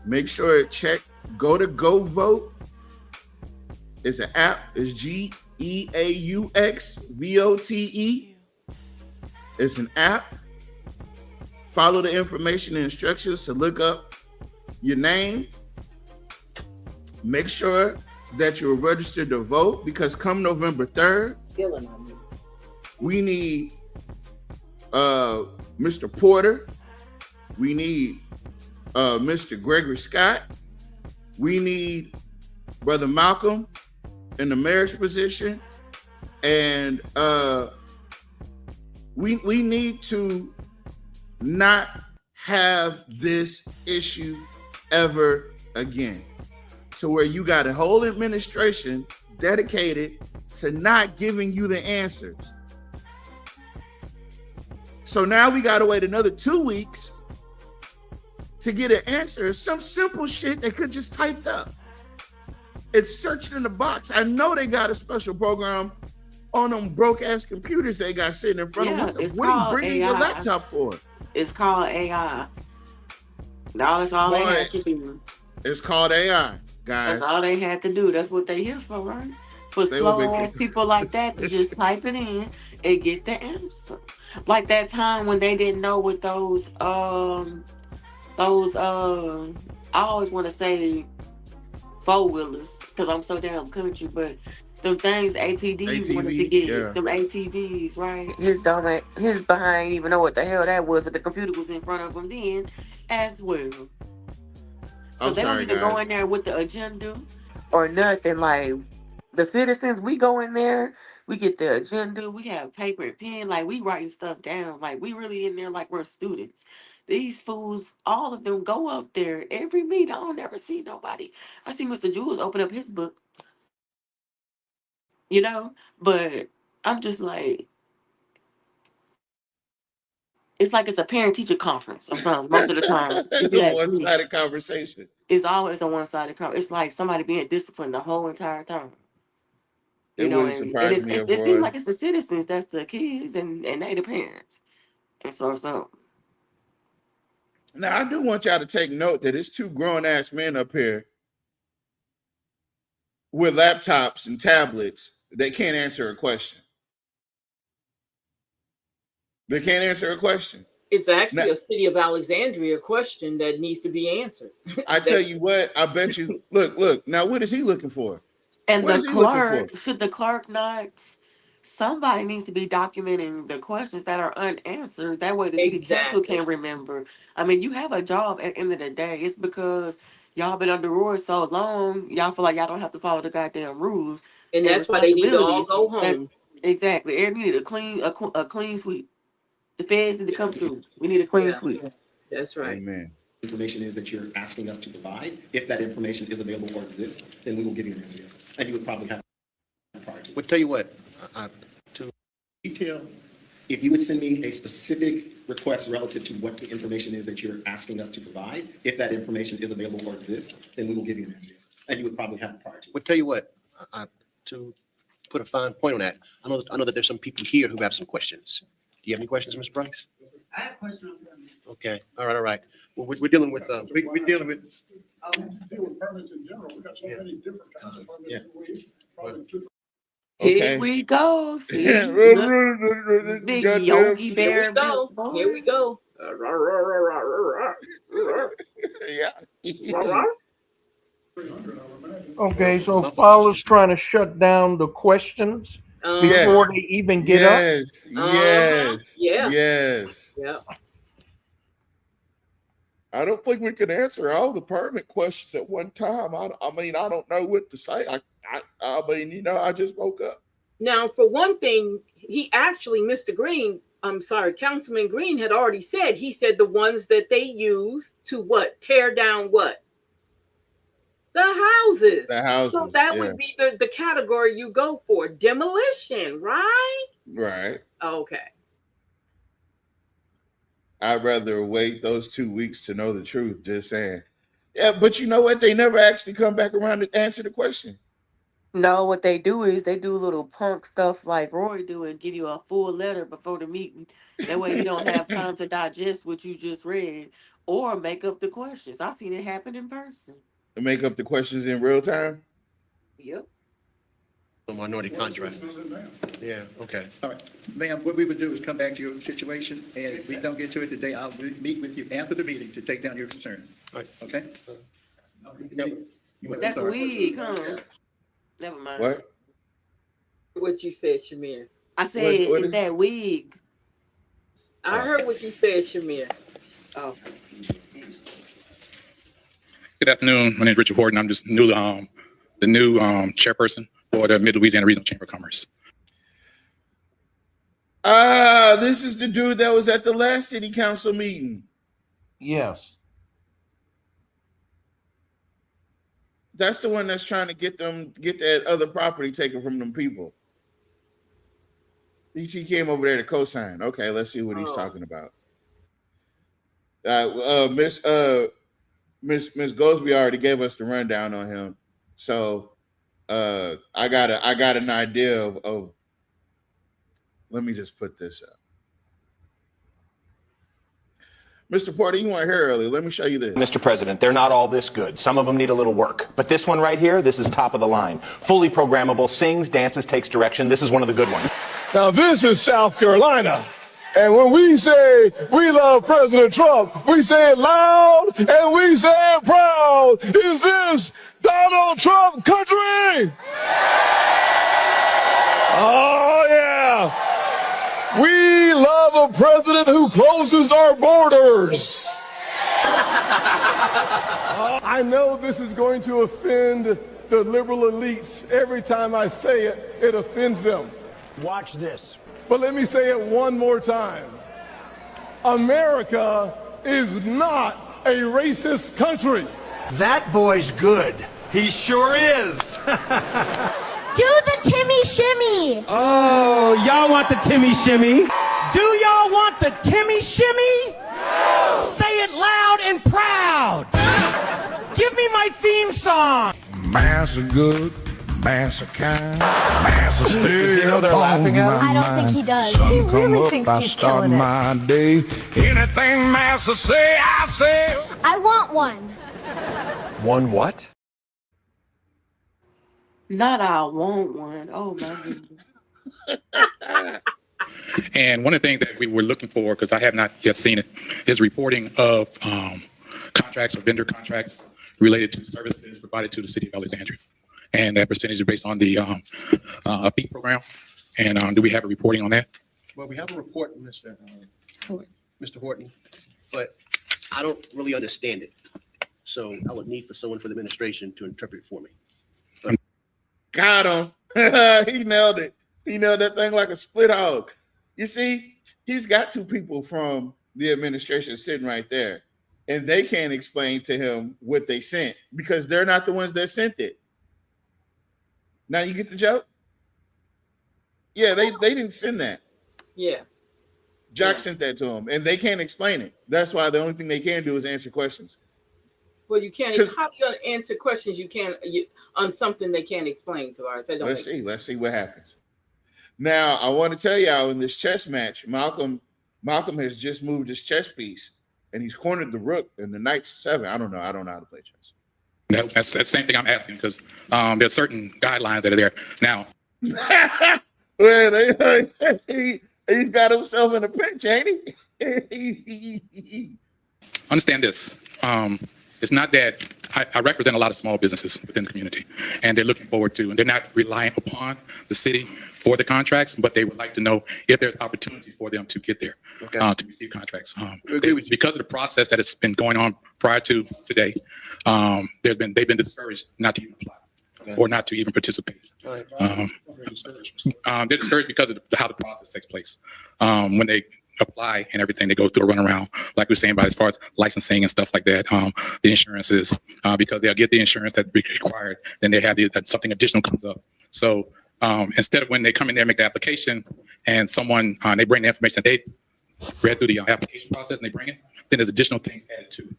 Make sure go to Go Vote. It's an app. It's GEAUXVOTE. It's an app. Follow the information and instructions to look up your name. Make sure that you're registered to vote, because come November 3rd, we need Mr. Porter. We need Mr. Gregory Scott. We need Brother Malcolm in the mayor's position. And we need to not have this issue ever again. So where you got a whole administration dedicated to not giving you the answers. So now we got to wait another 2 weeks to get an answer. Some simple shit they could just typed up. It's searched in the box. I know they got a special program on them broke ass computers they got sitting in front of them. What are you bringing your laptop for? It's called AI. That's all they had to do. It's called AI, guys. That's all they had to do. That's what they here for, right? For slow ass people like that to just type it in and get the answer. Like that time when they didn't know what those I always want to say four-wheelers because I'm so damn country, but them things APD wanted to get, them ATVs, right? His behind didn't even know what the hell that was, but the computer was in front of him then as well. So they don't even go in there with the agenda or nothing. Like the citizens, we go in there, we get the agenda, we have paper and pen, like we writing stuff down, like we really in there like we're students. These fools, all of them go up there every meeting. I don't ever see nobody. I see Mr. Jules open up his book, you know, but I'm just like, it's like it's a parent-teacher conference or something most of the time. It's a one-sided conversation. It's always a one-sided conversation. It's like somebody being disciplined the whole entire time. You know, and it seems like it's the citizens that's the kids and they the parents. And so. Now, I do want y'all to take note that it's two grown-ass men up here with laptops and tablets. They can't answer a question. They can't answer a question. It's actually a City of Alexandria question that needs to be answered. I tell you what, I bet you, look, now what is he looking for? And the clerk, should the clerk not, somebody needs to be documenting the questions that are unanswered. That way the city council can remember. I mean, you have a job at the end of the day. It's because y'all been under rules so long, y'all feel like y'all don't have to follow the goddamn rules. And that's why they need to all go home. Exactly. Everybody need a clean sweep. The feds need to come through. We need a clean sweep. That's right. Amen. Information is that you're asking us to provide. If that information is available or exists, then we will give you an answer. And you would probably have prior to. We'll tell you what, to detail. If you would send me a specific request relative to what the information is that you're asking us to provide, if that information is available or exists, then we will give you an answer. And you would probably have prior to. We'll tell you what, to put a fine point on that, I know that there's some people here who have some questions. Do you have any questions, Mr. Bryce? I have a question. Okay, all right. Well, we're dealing with, we're dealing with. Deal with permits in general. We got so many different kinds of permits that we issue. Probably two. Here we go. See, big Yogi Bear. Here we go. Yeah. Okay, so Fowler's trying to shut down the questions before they even get up. Yes. Yeah. I don't think we can answer all the permit questions at one time. I mean, I don't know what to say. I mean, I just woke up. Now, for one thing, Councilman Green had already said, he said the ones that they use to what? Tear down what? The houses. So that would be the category you go for. Demolition, right? Right. Okay. I'd rather wait those 2 weeks to know the truth, just saying. Yeah, but you know what? They never actually come back around to answer the question. No, what they do is they do little punk stuff like Roy do and give you a full letter before the meeting. That way you don't have time to digest what you just read or make up the questions. I've seen it happen in person. To make up the questions in real time? Yep. The minority contract. Yeah, okay. All right, ma'am, what we would do is come back to your situation, and if we don't get to it today, I'll meet with you after the meeting to take down your concern. All right. Okay? That's weak, huh? Never mind. What you said, Shamir? I said, is that wig? I heard what you said, Shamir. Oh. Good afternoon. My name is Richard Horton. I'm just the new chairperson for the Mid-Louisiana Regional Chamber of Commerce. This is the dude that was at the last city council meeting. Yes. That's the one that's trying to get that other property taken from them people. He came over there to co-sign. Okay, let's see what he's talking about. Miss Goldsby already gave us the rundown on him, so I got an idea of. Let me just put this up. Mr. Porter, you weren't here earlier. Let me show you this. Mr. President, they're not all this good. Some of them need a little work. But this one right here, this is top of the line. Fully programmable, sings, dances, takes direction. This is one of the good ones. Now, this is South Carolina. And when we say we love President Trump, we say it loud and we say it proud. Is this Donald Trump country? Oh, yeah. We love a president who closes our borders. I know this is going to offend the liberal elites. Every time I say it, it offends them. Watch this. But let me say it one more time. America is not a racist country. That boy's good. He sure is. Do the Timmy Shimmy. Oh, y'all want the Timmy Shimmy? Do y'all want the Timmy Shimmy? No. Say it loud and proud. Give me my theme song. Mass are good, mass are kind, mass are still Does he know they're laughing at him? I don't think he does. Sun He come really up, thinks I he's start killing it. my day. Anything master say, I say. I want one. One what? Not I want one. Oh my goodness. And one of the things that we were looking for, because I have not yet seen it, is reporting of contracts or vendor contracts related to services provided to the city of Alexandria. And that percentage is based on the fee program. And do we have a reporting on that? Well, we have a report, Mr. Horton, but I don't really understand it. So I would need for someone for the administration to interpret it for me. Got him. He nailed it. He nailed that thing like a split hog. You see, he's got two people from the administration sitting right there, and they can't explain to him what they sent because they're not the ones that sent it. Now you get the joke? Yeah, they didn't send that. Yeah. Jock sent that to them, and they can't explain it. That's why the only thing they can do is answer questions. Well, you can't. How are you going to answer questions on something they can't explain to us? Let's see what happens. Now, I want to tell y'all in this chess match, Malcolm has just moved his chess piece, and he's cornered the rook, and the knight's 7. I don't know how to play chess. That's the same thing I'm asking, because there's certain guidelines that are there. Now, well, he's got himself in a pinch, ain't he? understand this. It's not that I represent a lot of small businesses within the community, and they're looking forward to, and they're not reliant upon the city for the contracts, but they would like to know if there's opportunity for them to get there, to receive contracts. Because of the process that has been going on prior to today, they've been discouraged not to even apply or not to even participate. They're discouraged because of how the process takes place. When they apply and everything, they go through a runaround, like we were saying, about as far as licensing and stuff like that. The insurances, because they'll get the insurance that's required, then they have something additional comes up. So instead of when they come in there and make the application, and someone they bring the information that they read through the application process and they bring it, then there's additional things added to it,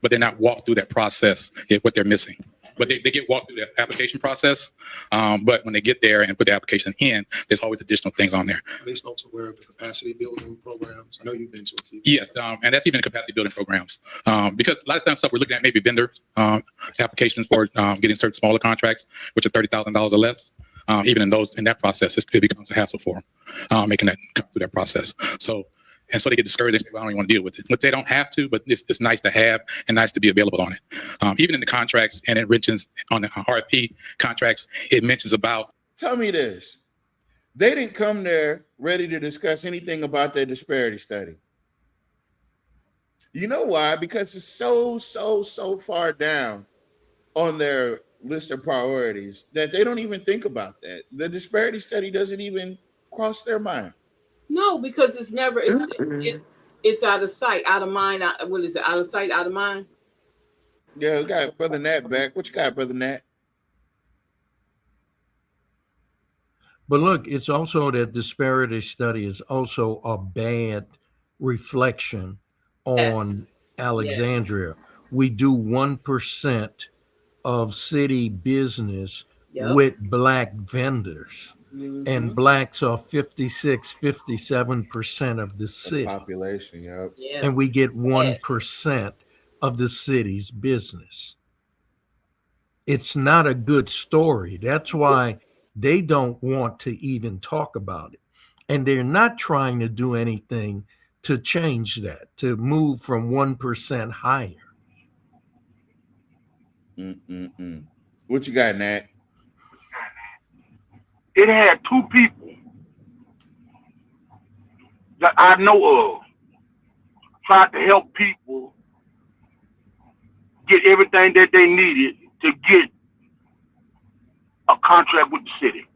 but they're not walked through that process. What they're missing. But they get walked through the application process. But when they get there and put the application in, there's always additional things on there. Are these folks aware of the capacity building programs? I know you've been to a few. Yes, and that's even the capacity building programs. Because a lot of times stuff we're looking at maybe vendor applications for getting certain smaller contracts, which are $30,000 or less. Even in that process, it becomes a hassle for them making that come through that process. So they get discouraged. They say, well, I don't even want to deal with it. But they don't have to, but it's nice to have and nice to be available on it. Even in the contracts, and it mentions on the RFP contracts, it mentions about. Tell me this. They didn't come there ready to discuss anything about their disparity study. You know why? Because it's so far down on their list of priorities that they don't even think about that. The disparity study doesn't even cross their mind. No, because it's never it's out of sight, out of mind. What is it? Out of sight, out of mind. Yeah, we got Brother Nat back. What you got, Brother Nat? But look, it's also that disparity study is also a bad reflection on Yes. Alexandria. We do 1% of city business Yep. with black vendors. And blacks are 57% of the city. Population, yep. Yeah. And we get 1% of the city's business. It's not a good story. That's why they don't want to even talk about it. And they're not trying to do anything to change that, to move from 1% higher. What you got, Nat? It had two people that I know of tried to help people get everything that they needed to get a contract with the city.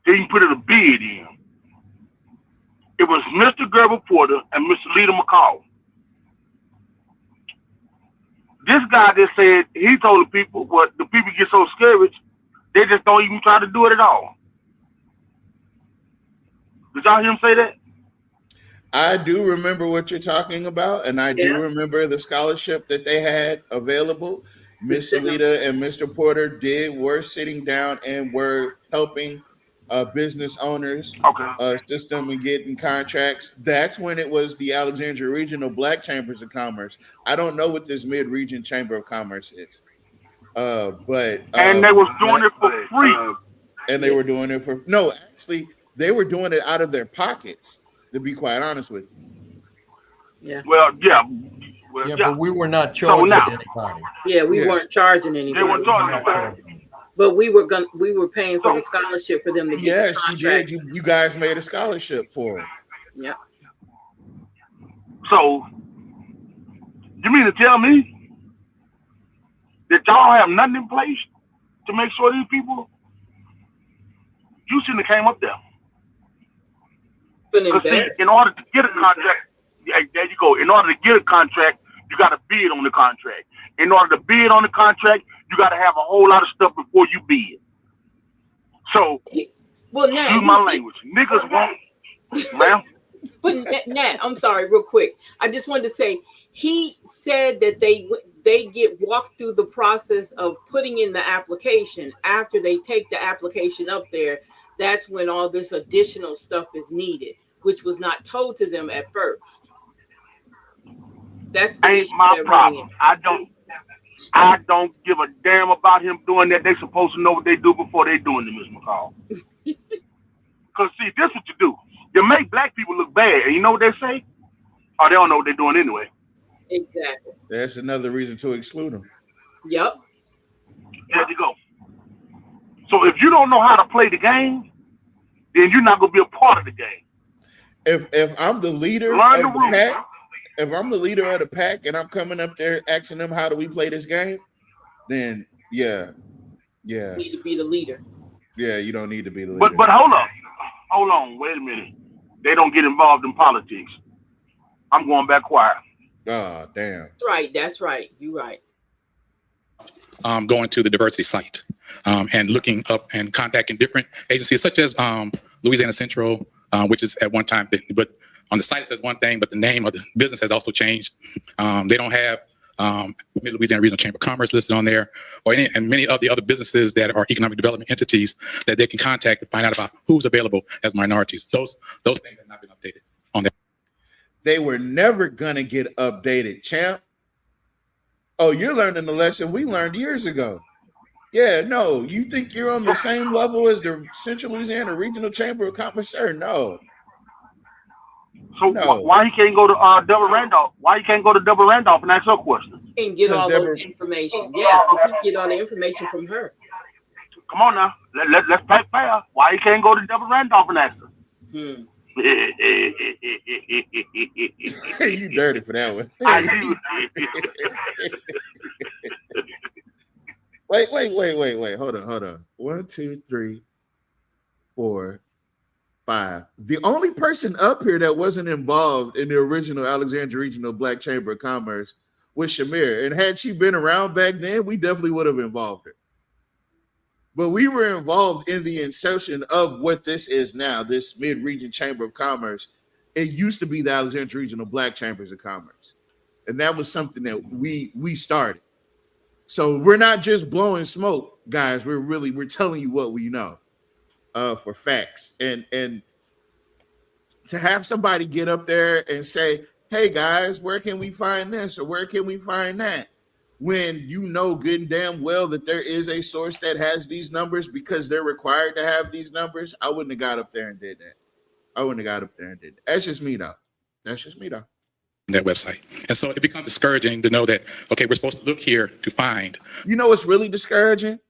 They even put it a bid in. It was Mr. Gerber Porter and Mr. Lita McCall. This guy just said, he told the people, what the people get so discouraged, they just don't even try to do it at all. Did y'all hear him say that? I do remember what you're talking about, and I do remember the scholarship that they had available. Miss Alita and Mr. Porter were sitting down and were helping business owners assist them in getting contracts. That's when it was the Alexandria Regional Black Chambers of Commerce. I don't know what this mid-region Chamber of Commerce is. But and they was doing it for free. And they were doing it for actually they were doing it out of their pockets, to be quite honest with you. Yeah. Well, yeah. But we were not charging anybody. Yeah, we weren't charging anybody. They weren't charging anybody. But we were paying for the scholarship for them to get Yes, the you contract. did. You guys made a scholarship for them. Yeah. So, you mean to tell me that y'all have nothing in place to make sure these people, you shouldn't have came up there. Because in order to get a contract, there you go. In order to get a contract, you got to bid on the contract. In order to bid on the contract, you got to have a whole lot of stuff before you bid. So, well, Nat, use my language. Niggas won't, ma'am. But Nat, I'm sorry, real quick. I just wanted to say, he said that they get walked through the process of putting in the application. After they take the application up there, that's when all this additional stuff is needed, which was not told to them at first. That's the Ain't issue my they're problem. running. I don't give a damn about him doing that. They supposed to know what they do before they doing it, Ms. McCall. Because see, this is what you do. You make black people look bad, and you know what they say? Oh, they don't know what they're doing anyway. Exactly. That's another reason to exclude them. Yep. There you go. So if you don't know how to play the game, then you're not gonna be a part of the game. If I'm the leader Learn of the the rules. pack, if I'm the leader of the pack and I'm coming up there asking them how do we play this game, then yeah, You need to be the leader. you don't need to be the leader. But hold on, wait a minute. They don't get involved in politics. I'm going back quiet. Oh, damn. That's right. You're right. Going to the diversity site and looking up and contacting different agencies such as Louisiana Central, which is at one time, but on the site it says one thing, but the name of the business has also changed. They don't have Mid-Louisiana Regional Chamber of Commerce listed on there, and many of the other businesses that are economic development entities that they can contact to find out about who's available as minorities. Those things have not been updated on there. They were never gonna get updated, champ. Oh, you're learning the lesson we learned years ago. Yeah, no, you think you're on the same level as the Central Louisiana Regional Chamber of Commerce, sir? No. So why he can't go to Deborah Randolph? Why he can't go to Deborah Randolph and ask her question? And get all those information. Yeah, because you get all the information from her. Come on now, let's play fair. Why he can't go to Deborah Randolph and ask her? You dirty for that one. I do. Wait. Hold on. 1, 2, 3, 4, 5. The only person up here that wasn't involved in the original Alexandria Regional Black Chamber of Commerce was Shamir. And had she been around back then, we definitely would have involved her. But we were involved in the inception of what this is now, this mid-region Chamber of Commerce. It used to be the Alexandria Regional Black Chambers of Commerce. And that was something that we started. So we're not just blowing smoke, guys. We're telling you what we know for facts. And to have somebody get up there and say, hey guys, where can we find this or where can we find that? When you know good and damn well that there is a source that has these numbers because they're required to have these numbers, I wouldn't have got up there and did that. That's just me though. That website. And so it becomes discouraging to know that, okay, we're supposed to look here to find. You know what's really discouraging?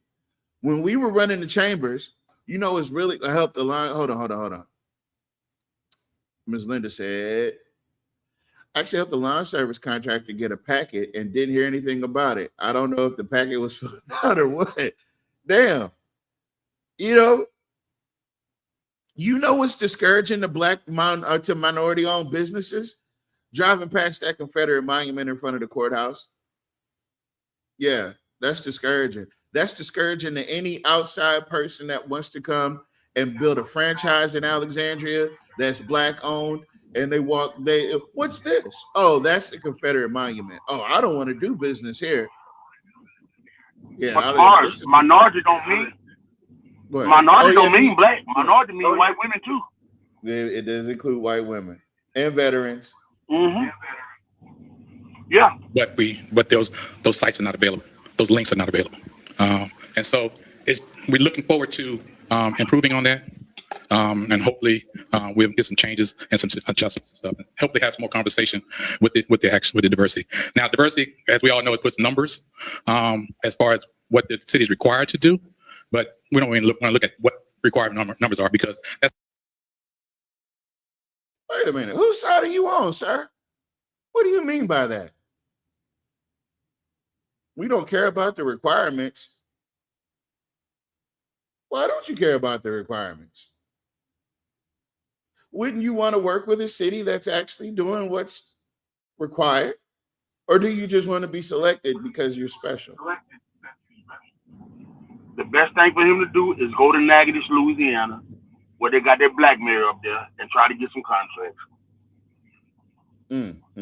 When we were running the chambers, you know it's really helped the line. Hold on. Ms. Linda said, actually helped the lawn service contractor get a packet and didn't hear anything about it. I don't know if the packet was filled out or what. Damn. You know what's discouraging to minority-owned businesses? Driving past that Confederate monument in front of the courthouse. Yeah, that's discouraging. That's discouraging to any outside person that wants to come and build a franchise in Alexandria that's Black-owned. And what's this? Oh, that's the Confederate monument. Oh, I don't want to do business here. Yeah, minority don't mean black. Minority mean white women too. It does include white women and veterans. Mm-hmm. Yeah, but those sites are not available. Those links are not available, and so we're looking forward to improving on that. And hopefully we'll get some changes and some adjustments and stuff. And hopefully have some more conversation with the diversity. Now, diversity, as we all know, it puts numbers as far as what the city is required to do, but we don't really want to look at what required numbers are because that's. Wait a minute, whose side are you on, sir? What do you mean by that? We don't care about the requirements. Why don't you care about the requirements? Wouldn't you want to work with a city that's actually doing what's required? Or do you just want to be selected because you're special? The best thing for him to do is go to Natchitoches, Louisiana, where they got their black mayor up there, and try to get some contracts.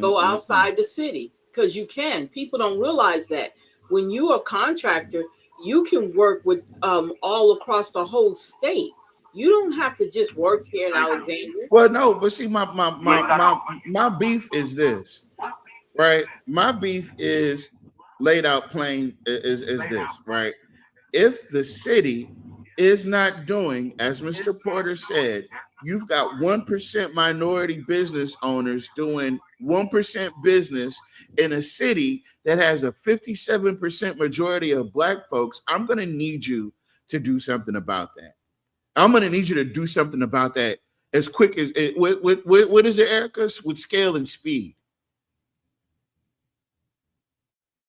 Go outside the city, because you can. People don't realize that. When you're a contractor, you can work with all across the whole state. You don't have to just work here in Alexandria. Well, no, but see, my beef is this, right? My beef is laid out plain is this, right? If the city is not doing, as Mr. Porter said, you've got 1% minority business owners doing 1% business in a city that has a 57% majority of Black folks. I'm going to need you to do something about that. I'm going to need you to do something about that as quick as it. What is it, Erica? With scale and speed.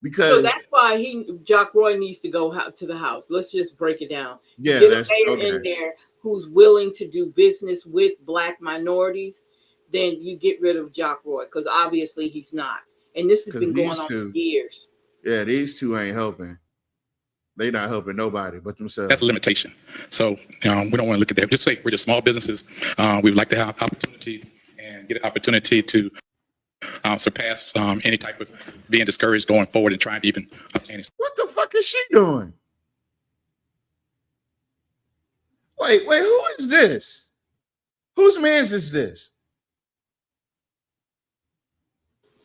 Because so that's why Jock Roy needs to go to the House. Let's just break it down. Yeah, get a mayor in there who's willing to do business with Black minorities. Then you get rid of Jock Roy, because obviously he's not. And this has been going on for years. Yeah, these two ain't helping. They're not helping nobody but themselves. That's a limitation. So we don't want to look at that. Just say we're just small businesses. We would like to have opportunity and get an opportunity to surpass any type of being discouraged going forward and trying to even obtain it. What the fuck is she doing? Wait, who is this? Whose man's is this?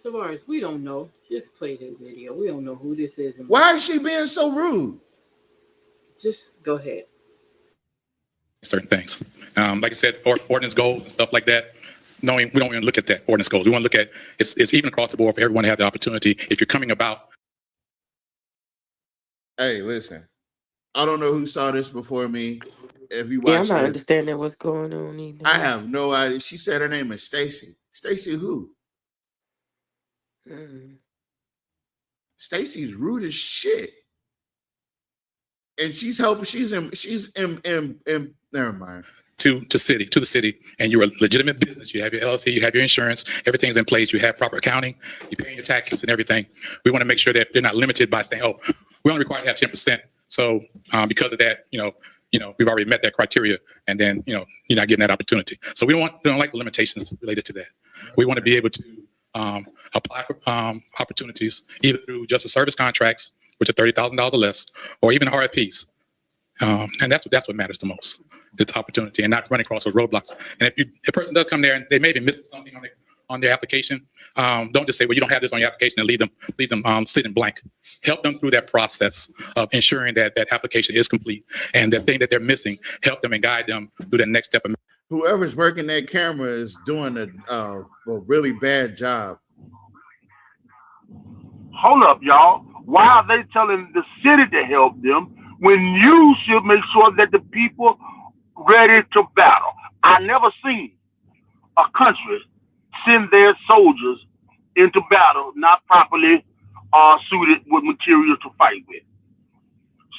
Tavares, we don't know. Just play the video. We don't know who this is. Why is she being so rude? Just go ahead. Certain things. Like I said, ordinance goals and stuff like that. No, we don't even look at that ordinance goals. We want to look at it's even across the board for everyone to have the opportunity. If you're coming about. Hey, listen. I don't know who saw this before me. If you watch I'm not understanding what's going on either. I have no idea. She said her name is Stacy. Stacy who? Stacy's rude as shit. And she's helping. She's in. Never mind. To the city, and you're a legitimate business. You have your LLC, you have your insurance, everything's in place. You have proper accounting, you're paying your taxes and everything. We want to make sure that they're not limited by saying, "Oh, we're only required to have 10%." So because of that, we've already met that criteria, and then you're not getting that opportunity. So we don't like the limitations related to that. We want to be able to apply for opportunities either through just the service contracts, which are $30,000 or less, or even RFPs. And that's what matters the most. It's opportunity and not running across those roadblocks. And if a person does come there and they may be missing something on their application, don't just say, well, you don't have this on your application, and leave them sitting blank. Help them through that process of ensuring that that application is complete, and the thing that they're missing, help them and guide them through that next step. Whoever's working that camera is doing a really bad job. Hold up, y'all. Why are they telling the city to help them when you should make sure that the people ready to battle? I never seen a country send their soldiers into battle not properly suited with material to fight with.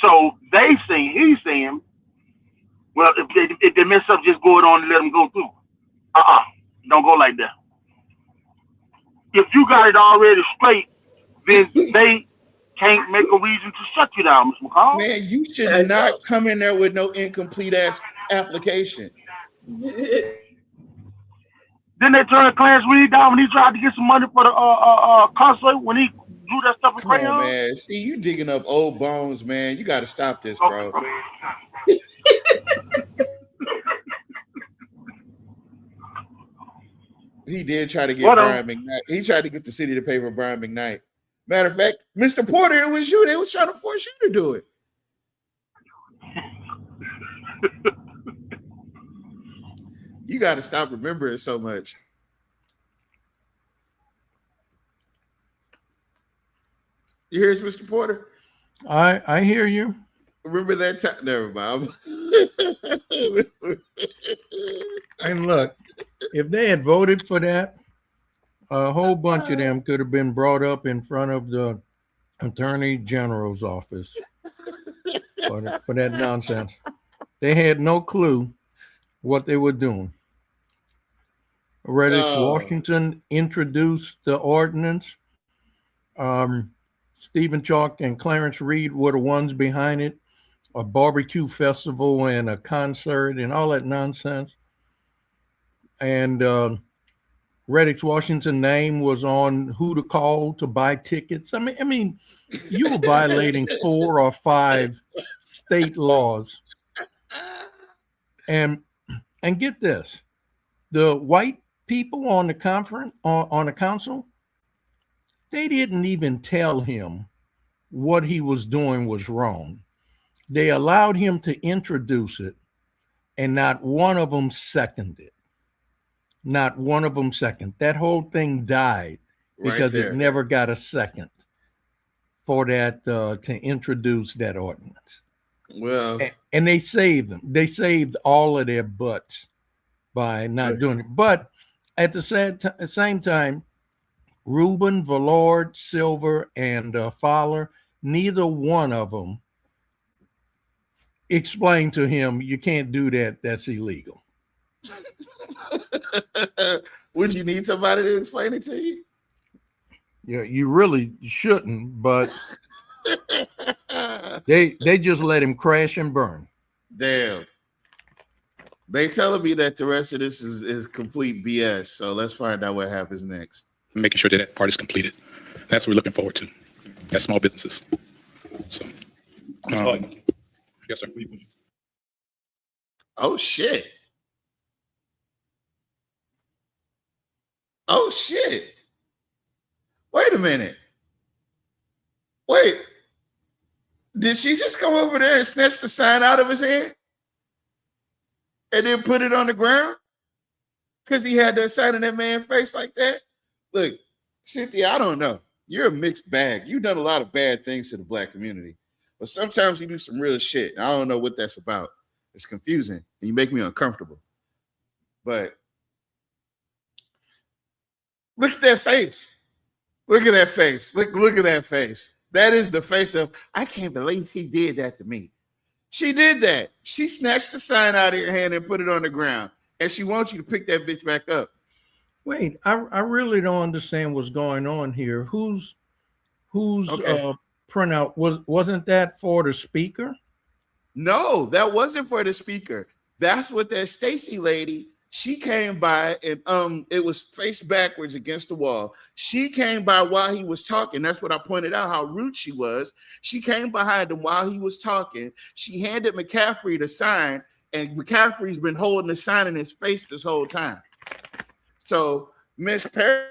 So he's saying, well, if they mess up, just go it on and let them go through. Don't go like that. If you got it already straight, then they can't make a reason to shut you down, Mr. McCall. Man, you should not come in there with no incomplete ass application. Then they turned Clarence Reed down when he tried to get some money for the concert when he drew that stuff in Come on, crayon. man. See, you digging up old bones, man. You got to stop this, bro. He did try to get Brian McKnight. He tried to get the city to pay for Brian McKnight. Matter of fact, Mr. Porter, it was you. They was trying to force you to do it. You got to stop remembering so much. You hear us, Mr. Porter? I hear you. Remember that time? Never mind. And look, if they had voted for that, a whole bunch of them could have been brought up in front of the Attorney General's office for that nonsense. They had no clue what they were doing. Redditch Washington introduced the ordinance. Stephen Chalk and Clarence Reed were the ones behind it. A barbecue festival and a concert and all that nonsense. And Redditch Washington's name was on who to call to buy tickets. I mean, you were violating 4 or 5 state laws. And get this, the white people on the on the council, they didn't even tell him what he was doing was wrong. They allowed him to introduce it, and not one of them seconded. Not one of them seconded. That whole thing died because it never got a second for that to introduce that ordinance. Well, and they saved them. They saved all of their butts by not doing it. But at the same time, Rubin, Vallord, Silver, and Fowler, neither one of them explained to him, you can't do that. That's illegal. Would you need somebody to explain it to you? Yeah, you really shouldn't, but they just let him crash and burn. Damn. They telling me that the rest of this is complete BS. So let's find out what happens next. Making sure that part is completed. That's what we're looking forward to as small businesses. So, yes, sir. Oh, shit. Oh, shit. Wait a minute. Wait. Did she just come over there and snatch the sign out of his hand? And then put it on the ground? Because he had that sign in that man's face like that? Look, Cynthia, I don't know. You're a mixed bag. You've done a lot of bad things to the Black community. But sometimes you do some real shit. I don't know what that's about. It's confusing. And you make me uncomfortable. But look at that face. Look at that face. Look at that face. That is the face of, I can't believe she did that to me. She did that. She snatched the sign out of your hand and put it on the ground. And she wants you to pick that bitch back up. Wait, I really don't understand what's going on here. Whose Okay. printout wasn't that for the speaker? No, that wasn't for the speaker. That's what that Stacy lady, she came by and it was faced backwards against the wall. She came by while he was talking. That's what I pointed out, how rude she was. She came behind him while he was talking. She handed McCaffrey the sign, and McCaffrey's been holding the sign in his face this whole time. So Miss Perry,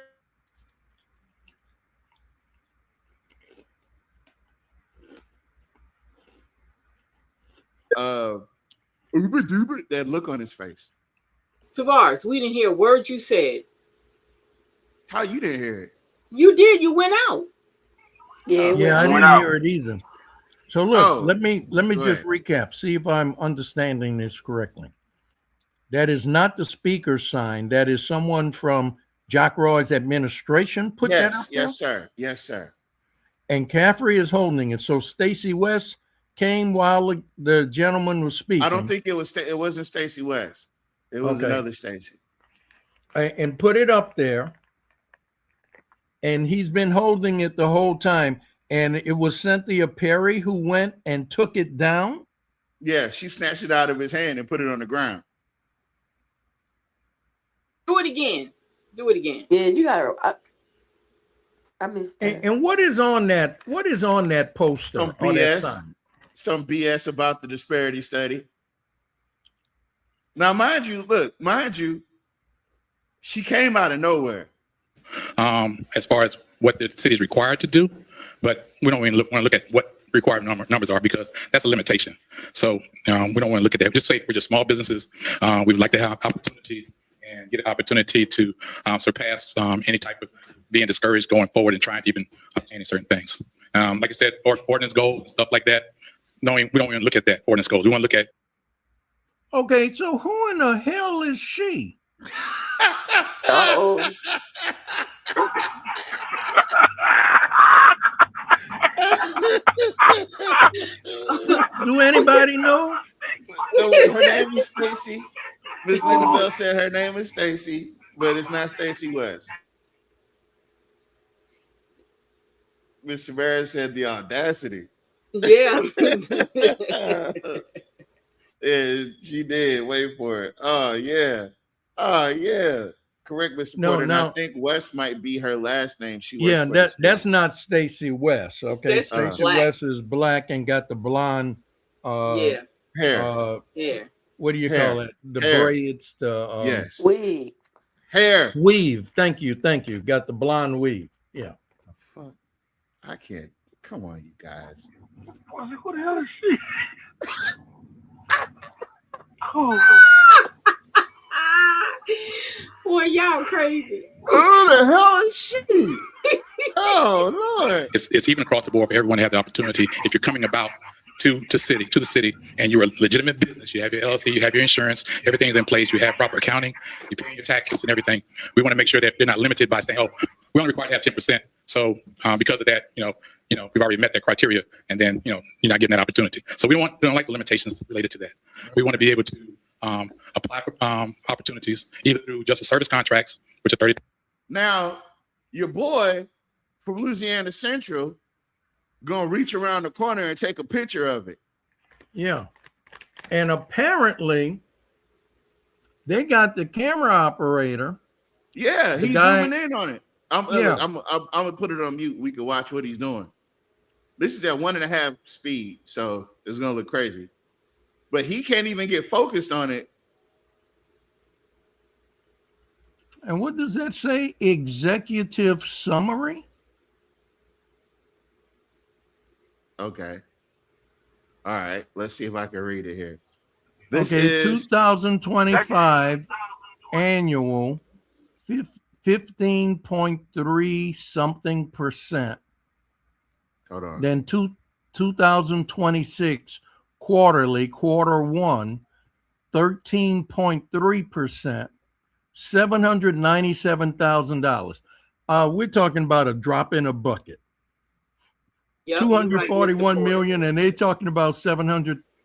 that look on his face. Tavares, we didn't hear a word you said. How you didn't hear it? You did. You went out. Yeah, I didn't hear it either. So look, let me go just ahead. recap, see if I'm understanding this correctly. That is not the speaker's sign. That is someone from Jack Roy's administration put that Yes, up there? yes, sir. Yes, sir. And Caffrey is holding it. So Stacy West came while the gentleman was speaking. I don't think it was. It wasn't Stacy West. It was Okay. another Stacy. And put it up there. And he's been holding it the whole time. And it was Cynthia Perry who went and took it down. Yeah, she snatched it out of his hand and put it on the ground. Do it again. Do it again. Yeah, you gotta. I missed that. And what is on that? What is on that poster? Some or that BS. sign? Some BS about the disparity study. Now, mind you, she came out of nowhere. As far as what the city is required to do, but we don't even want to look at what required numbers are, because that's a limitation. So we don't want to look at that. Just say we're just small businesses. We'd like to have opportunity and get an opportunity to surpass any type of being discouraged going forward and trying to even obtain certain things. Like I said, ordinance goals and stuff like that. No, we don't even look at that ordinance goals. We want to look at. Okay, so who in the hell is she? Oh, Do anybody know? No, her name is Stacy. Miss Linda Bell said her name is Stacy, but it's not Stacy West. Mr. Tavares said the audacity. Yeah. Yeah, she did. Wait for it. Oh yeah. Oh yeah. Correct, Mr. No, Porter. And no. I think West might be her last name. She worked Yeah, for the that's not Stacy West. Okay, Stacey Stacy Black. West is black and got the blonde. Yeah. hair. Yeah. What do you Hair. call it? The Hair. braids. The Yes. wig. Hair. weave. Thank you. Got the blonde weave. Yeah. Fuck. I can't. Come on, you guys. I was like, who the hell is she? Oh, Boy, y'all crazy. Who the hell is she? Oh Lord. It's even across the board for everyone to have the opportunity. If you're coming about to the city, and you're a legitimate business, you have your LLC, you have your insurance, everything's in place, you have proper accounting, you're paying your taxes and everything. We want to make sure that they're not limited by saying, oh, we only require to have 10%. So because of that, we've already met that criteria, and then you're not getting that opportunity. So we don't like the limitations related to that. We want to be able to apply for opportunities either through justice service contracts, which are 30. Now, your boy from Louisiana Central gonna reach around the corner and take a picture of it. Yeah. And apparently they got the camera operator. Yeah, The he's guy- zooming in on it. I'm gonna put it on mute. We can watch what he's doing. This is at 1.5 speed, so it's gonna look crazy. But he can't even get focused on it. And what does that say? Executive summary? Okay. All right. Let's see if I can read it here. This Okay, is 2025 annual 15.3 something percent. hold on. Then 2026 quarterly, quarter one, 13.3%, $797,000. We're talking about a drop in a bucket. Yep, you're right, Mr. 241 Porter. million, and they're talking about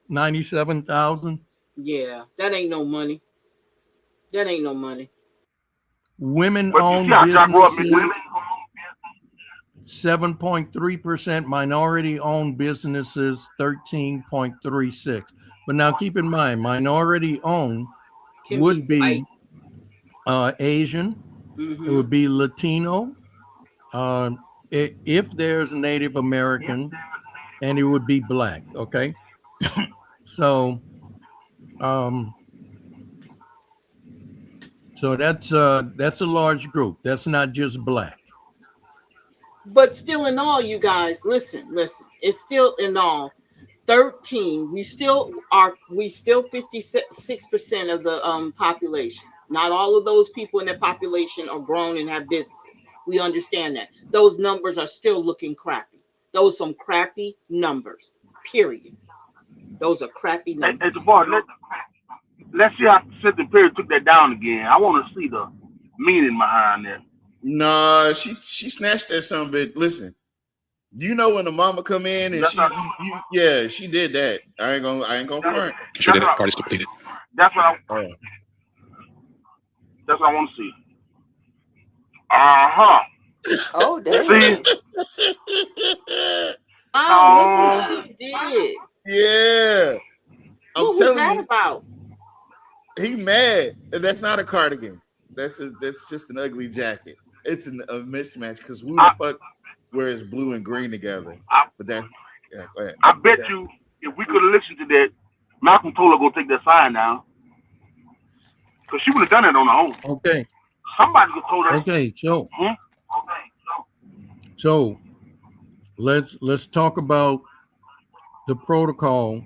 97,000. Yeah, that ain't no money. That ain't no money. Women-owned But you see how Jack Roy businesses, women? 7.3%. Minority-owned businesses, 13.36. But now keep in mind, minority-owned Can would be be Asian. Mm-hmm. It would be Latino. If there's Native American, and it would be Black. Okay, so so that's a large group. That's not just Black. But still in all, you guys, listen. It's still in all 13. We still 56% of the population. Not all of those people in the population are grown and have businesses. We understand that. Those numbers are still looking crappy. Those some crappy numbers. Period. Those are crappy numbers. Hey, Jabbar, let's see how Cynthia Perry took that down again. I want to see the meaning behind that. Nah, she snatched that son of a bitch. Listen, you know when the mama come in and she did that. I ain't gonna front. Sure that part is completed. That's what I want to see. Uh-huh. Oh, damn. See? Oh, look what she did. Yeah. What was that about? He mad. And that's not a cardigan. That's just an ugly jacket. It's a mismatch because who the fuck wears blue and green together? But that, yeah, go ahead. I bet you if we could have listened to that, Malcolm told her to go take that sign down. Because she would have done it on her own. Okay. Somebody could have told her. Okay, so let's talk about the protocol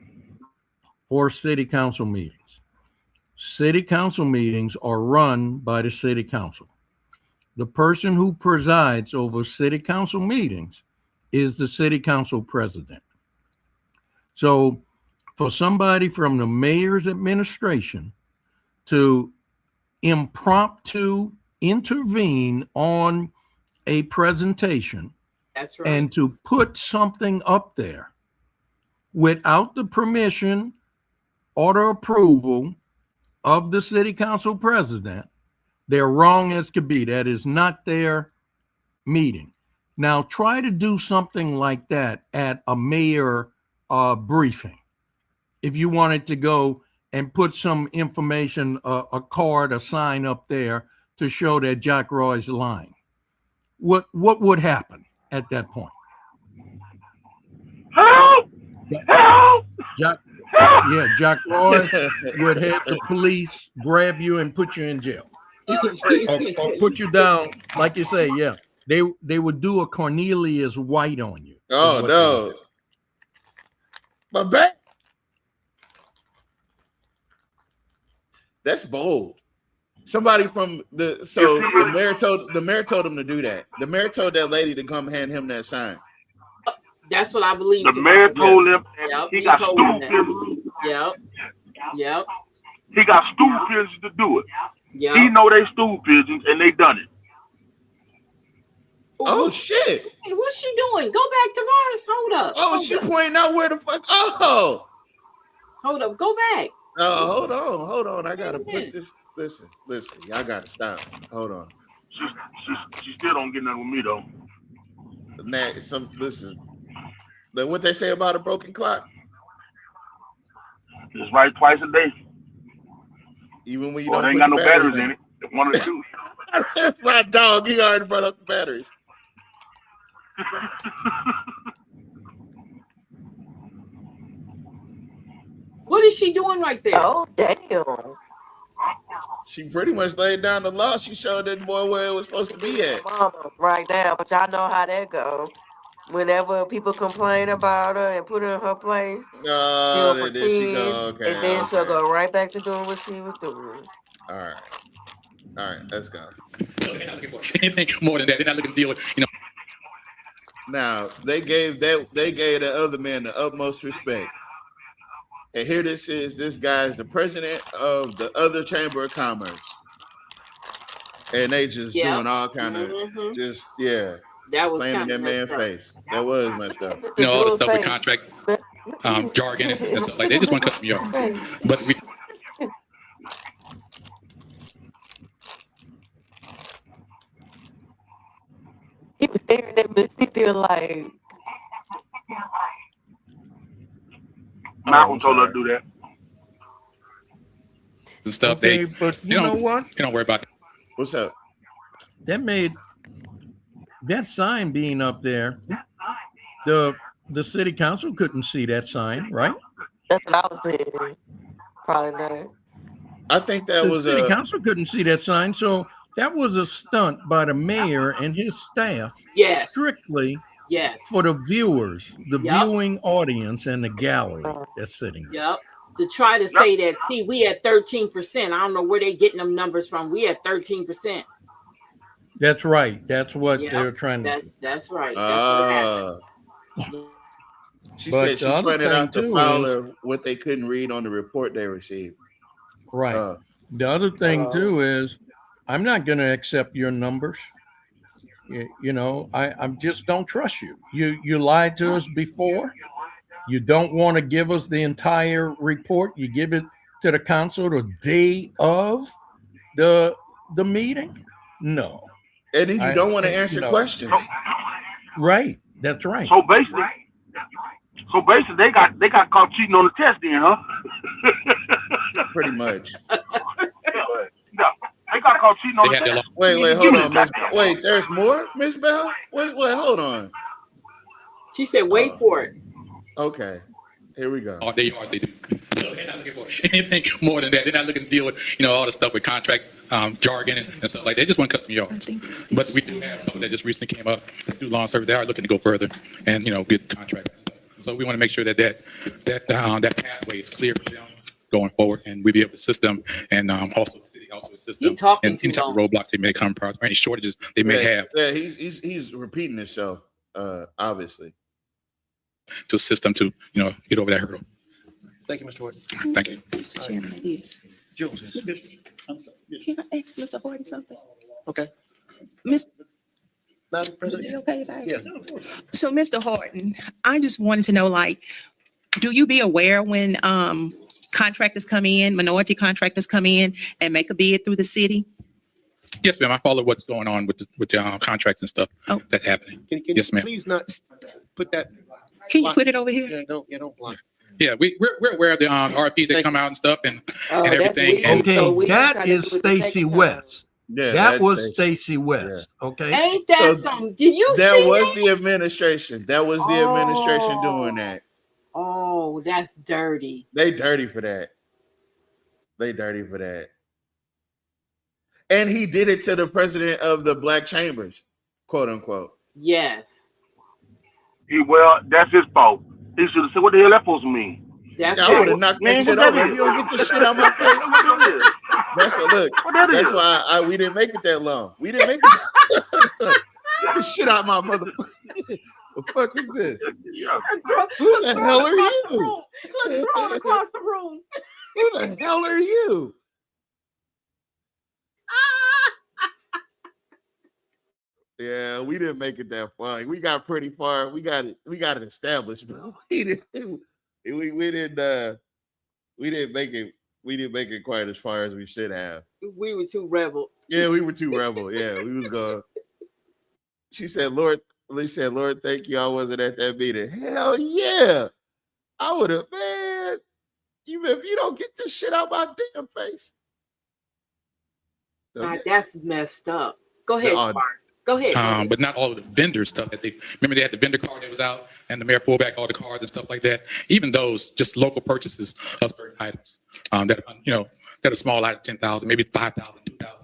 for city council meetings. City council meetings are run by the city council. The person who presides over city council meetings is the city council president. So for somebody from the mayor's administration to impromptu intervene on a presentation, that's right, and to put something up there without the permission or the approval of the city council president, they're wrong as could be. That is not their meeting. Now try to do something like that at a mayor briefing. If you wanted to go and put some information, a card, a sign up there to show that Jack Roy's lying, what would happen at that point? Help! Help! Jack Roy would have the police grab you and put you in jail, or put you down, like you say. Yeah, they would do a Cornelius White on you. Oh no, my back. That's bold. Somebody from the mayor told him to do that. The mayor told that lady to come hand him that sign. That's what I believe. The mayor told him, Yep, he got told stool him that. pigeons. Yep. He got stool pigeons to do it. Yep. He know they stool pigeons and they done it. Oh shit! Hey, what's she doing? Go back to Mars. Hold up. Oh, she pointing out where the fuck. Oh, hold up. Go back. Oh, hold on. I gotta put this. Listen. Y'all gotta stop. Hold on. She still don't get nothing with me though. Listen. What they say about a broken clock? It's right twice a day. Even when you Well, don't they put ain't got no the batteries in it. One or two. That's my dog. He already brought up the batteries. What is she doing right there? Oh, damn. She pretty much laid down the law. She showed that boy where it was supposed to be at. Mama, right now, but y'all know how that goes. Whenever people complain about her and put her in her place, No, she'll there she pretend, go. Okay. and then she'll go right back to doing what she was doing. All right, let's go. They're not looking for anything more than that. They're not looking to deal with, Now they gave the other man the utmost respect. And here this is. This guy is the president of the other chamber of commerce, and they just doing all kind of That was playing in that man's face. That was messed up. all the stuff with contract. jargon and stuff like that. They just want to cut me off. But we, He was staring at me, sit there like, Malcolm told her to do that. and stuff. Okay, They but you know what? they don't worry about that. What's up? That made that sign being up there. The city council couldn't see that sign, right? that's what I was saying. Probably not. I think that The was city a. council couldn't see that sign, so that was a stunt by the mayor and his staff, Yes, strictly yes. for the viewers, the Yep. viewing audience, and the gallery that's sitting there. Yep. To try to say that, see, we at 13%. I don't know where they getting them numbers from. We at 13%. That's right. That's what Yep. they're trying to do. That's right. That's what happened. She But said she the other pointed out thing, to too, Fowler what they couldn't read on the report they received. Right. The other thing too is, I'm not going to accept your numbers. You know, I just don't trust you. You lied to us before. You don't want to give us the entire report. You give it to the council the day of the meeting. No. And then you I- don't want to answer no. questions. Right. That's right. So basically, they got caught cheating on the test, then, huh? Pretty much. Yeah, they got caught cheating on They the had their test. Wait, hold on, Miss. Wait, there's more, Miss Bell? Wait, hold on. She said, wait for it. Okay, here we go. All they are, they do. So they're not looking for anything more than that. They're not looking to deal with, all the stuff with contract jargon and stuff like that. They just want to cut me off. But we do have a couple that just recently came up through law and service. They are looking to go further and, get contracts and stuff. So we want to make sure that pathway is clear for them going forward, and we be able to assist them, and also the city also assist them in any type of roadblocks they may come across or any shortages they may have Yeah, he's repeating himself, obviously. to assist them to, get over that hurdle. Thank you, Mr. Horton. Thank you. Mr. Chairman, yes. Yes, I'm sorry. Yes. Can I ask Mr. Horton something? Okay. Miss, Madam is President? it okay if I? Yeah. So, Mr. Horton, I just wanted to know, do you be aware when contractors come in, minority contractors come in and make a bid through the city? Yes, ma'am. I follow what's going on with the contracts and stuff that's happening. Can Yes, you ma'am. please not put that? Can you put it over here? Yeah, don't block. Yeah, we're aware of the RFPs that come out and stuff and Oh, that's everything. weird. And Okay, So we that tried to is do it the Stacy second time. West. Yeah, That that's was Stacey. Stacy West. Okay. Ain't that So something? Did you That see was that? the administration. That was the administration doing that. Oh, that's dirty. They dirty for that. They dirty for that. And he did it to the president of the Black Chambers, quote unquote. Yes. Well, that's his fault. He should have said, what the hell that supposed to mean? That's I would have right. knocked Man, that shit what that over. is? You don't get this shit out my face. What that is? That's a look. What that That's is? why we didn't make it that long. We didn't make it. Get the shit out my motherfucker. The fuck is this? Yeah. Who the hell are you? Look, throw it across the room. Who the hell are you? Yeah, we didn't make it that far. We got pretty far. We got it established, but we didn't make it. We didn't make it quite as far as we should have. We were too rebel. Yeah, we were too rebel. Yeah, we was going. She said, Lord, thank you. I wasn't at that meeting. Hell yeah. I would have, man. If you don't get this shit out my damn face. God, that's messed up. Go ahead, The- Sparks. Go ahead. but not all of the vendor stuff that remember they had the vendor card that was out and the mayor pulled back all the cards and stuff like that. Even those just local purchases of certain items that are small, like $10,000, maybe $5,000,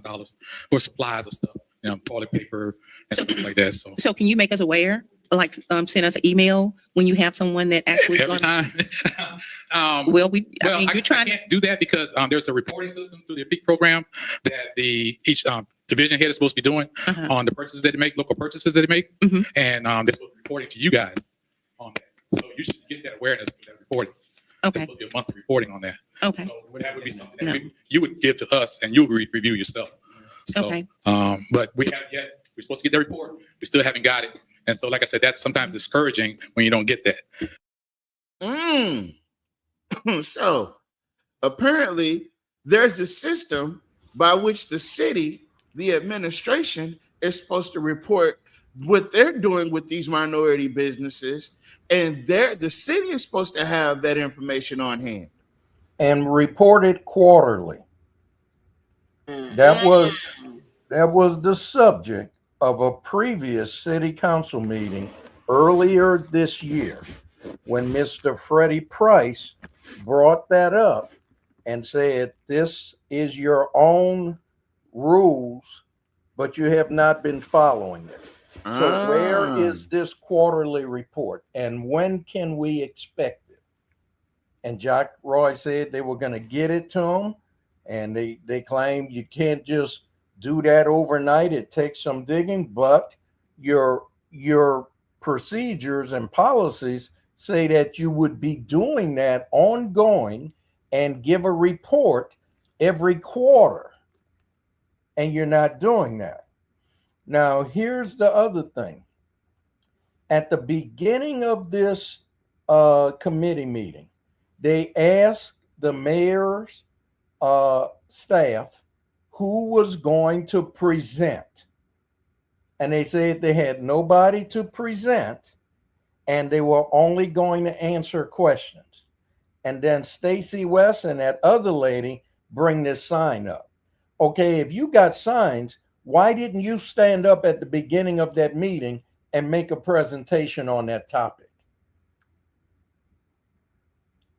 $2,000 for supplies of stuff, toilet paper and stuff like that. So can you make us aware? Send us an email when you have someone that actually. Every time. I Well, mean, you're trying I can't do that because there's a reporting system through the PEAK program that each division head is supposed to be doing on the purchases that they make, local purchases that they make, and they're supposed to be reporting to you guys on that. So you should get that awareness with that reporting. Okay. There's supposed to be a monthly reporting on that. Okay. So that would be something that you would give to us and you would review yourself. So, Okay. But we haven't yet. We're supposed to get that report. We still haven't got it. And so, like I said, that's sometimes discouraging when you don't get that. So apparently there's a system by which the city, the administration, is supposed to report what they're doing with these minority businesses, and the city is supposed to have that information on hand and report it quarterly. That was the subject of a previous city council meeting earlier this year when Mr. Freddie Price brought that up and said, this is your own rules, but you have not been following it. So where is this quarterly report and when can we expect it? And Jack Roy said they were going to get it to him, and they claim you can't just do that overnight. It takes some digging, but your procedures and policies say that you would be doing that ongoing and give a report every quarter, and you're not doing that. Now, here's the other thing. At the beginning of this committee meeting, they asked the mayor's staff who was going to present. And they said they had nobody to present, and they were only going to answer questions. And then Stacy West and that other lady bring this sign up. Okay, if you got signs, why didn't you stand up at the beginning of that meeting and make a presentation on that topic?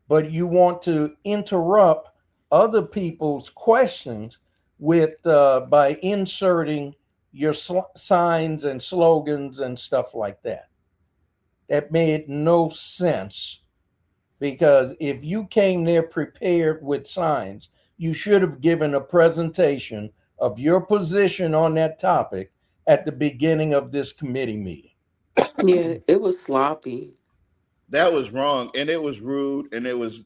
But you want to interrupt other people's questions with by inserting your signs and slogans and stuff like that. That made no sense, because if you came there prepared with signs, you should have given a presentation of your position on that topic at the beginning of this committee meeting. Yeah, it was sloppy. That was wrong, and it was rude, and it was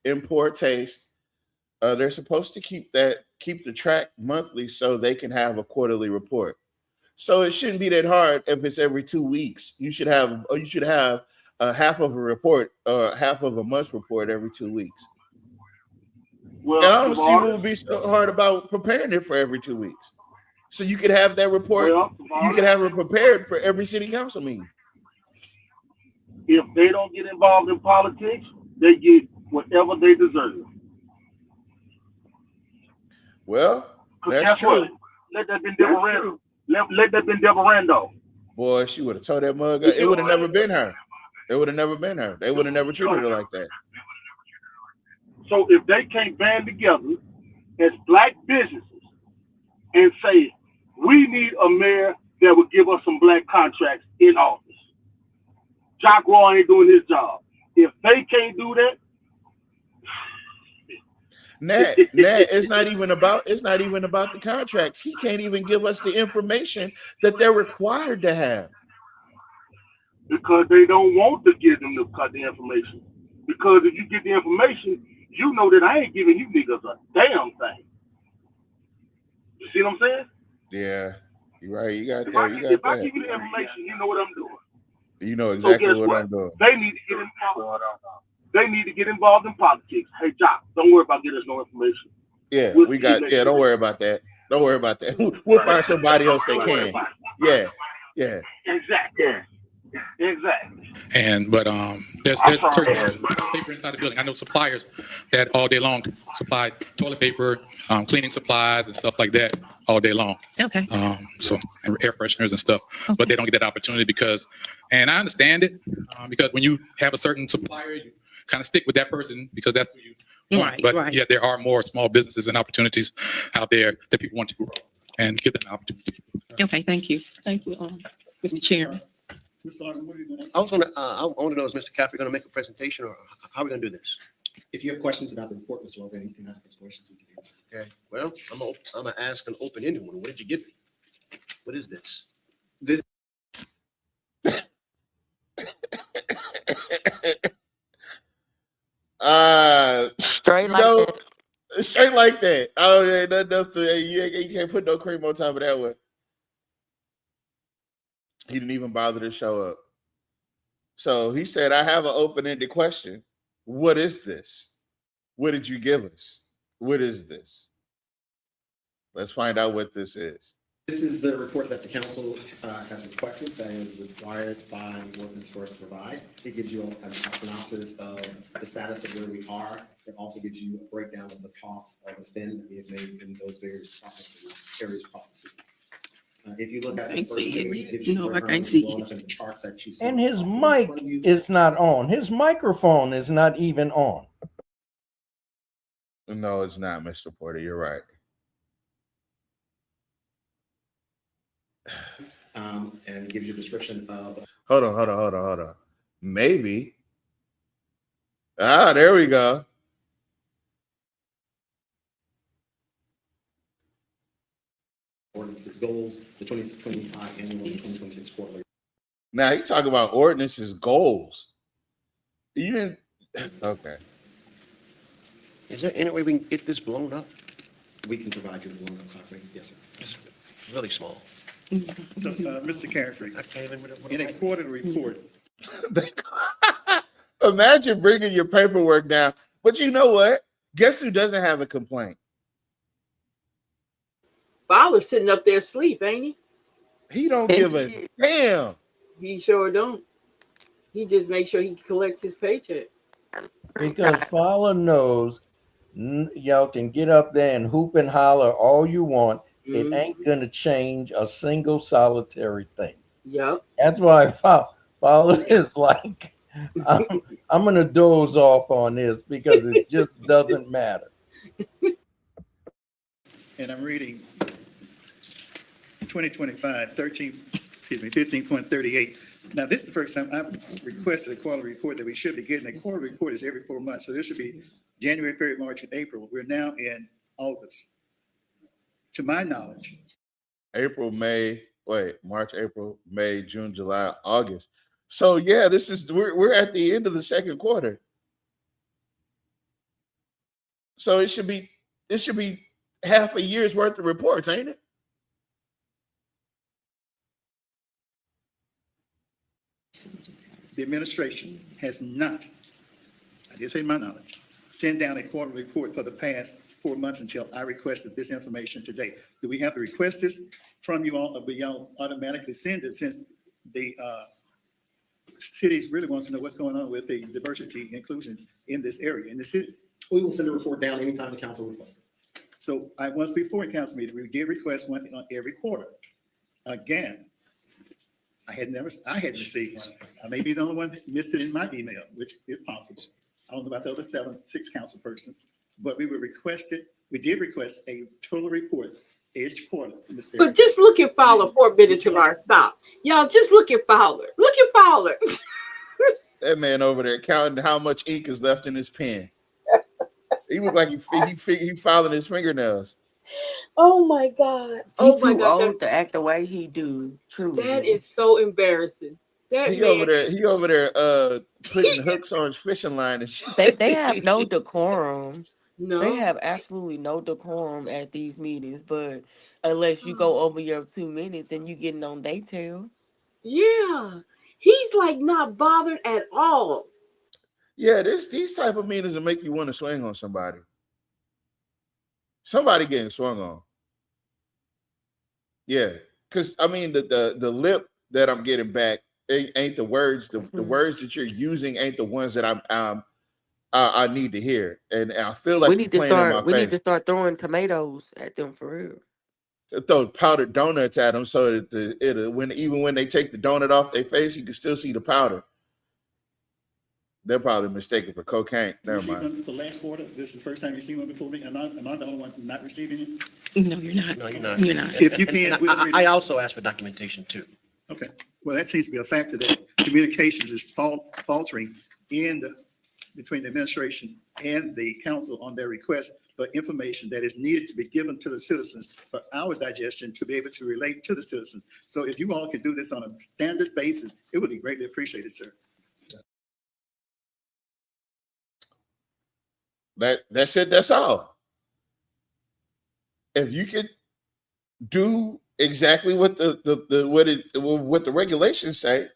in poor taste. They're supposed to keep the track monthly so they can have a quarterly report. So it shouldn't be that hard if it's every 2 weeks. You should have half of a report or half of a month's report every 2 weeks. Well, And I don't see what would be so hard about preparing it for every 2 weeks. So you could have that report. You could have it prepared for every city council meeting. If they don't get involved in politics, they get whatever they deserve. Well, that's guess true. what? Let that been Deborah Randall. Let that been Deborah Randall. Boy, she would have told that mug up. It would have never been her. It would have never been her. They would have never treated her like that. So if they can't band together as black businesses and say, we need a mayor that will give us some black contracts in office. Jack Roy ain't doing his job. If they can't do that, Nat, it's not even about the contracts. He can't even give us the information that they're required to have. Because they don't want to give them the information. Because if you get the information, you know that I ain't giving you niggas a damn thing. You see what I'm saying? Yeah, you're right. You got If that. I give you the information, you know what I'm doing. You know exactly guess what I'm doing. They need to get involved. They need to get involved in politics. Hey, Jock, don't worry about getting us no information. Yeah, don't worry about that. Don't worry about that. We'll find somebody else that can. Yeah. Exactly. Exactly. But there's certain toilet paper inside the building. I know suppliers that all day long supply toilet paper, cleaning supplies and stuff like that all day long. Okay. So and air fresheners and stuff, but they don't get that opportunity because, and I understand it, because when you have a certain supplier, you kind of stick with that person because that's who you want. But yeah, there are more small businesses and opportunities out there that people want to grow and give them an opportunity. Okay, thank you. Thank you, Mr. Chairman. I was I want to know, is Mr. Caffrey going to make a presentation, or how are we going to do this? If you have questions about the report, Mr. Logan, you can ask those questions. We can answer. Okay, well, I'm going to ask an open-ended one. What did you give me? What is this? This. Straight like that. Straight like that. I don't know nothing else to you can't put no cream on top of that one. He didn't even bother to show up. So he said, I have an open-ended question. What is this? What did you give us? What is this? Let's find out what this is. This is the report that the council has requested that is required by the ordinance for us to provide. It gives you a synopsis of the status of where we are. It also gives you a breakdown of the costs of the spend that we have made in those various areas across the city. If you look at the Can't first see page, it. it gives you No, I breakdown can't of see the it. and the chart that you see And his across the mic front of you. is not on. His microphone is not even on. No, it's not, Mr. Porter. You're right. And it gives you a description of. Hold on. Maybe. There we go. Ordinance's goals, the 2025 annual and 2026 quarterly. Now you talk about ordinance's goals. You didn't. Okay. Is there any way we can get this blown up? We can provide you with a blown up copy. Yes, sir. It's really small. So, Mr. Carefree, I can't even. in a quarterly report, Imagine bringing your paperwork down. But you know what? Guess who doesn't have a complaint? Fowler's sitting up there asleep, ain't he? He don't give a damn. He sure don't. He just makes sure he collects his paycheck. Because Fowler knows y'all can get up there and hoop and holler all you want. It ain't going to change a single solitary thing. Yep. That's why Fowler is like, I'm going to doze off on this because it just doesn't matter. and I'm reading 2025, 15.38. Now, this is the first time I've requested a quarterly report that we should be getting. A quarterly report is every 4 months. So this should be January, February, March, and April. We're now in August. To my knowledge. March, April, May, June, July, August. So yeah, we're at the end of the second quarter. So it should be half a year's worth of reports, ain't it? The administration has not, I did say my knowledge, sent down a quarterly report for the past 4 months until I requested this information today. Do we have to request this from you all, or will y'all automatically send it since the cities really wants to know what's going on with the diversity inclusion in this area, in the city? We will send a report down anytime the council requests it. So once before in council meeting, we did request one on every quarter. Again, I hadn't received one. I may be the only one that missed it in my email, which is possible. I don't know about the other 6 council persons, but we did request a total report each quarter. But just look at Fowler for a minute to our stop. Y'all just look at Fowler. Look at Fowler. That man over there counting how much ink is left in his pen. He looked like he filing his fingernails. Oh my God. He too old to act the way he do. Truly. That is so embarrassing. He over there putting hooks on his fishing line and shit. They have no decorum. No. They have absolutely no decorum at these meetings, but unless you go over your 2 minutes and you getting on their tail. Yeah. He's like not bothered at all. Yeah, these type of meetings will make you want to swing on somebody. Somebody getting swung on. Yeah, because I mean the lip that I'm getting back ain't the words. The words that you're using ain't the ones that I need to hear, and I feel like we need to start throwing tomatoes at them for real. Throw powdered donuts at them so that when they take the donut off their face, you can still see the powder. They're probably mistaken for cocaine. Never mind. The last quarter, this is the first time you've seen one before me. Am I the only one not receiving it? No, you're not. No, you're not. You're not. If you can, I also asked for documentation too. Okay. Well, that seems to be a factor that communications is faltering between the administration and the council on their request for information that is needed to be given to the citizens for our digestion to be able to relate to the citizens. So if you all could do this on a standard basis, it would be greatly appreciated, sir. That's it. That's all. If you could do exactly what the regulations say,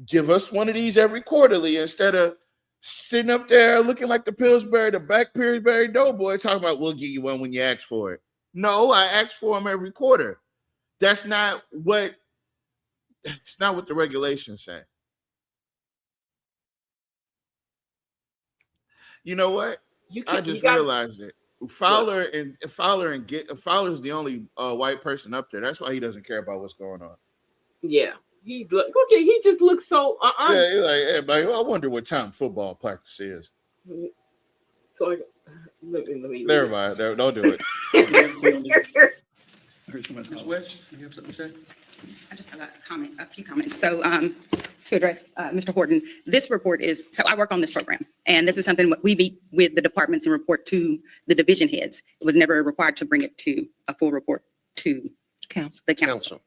Give us one of these every quarterly instead of sitting up there looking like the Black Pillsbury Doughboy talking about we'll give you one when you ask for it. No, I ask for them every quarter. It's not what the regulations say. You know what? I just realized it. Fowler's the only white person up there. That's why he doesn't care about what's going on. Yeah. He just looks so Yeah, he's like, hey, buddy, I wonder what time football practice is. So let me Never mind. Don't do it. Ms. West, you have something to say? I just have a few comments. So to address Mr. Horton, this report is, so I work on this program, and this is something we meet with the departments and report to the division heads. It was never required to bring it to a full report to the council.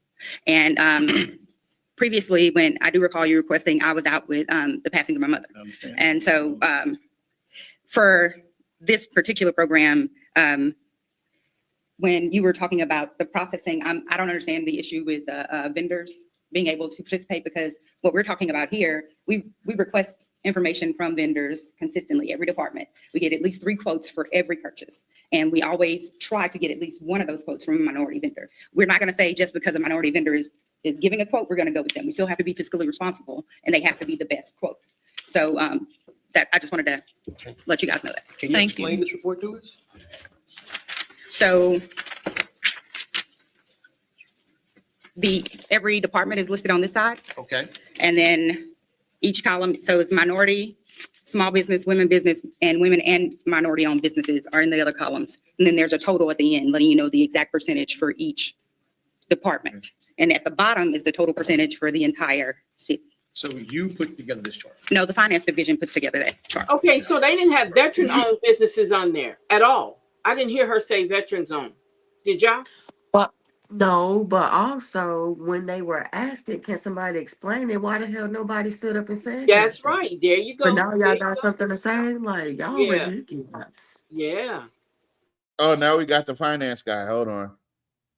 And previously, when I do recall you requesting, I was out with the passing of my mother. And so for this particular program, when you were talking about the processing, I don't understand the issue with vendors being able to participate, because what we're talking about here, we request information from vendors consistently, every department. We get at least 3 quotes for every purchase. And we always try to get at least one of those quotes from a minority vendor. We're not going to say just because a minority vendor is giving a quote, we're going to go with them. We still have to be fiscally responsible, and they have to be the best quote. So that I just wanted to let you guys know that. Can you explain this report to us? So every department is listed on this side, Okay. and then each column, so it's minority, small business, women business, and women and minority-owned businesses are in the other columns. And then there's a total at the end, letting you know the exact percentage for each department. And at the bottom is the total percentage for the entire city. So you put together this chart? No, the finance division puts together that chart. Okay, so they didn't have veteran-owned businesses on there at all. I didn't hear her say veterans-owned. Did y'all? No, but also when they were asked it, can somebody explain it? Why the hell nobody stood up and said That's that? right. There you go. But now There y'all you got go. something to say? Like, y'all Yeah. ridiculous. Yeah. Oh, now we got the finance guy. Hold on.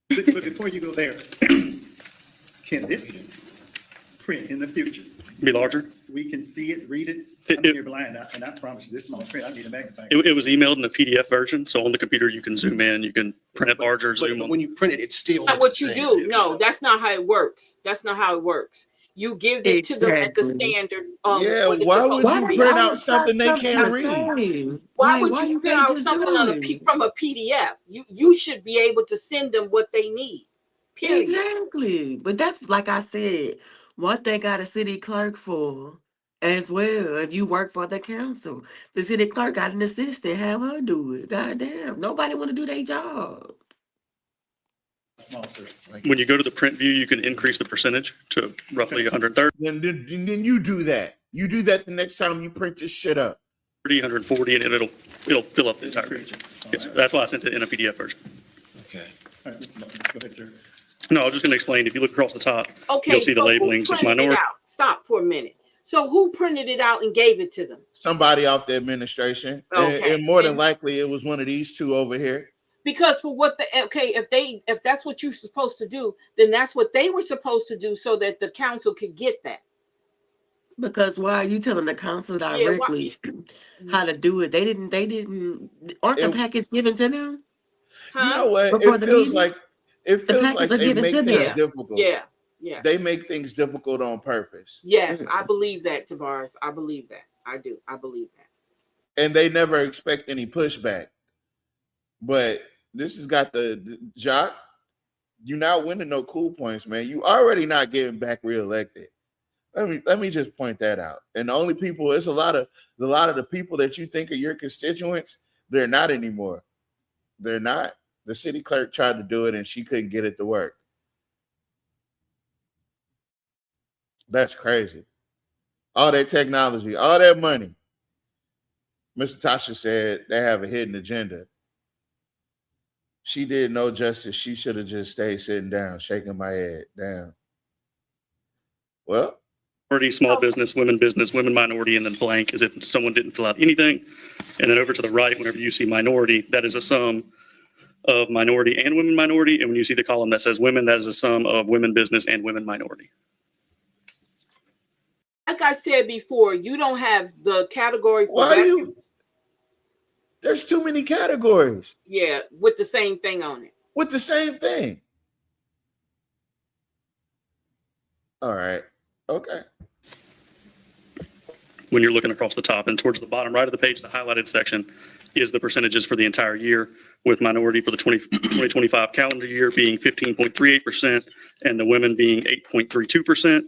But before you go there, can this print in the future? Be larger. We can see it, read it. I'm here blind, and I promise you, this small print, I need a magnifying. It was emailed in a PDF version, so on the computer you can zoom in, you can print it larger, zoom But on. when you print it, it's still. Not what you do. No, that's not how it works. That's not how it works. You give it to them at the Exactly. standard. Yeah, what it's why supposed would to you be. print out something they can't I read? say, Why like, would why you print can't out just something do on it? from a PDF? You should be able to send them what they need. Period. Exactly. But that's like I said, what they got a city clerk for as well. If you work for the council, the city clerk got an assistant, have her do it. God damn. Nobody want to do their job. Small, sir. When you go to the print view, you can increase the percentage to roughly 130, Then you do that. You do that the next time you print this shit up. 140, and it'll fill up the entire page. Yes, sir. That's why I sent it in a PDF version. Okay. All right, Mr. Martin, go ahead, sir. No, I was just going to explain, if you look across the top, Okay. you'll see the so who labelings. It's printed it minority. out? Stop for a minute. So who printed it out and gave it to them? Somebody off the administration. Okay. And more than likely it was one of these two over here. Because for what if that's what you're supposed to do, then that's what they were supposed to do so that the council could get that. Because why are you telling the council why- directly how to do it? They didn't, aren't the It- packets given to them? You know what? Before It the feels meeting? like packets are they given make to things them. difficult. Yeah. Yeah. They make things difficult on purpose. Yes, I believe that, Tavares. I believe that. I do. I believe that. And they never expect any pushback. But this has got the Jock, you're not winning no cool points, man. You already not getting back reelected. Let me just point that out. And the only people, it's a lot of the people that you think are your constituents, they're not anymore. They're not. The city clerk tried to do it and she couldn't get it to work. That's crazy. All that technology, all that money. Mr. Tasha said they have a hidden agenda. She did no justice. She should have just stayed sitting down, shaking my head down. Well, Minority, small business, women minority, and then blank as if someone didn't fill out anything. And then over to the right, whenever you see minority, that is a sum of minority and women minority. And when you see the column that says women, that is a sum of women business and women minority. like I said before, you don't have the category for Why do you? veterans. There's too many categories Yeah, with the same thing on it. with the same thing. All right. Okay. When you're looking across the top and towards the bottom right of the page, the highlighted section is the percentages for the entire year, with minority for the 2025 calendar year being 15.38% and the women being 8.32%.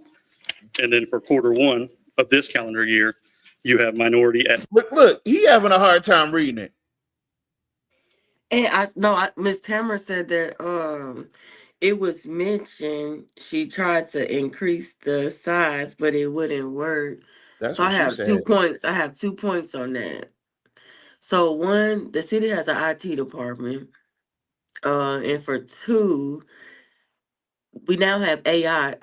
And then for quarter one of this calendar year, you have minority at Look, he having a hard time reading it. And Miss Tamara said that it was mentioned she tried to increase the size, but it wouldn't work. That's So what I she have said. 2 points. I have 2 points on that. So one, the city has an IT department. And for two, we now have AI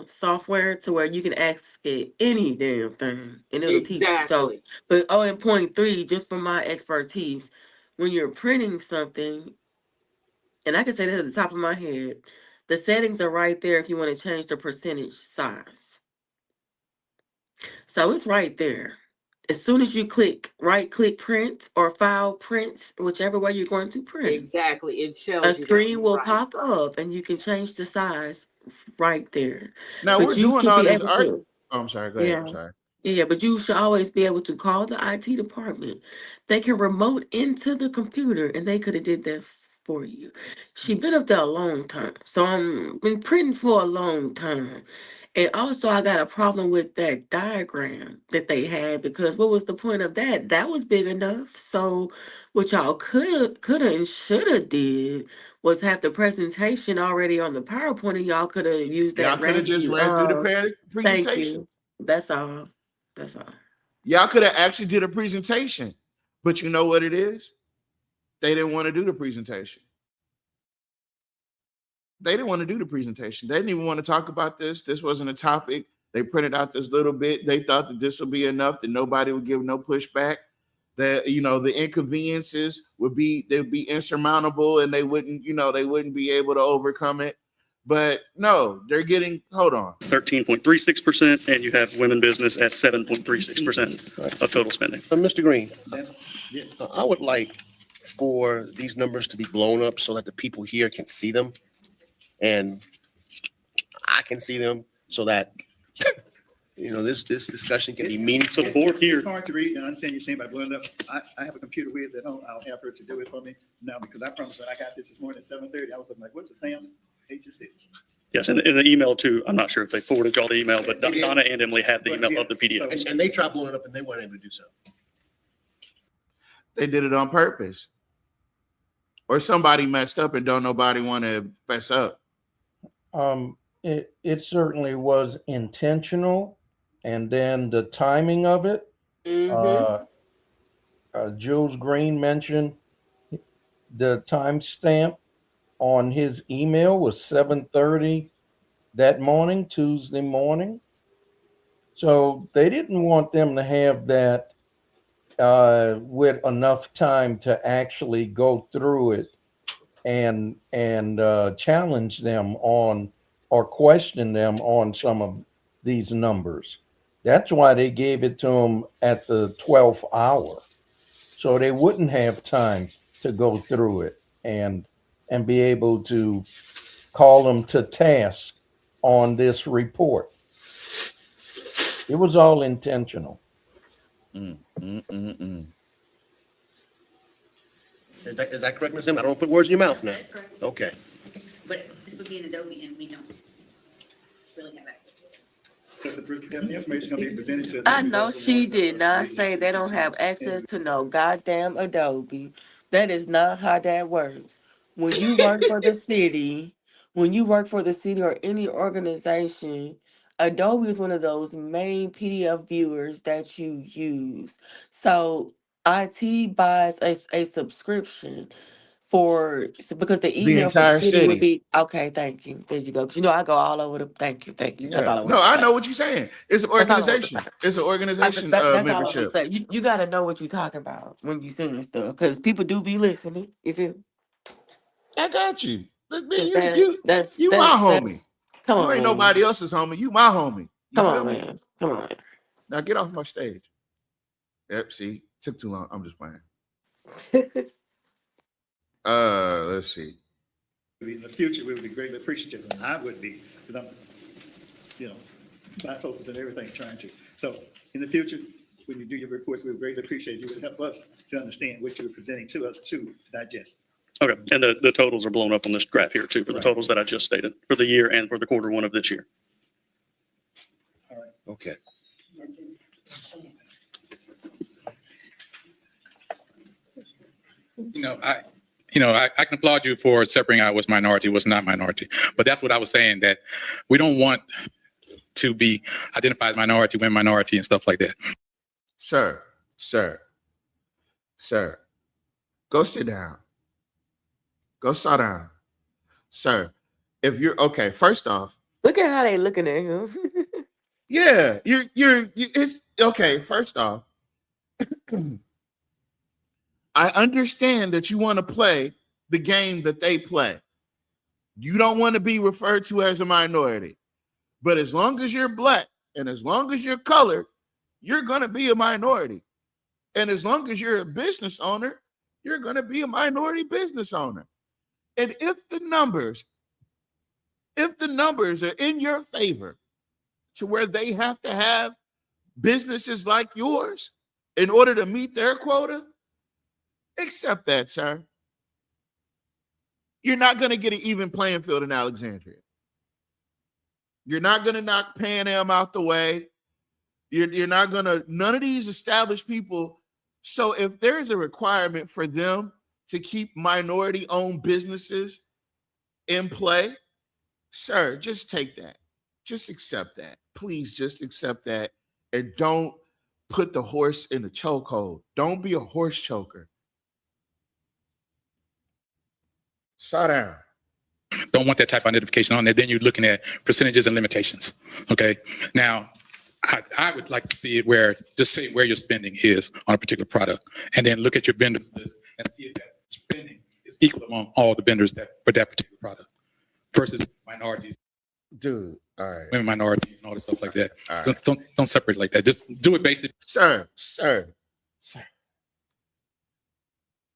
software to where you can ask it any damn thing and it'll teach you. So, Exactly. but in point three, just from my expertise, when you're printing something, and I can say this at the top of my head, the settings are right there if you want to change the percentage size. So it's right there. As soon as you right click print or file print, whichever way you're going to print, Exactly. It shows a you that. screen will Right. pop up and you can change the size right there. Now But we're you doing should all be this able art. to, Oh, I'm sorry. Go ahead. I'm yeah. sorry. Yeah, but you should always be able to call the IT department. They can remote into the computer and they could have did that for you. She been up there a long time. So I'm been printing for a long time. And also I got a problem with that diagram that they had because what was the point of that? That was big enough. So what y'all coulda and shoulda did was have the presentation already on the PowerPoint and y'all could have used Y'all that could have just ran through the thank presentation. you. That's all. That's all. Y'all could have actually did a presentation, but you know what it is? They didn't want to do the presentation. They didn't want to do the presentation. They didn't even want to talk about this. This wasn't a topic. They printed out this little bit. They thought that this would be enough, that nobody would give no pushback, that, the inconveniences would be insurmountable and they wouldn't be able to overcome it. But no, they're getting, hold on. 13.36%, and you have women business at 7.36% of total spending. Mr. Green, Yes. I would like for these numbers to be blown up so that the people here can see them and I can see them so that, this discussion can be meaningful. It's hard to read, and I understand you're saying by blowing it up. I have a computer whiz at home. I'll have her to do it for me now because I promise when I got this morning at 7:30, I was looking like, what's the Sam? H6. Yes, and in the email too, I'm not sure if they forwarded y'all the email, but Donna and Emily had the email of the PDF. And they tried blowing it up and they weren't able to do so. They did it on purpose. Or somebody messed up and don't nobody want to mess up. It certainly was intentional, and then the timing of it. Jules Green mentioned the timestamp on his email was 7:30 that morning, Tuesday morning. So they didn't want them to have that with enough time to actually go through it and challenge them on or question them on some of these numbers. That's why they gave it to them at the 12th hour, so they wouldn't have time to go through it and be able to call them to task on this report. It was all intentional. Is that correct, Ms. Em? I don't put words in your mouth now. That's correct. Okay. But this would be an Adobe and we don't really have access to it. So the information going to be presented to. I know she did not say they don't have access to no goddamn Adobe. That is not how that works. When you work for the city, or any organization, Adobe is one of those main PDF viewers that you use. So IT buys a subscription because the email entire for the city would city. be okay. Thank you. There you go. 'Cause I go all over the. Thank you. That's Yeah. all I want No, to I say. know what you're saying. It's an That's all I want to organization. say. It's an organization That's all I want to membership. say. You got to know what you're talking about when you saying stuff because people do be listening. If you, I got you. Look, man, that's you my homie. Come You on, ain't man. nobody else's homie. You my homie. You Come feel on, me? man. Come on. Now get off my stage. Yep, see, took too long. I'm just playing. Let's see. In the future, we would be greatly appreciative, and I would be, because I'm, bifocus and everything trying to. So in the future, when you do your reports, we would greatly appreciate you would help us to understand what you're presenting to us to digest. Okay, and the totals are blown up on this graph here too, for the totals that I just stated, for the year and for the quarter one of this year. Okay. I can applaud you for separating out what's minority, what's not minority. But that's what I was saying, that we don't want to be identified as minority, women minority, and stuff like that. Sir, go sit down. Go sit down. Sir, if you're okay, first off, Look at how they looking at him. yeah, it's okay. First off, I understand that you want to play the game that they play. You don't want to be referred to as a minority. But as long as you're black and as long as you're colored, you're going to be a minority. And as long as you're a business owner, you're going to be a minority business owner. And if the numbers are in your favor to where they have to have businesses like yours in order to meet their quota, accept that, sir. You're not going to get an even playing field in Alexandria. You're not going to knock Pan Am out the way. You're not going to, none of these established people. So if there's a requirement for them to keep minority-owned businesses in play, sir, just take that. Just accept that. Please just accept that. And don't put the horse in the chokehold. Don't be a horse choker. Sit down. Don't want that type of identification on there. Then you're looking at percentages and limitations. Okay. Now, I would like to see it where, just say where your spending is on a particular product, and then look at your vendors list and see if that spending is equal among all the vendors for that particular product versus minorities. Dude, all right. Women minorities and all this stuff like that. All So right. don't separate like that. Just do it basically. Sir.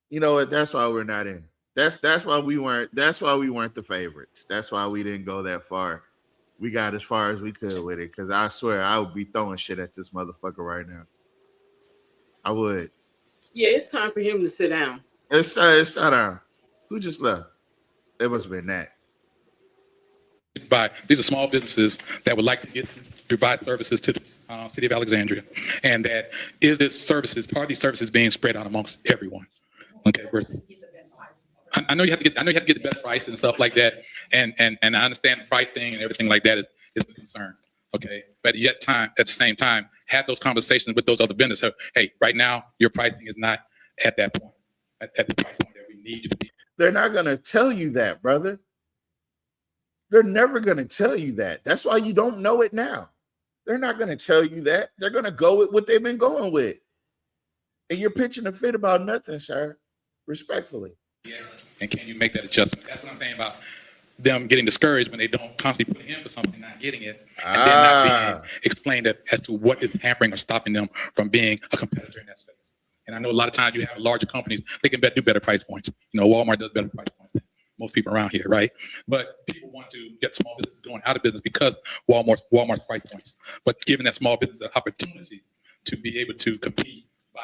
You know what? That's why we're not in. That's why we weren't the favorites. That's why we didn't go that far. We got as far as we could with it, because I swear I would be throwing shit at this motherfucker right now. I would. Yeah, it's time for him to sit down. It's shut down. Who just left? It must have been that. These are small businesses that would like to provide services to the city of Alexandria, and that are these services being spread out amongst everyone? Okay. I know you have to get the best price and stuff like that, and I understand the pricing and everything like that is a concern. Okay, but at the same time, have those conversations with those other vendors. So, hey, right now your pricing is not at that point, at the price point that we need you to be. They're not gonna tell you that, brother. They're never gonna tell you that. That's why you don't know it now. They're not gonna tell you that. They're gonna go with what they've been going with, and you're pitching a fit about nothing, sir. Respectfully. And can you make that adjustment? That's what I'm saying about them getting discouraged when they don't constantly put in for something, not getting it, and then not being explained as to what is hampering or stopping them from being a competitor in that space. And I know a lot of times you have larger companies, they can do better price points. Walmart does better price points than most people around here, right? But people want to get small businesses going out of business because Walmart's price points. But giving that small business an opportunity to be able to compete by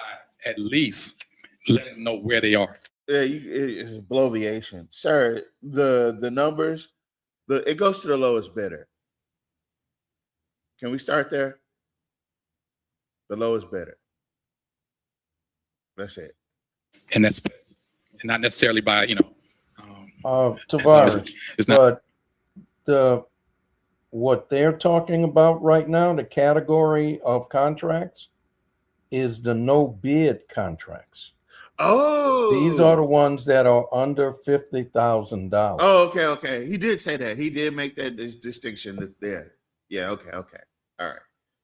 at least letting them know where they are. Yeah, it's a bloviation, sir. The numbers, it goes to the lowest bidder. Can we start there? The lowest bidder. That's it. And that's not necessarily by Tavares, it's not. But what they're talking about right now, the category of contracts, is the no bid contracts. Oh, these are the ones that are under $50,000. Oh, okay. He did say that. He did make that distinction there. Yeah, okay. All right.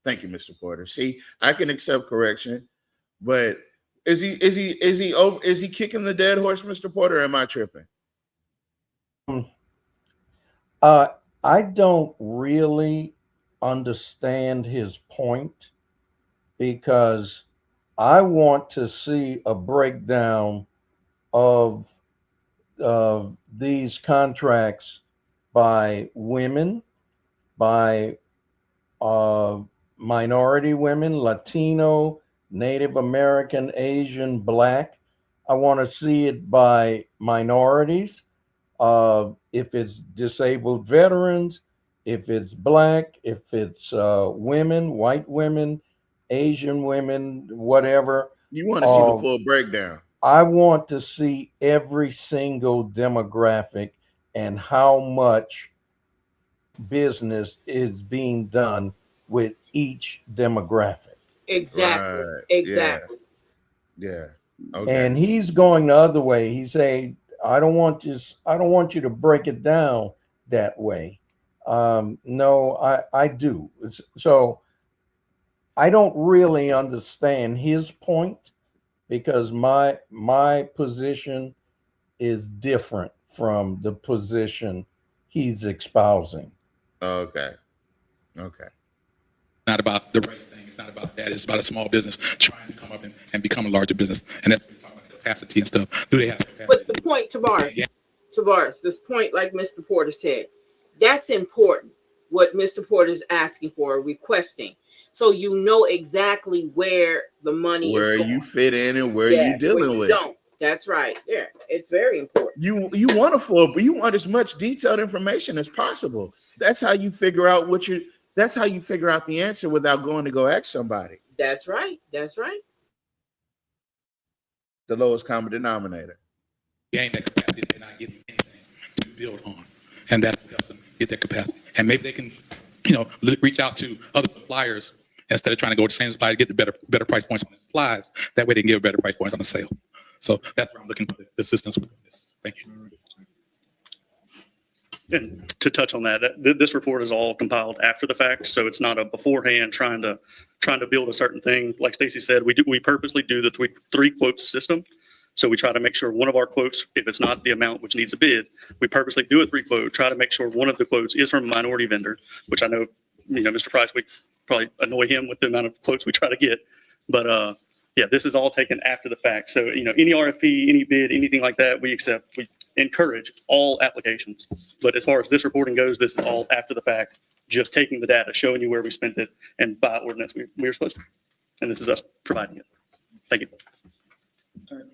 Thank you, Mr. Porter. See, I can accept correction, but is he kicking the dead horse, Mr. Porter, or am I tripping? I don't really understand his point because I want to see a breakdown of these contracts by women, by minority women, Latino, Native American, Asian, Black. I want to see it by minorities. If it's disabled veterans, if it's Black, if it's women, white women, Asian women, whatever. You want to see the full breakdown. I want to see every single demographic and how much business is being done with each demographic. Exactly. Right. Exactly. Yeah. Okay. And he's going the other way. He's saying, I don't want you to break it down that way. No, I do. So I don't really understand his point because my position is different from the position he's espousing. Okay. Okay. Not about the race thing. It's not about that. It's about a small business trying to come up and become a larger business. And that's what we're talking about, capacity and stuff. Do they have capacity? But the point, Tavares, this point, like Mr. Porter said, that's important. What Mr. Porter is asking for, requesting, so you know exactly where the money Where is going. you fit in and where you dealing with. Don't. That's right. Yeah, it's very important. You want but you want as much detailed information as possible. That's how you figure out that's how you figure out the answer without going to go ask somebody. That's right. That's right. The lowest common denominator. Gain that capacity, they're not getting anything to build on. And that's help them get that capacity. And maybe they can, reach out to other suppliers instead of trying to go to the same supplier to get the better price points on the supplies. That way they can give better price points on the sale. So that's where I'm looking for the assistance with this. Thank you. And to touch on that, this report is all compiled after the fact, so it's not a beforehand trying to build a certain thing. Like Stacy said, we purposely do the three quotes system. So we try to make sure one of our quotes, if it's not the amount which needs a bid, we purposely do a 3-quote, try to make sure one of the quotes is from a minority vendor, which I know, Mr. Price, we probably annoy him with the amount of quotes we try to get. But yeah, this is all taken after the fact. So, any RFP, any bid, anything like that, we accept. We encourage all applications. But as far as this reporting goes, this is all after the fact, just taking the data, showing you where we spent it, and by ordinance, we were supposed to. And this is us providing it. Thank you. All right.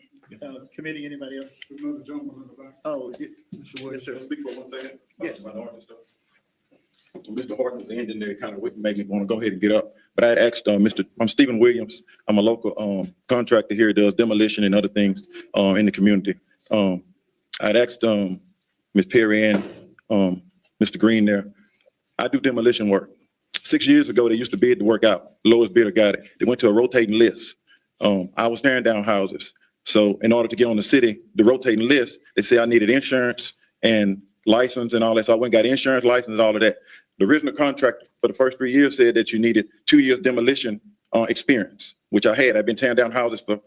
Committee, anybody else? Another gentleman in the back. Oh, yes, sir. Speak for 1 second. Yes. Mr. Horton was ending there, kind of made me want to go ahead and get up. But I had asked I'm Stephen Williams. I'm a local contractor here, does demolition and other things in the community. I had asked Ms. Perry and Mr. Green there. I do demolition work. 6 years ago, they used to bid the work out. Lowest bidder got it. They went to a rotating list. I was tearing down houses. So in order to get on the rotating list, they say I needed insurance and license and all that. So I went and got insurance, license, and all of that. The original contract for the first 3 years said that you needed 2 years demolition experience, which I had. I've been tearing down houses for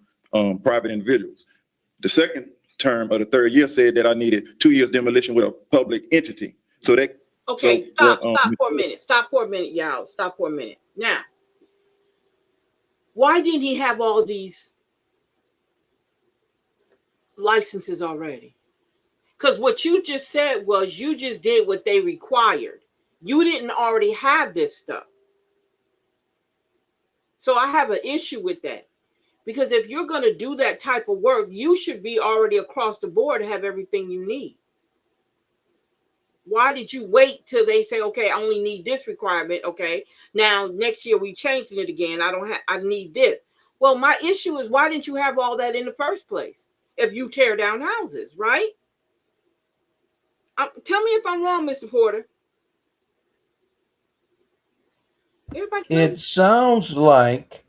private individuals. The second term of the third year said that I needed 2 years demolition with a public entity. So that. Okay, stop for a minute. Stop for a minute, y'all. Stop for a minute. Now, why didn't he have all these licenses already? Because what you just said was you just did what they required. You didn't already have this stuff. So I have an issue with that. Because if you're going to do that type of work, you should be already across the board to have everything you need. Why did you wait till they say, okay, I only need this requirement? Okay, now next year we changing it again. I need this. Well, my issue is why didn't you have all that in the first place? If you tear down houses, right? Tell me if I'm wrong, Mr. Porter. It sounds like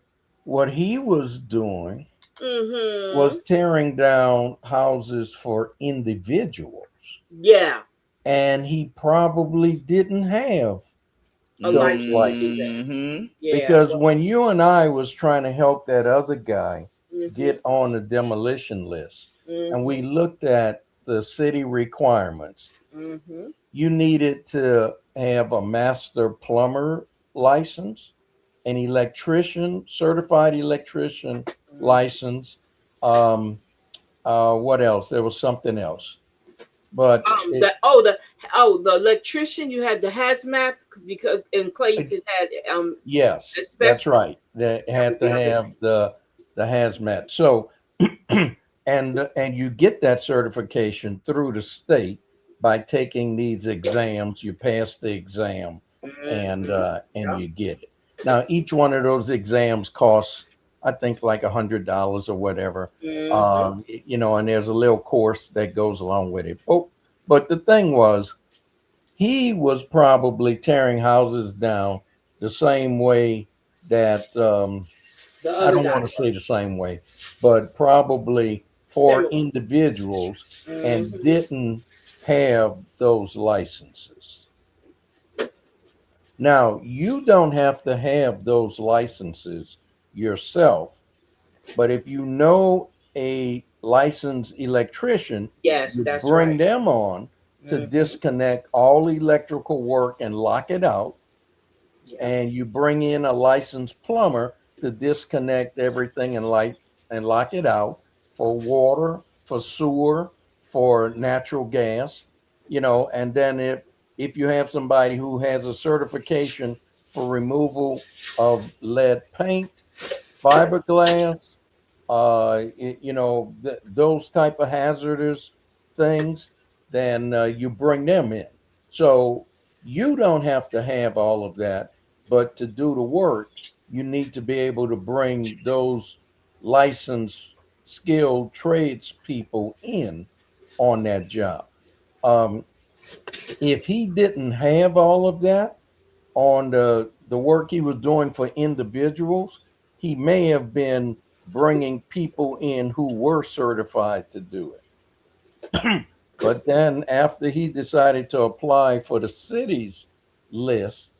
what he was doing was tearing down houses for individuals. Yeah. And he probably didn't have those licenses. Because when you and I was trying to help that other guy get on the demolition list, and we looked at the city requirements, you needed to have a master plumber license, an electrician, certified electrician license. What else? There was something else, but the electrician, you had the hazmat, because in place it had yes, that's right. They had to have the hazmat. So, and you get that certification through the state by taking these exams. You pass the exam, and you get it. Now, each one of those exams costs, I think, like $100 or whatever. You know, and there's a little course that goes along with it. Oh, but the thing was, he was probably tearing houses down the same way that I don't want to say the same way, but probably for individuals and didn't have those licenses. Now, you don't have to have those licenses yourself, but if you know a licensed electrician, Yes, you that's bring right. them on to disconnect all electrical work and lock it out. And you bring in a licensed plumber to disconnect everything and lock it out for water, for sewer, for natural gas, you know. And then if you have somebody who has a certification for removal of lead paint, fiberglass, you know, those type of hazardous things, then you bring them in. So you don't have to have all of that, but to do the work, you need to be able to bring those licensed, skilled tradespeople in on that job. If he didn't have all of that on the work he was doing for individuals, he may have been bringing people in who were certified to do it. But then after he decided to apply for the city's list,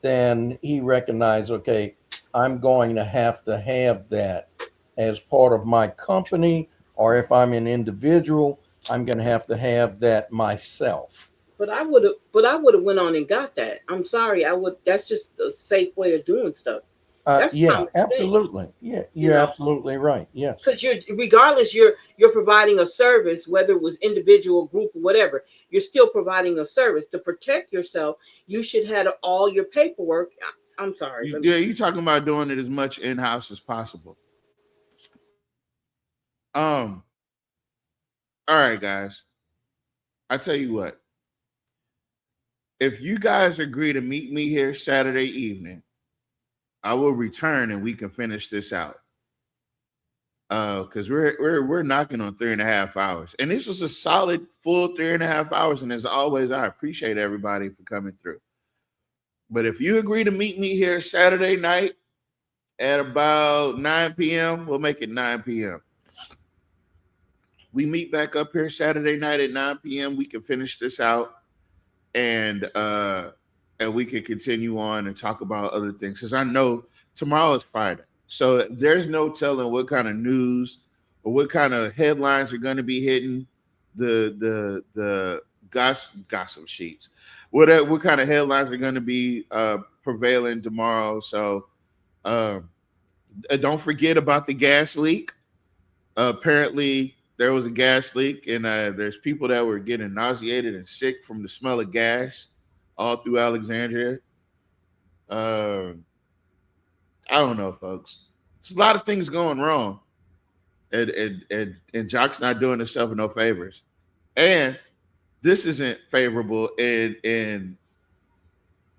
then he recognized, okay, I'm going to have that as part of my company, or if I'm an individual, I'm going to have that myself. But I would have went on and got that. I'm sorry. That's just a safe way of doing stuff. That's Yeah, common sense. absolutely. Yeah, you're absolutely right. Yes. Because you're providing a service, whether it was individual, group, or whatever, you're still providing a service. To protect yourself, you should have all your paperwork. I'm sorry. Yeah, you're talking about doing it as much in-house as possible. All right, guys. I tell you what. If you guys agree to meet me here Saturday evening, I will return and we can finish this out. Because we're knocking on 3.5 hours, and this was a solid full 3.5 hours. And as always, I appreciate everybody for coming through. But if you agree to meet me here Saturday night at about 9 p.m., we'll make it 9 p.m. We meet back up here Saturday night at 9 p.m. We can finish this out, and we can continue on and talk about other things. Because I know tomorrow is Friday, so there's no telling what kind of news or what kind of headlines are going to be hitting the gossip sheets. What kind of headlines are going to be prevailing tomorrow? So don't forget about the gas leak. Apparently, there was a gas leak, and there's people that were getting nauseated and sick from the smell of gas all through Alexandria. I don't know, folks. There's a lot of things going wrong, and Jock's not doing himself no favors. And this isn't favorable in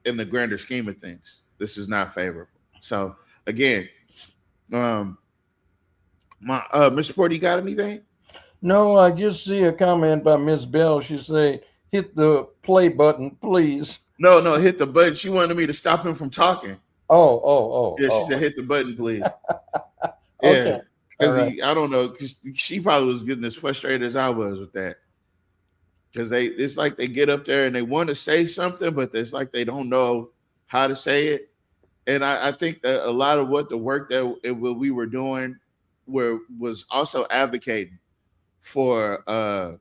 the grander scheme of things. This is not favorable. So again, Mr. Porter, you got anything? No, I just see a comment by Miss Bell. She said, "Hit the play button, please." No, hit the button. She wanted me to stop him from talking. Oh. Yeah, she said, "Hit the button, please." Okay. Yeah, because Right. I don't know, because she probably was getting as frustrated as I was with that. Because it's like they get up there and they want to say something, but it's like they don't know how to say it. And I think that a lot of what the work that we were doing was also advocating for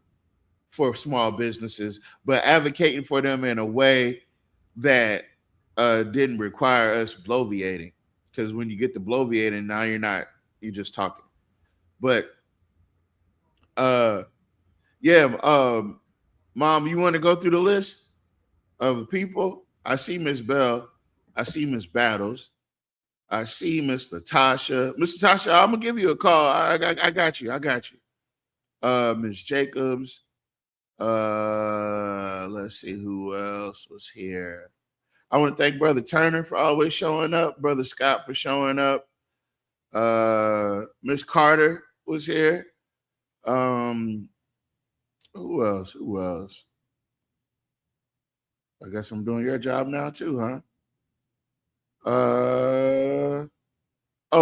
small businesses, but advocating for them in a way that didn't require us bloviating, because when you get the bloviating, now you're just talking. But Mom, you want to go through the list of people? I see Miss Bell. I see Miss Battles. I see Miss Latasha. Mr. Tasha, I'm gonna give you a call. I got you. I got you. Miss Jacobs. Let's see who else was here. I want to thank Brother Turner for always showing up. Brother Scott for showing up. Miss Carter was here. Who else? I guess I'm doing your job now too, huh?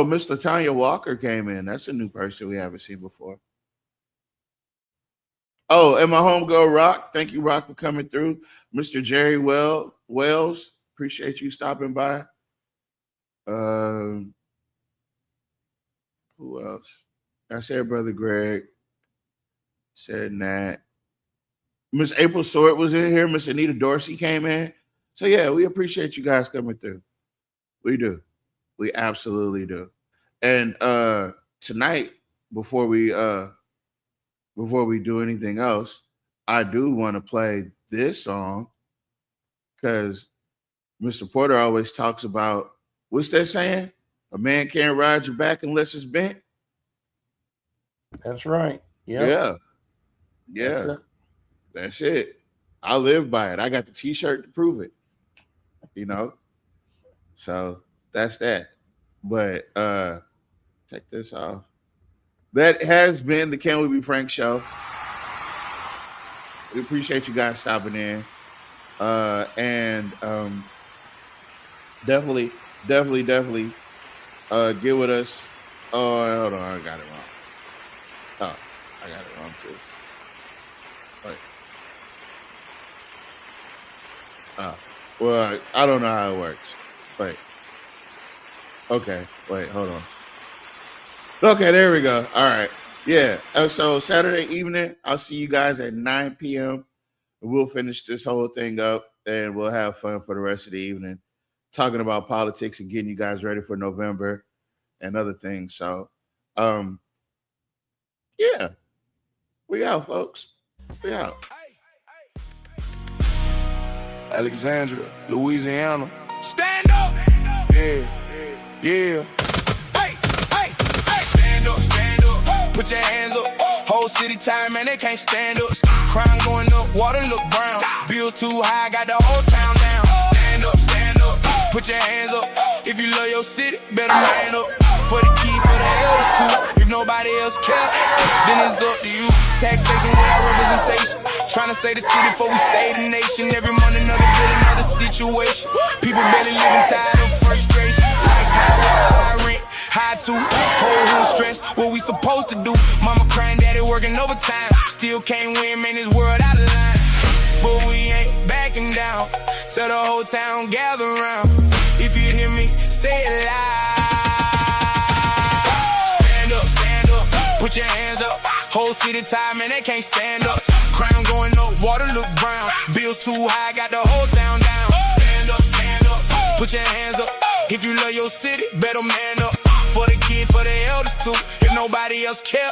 Miss Latanya Walker came in. That's a new person we haven't seen before. Oh, and my homegirl Rock. Thank you, Rock, for coming through. Mr. Jerry Wells, appreciate you stopping by. Who else? I said Brother Greg. Said Nat. Miss April Sword was in here. Miss Anita Dorsey came in. So yeah, we appreciate you guys coming through. We do. We absolutely do. And tonight, before we do anything else, I do want to play this song because Mr. Porter always talks about, what's that saying? A man can't ride your back unless it's bent. That's right. Yep. Yeah. That's it. I live by it. I got the t-shirt to prove it. So that's that. But take this off. That has been the Can We Be Frank show. We appreciate you guys stopping in. And definitely get with us. Oh, hold on, I got it wrong. Oh, I got it wrong too. Wait. Well, I don't know how it works. Wait. Okay, wait, hold on. Okay, there we go. All right. Yeah. So Saturday evening, I'll see you guys at 9 p.m. We'll finish this whole thing up and we'll have fun for the rest of the evening, talking about politics and getting you guys ready for November and other things. So, yeah, we out, folks. We out. Alexandria, Louisiana. Stand up! Yeah. Hey! Stand up. Put your hands up. Whole city tired, man, they can't stand up. Crime going up, water look brown. Bills too high, got the whole town down. Stand up. Put your hands up. If you love your city, better man up. For the key, for the elders too. If nobody else care, then it's up to you. Taxation without representation. Trying to save the city before we save the nation. Every month another bill, another situation. People barely living tired of frustration. Like high rent, high to whole hood stress. What we supposed to do? Mama crying, daddy working overtime. Still can't win, man, this world out of line. But we ain't backing down. Tell the whole town gather round. If you hear me, say it loud. Stand up, put your hands up. Whole city tired, man, they can't stand up. Crime going up, water look brown. Bills too high, got the whole town down. Stand up, put your hands up. If you love your city, better man up. For the kid, for the elders too. If nobody else care,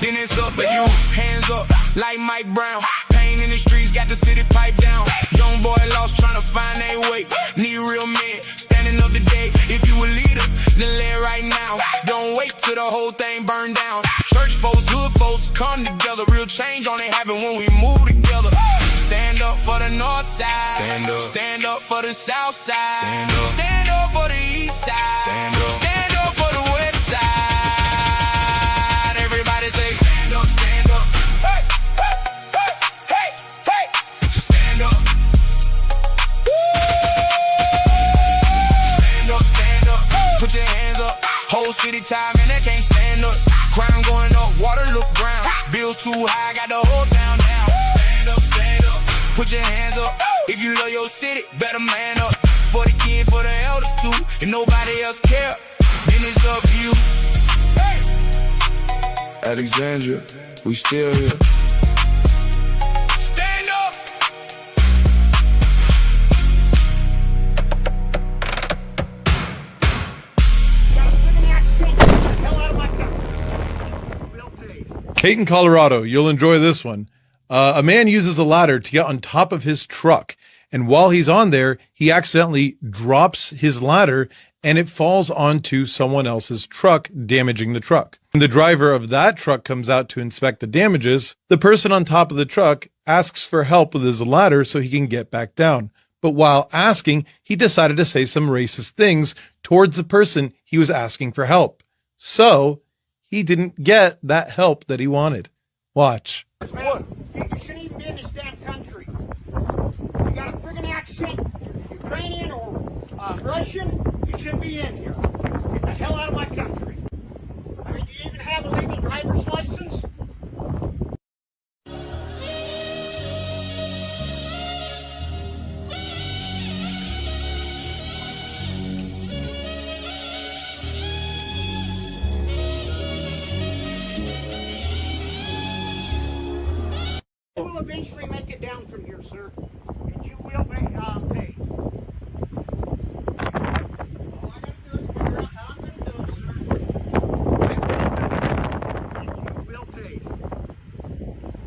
then it's up to you. Hands up, like Mike Brown. Pain in the streets, got the city pipe down. Young boy lost, trying to find their way. Need real men, standing up today. If you a leader, then lay it right now. Don't wait till the whole thing burn down. Church folks, hood folks, come together. Real change only happen when we move together. Stand up for the north side. Stand up for the south side. Stand up for the east side. Stand up for the west side. Everybody say stand up. Hey. Stand up. Stand up. Put your hands up. Whole city tired, man, they can't stand up. Crime going up, water look brown. Bills too high, got the whole town down. Stand up. Put your hands up. If you love your city, better man up. For the kid, for the elders too. If nobody else care, then it's up to you. Hey. Alexandria, we still here. Stand up. Caton, Colorado. You'll enjoy this one. A man uses a ladder to get on top of his truck. And while he's on there, he accidentally drops his ladder and it falls onto someone else's truck, damaging the truck. When the driver of that truck comes out to inspect the damages, the person on top of the truck asks for help with his ladder so he can get back down. But while asking, he decided to say some racist things towards the person he was asking for help. So he didn't get that help that he wanted. Watch. Man, you shouldn't even be in this damn country. You got a friggin' accent, Ukrainian or Russian, you shouldn't be in here. Get the hell out of my country. I mean, do you even have a legal driver's license? You will eventually make it down from here, sir, and you will pay. All I gotta do is figure out how I'm gonna do it, sir. I will do it, and you will pay.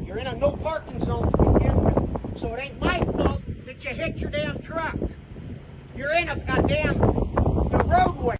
You're in a no parking zone to begin with, so it ain't my fault that you hit your damn truck. You're in a damn the roadway.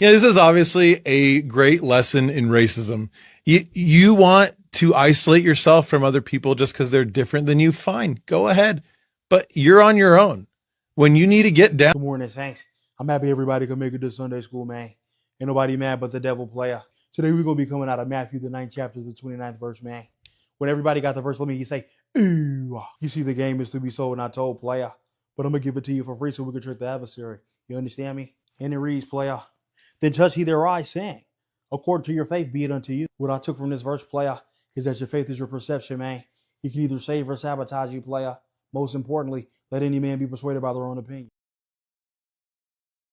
Yeah, this is obviously a great lesson in racism. You want to isolate yourself from other people just because they're different than you, fine, go ahead. But you're on your own. When you need to get down. Good morning, Saints. I'm happy everybody can make it to Sunday school, man. Ain't nobody mad but the devil player. Today we're going to be coming out of Matthew, the 9th chapter, the 29th verse, man. When everybody got the verse, let me say, ooh. You see, the game is to be sold, not told, player. But I'm going to give it to you for free so we can trick the adversary. You understand me? And it reads, player. Then touch he their eyes, saying, according to your faith, be it unto you. What I took from this verse, player, is that your faith is your perception, man. You can either save or sabotage you, player. Most importantly, let any man be persuaded by their own opinion.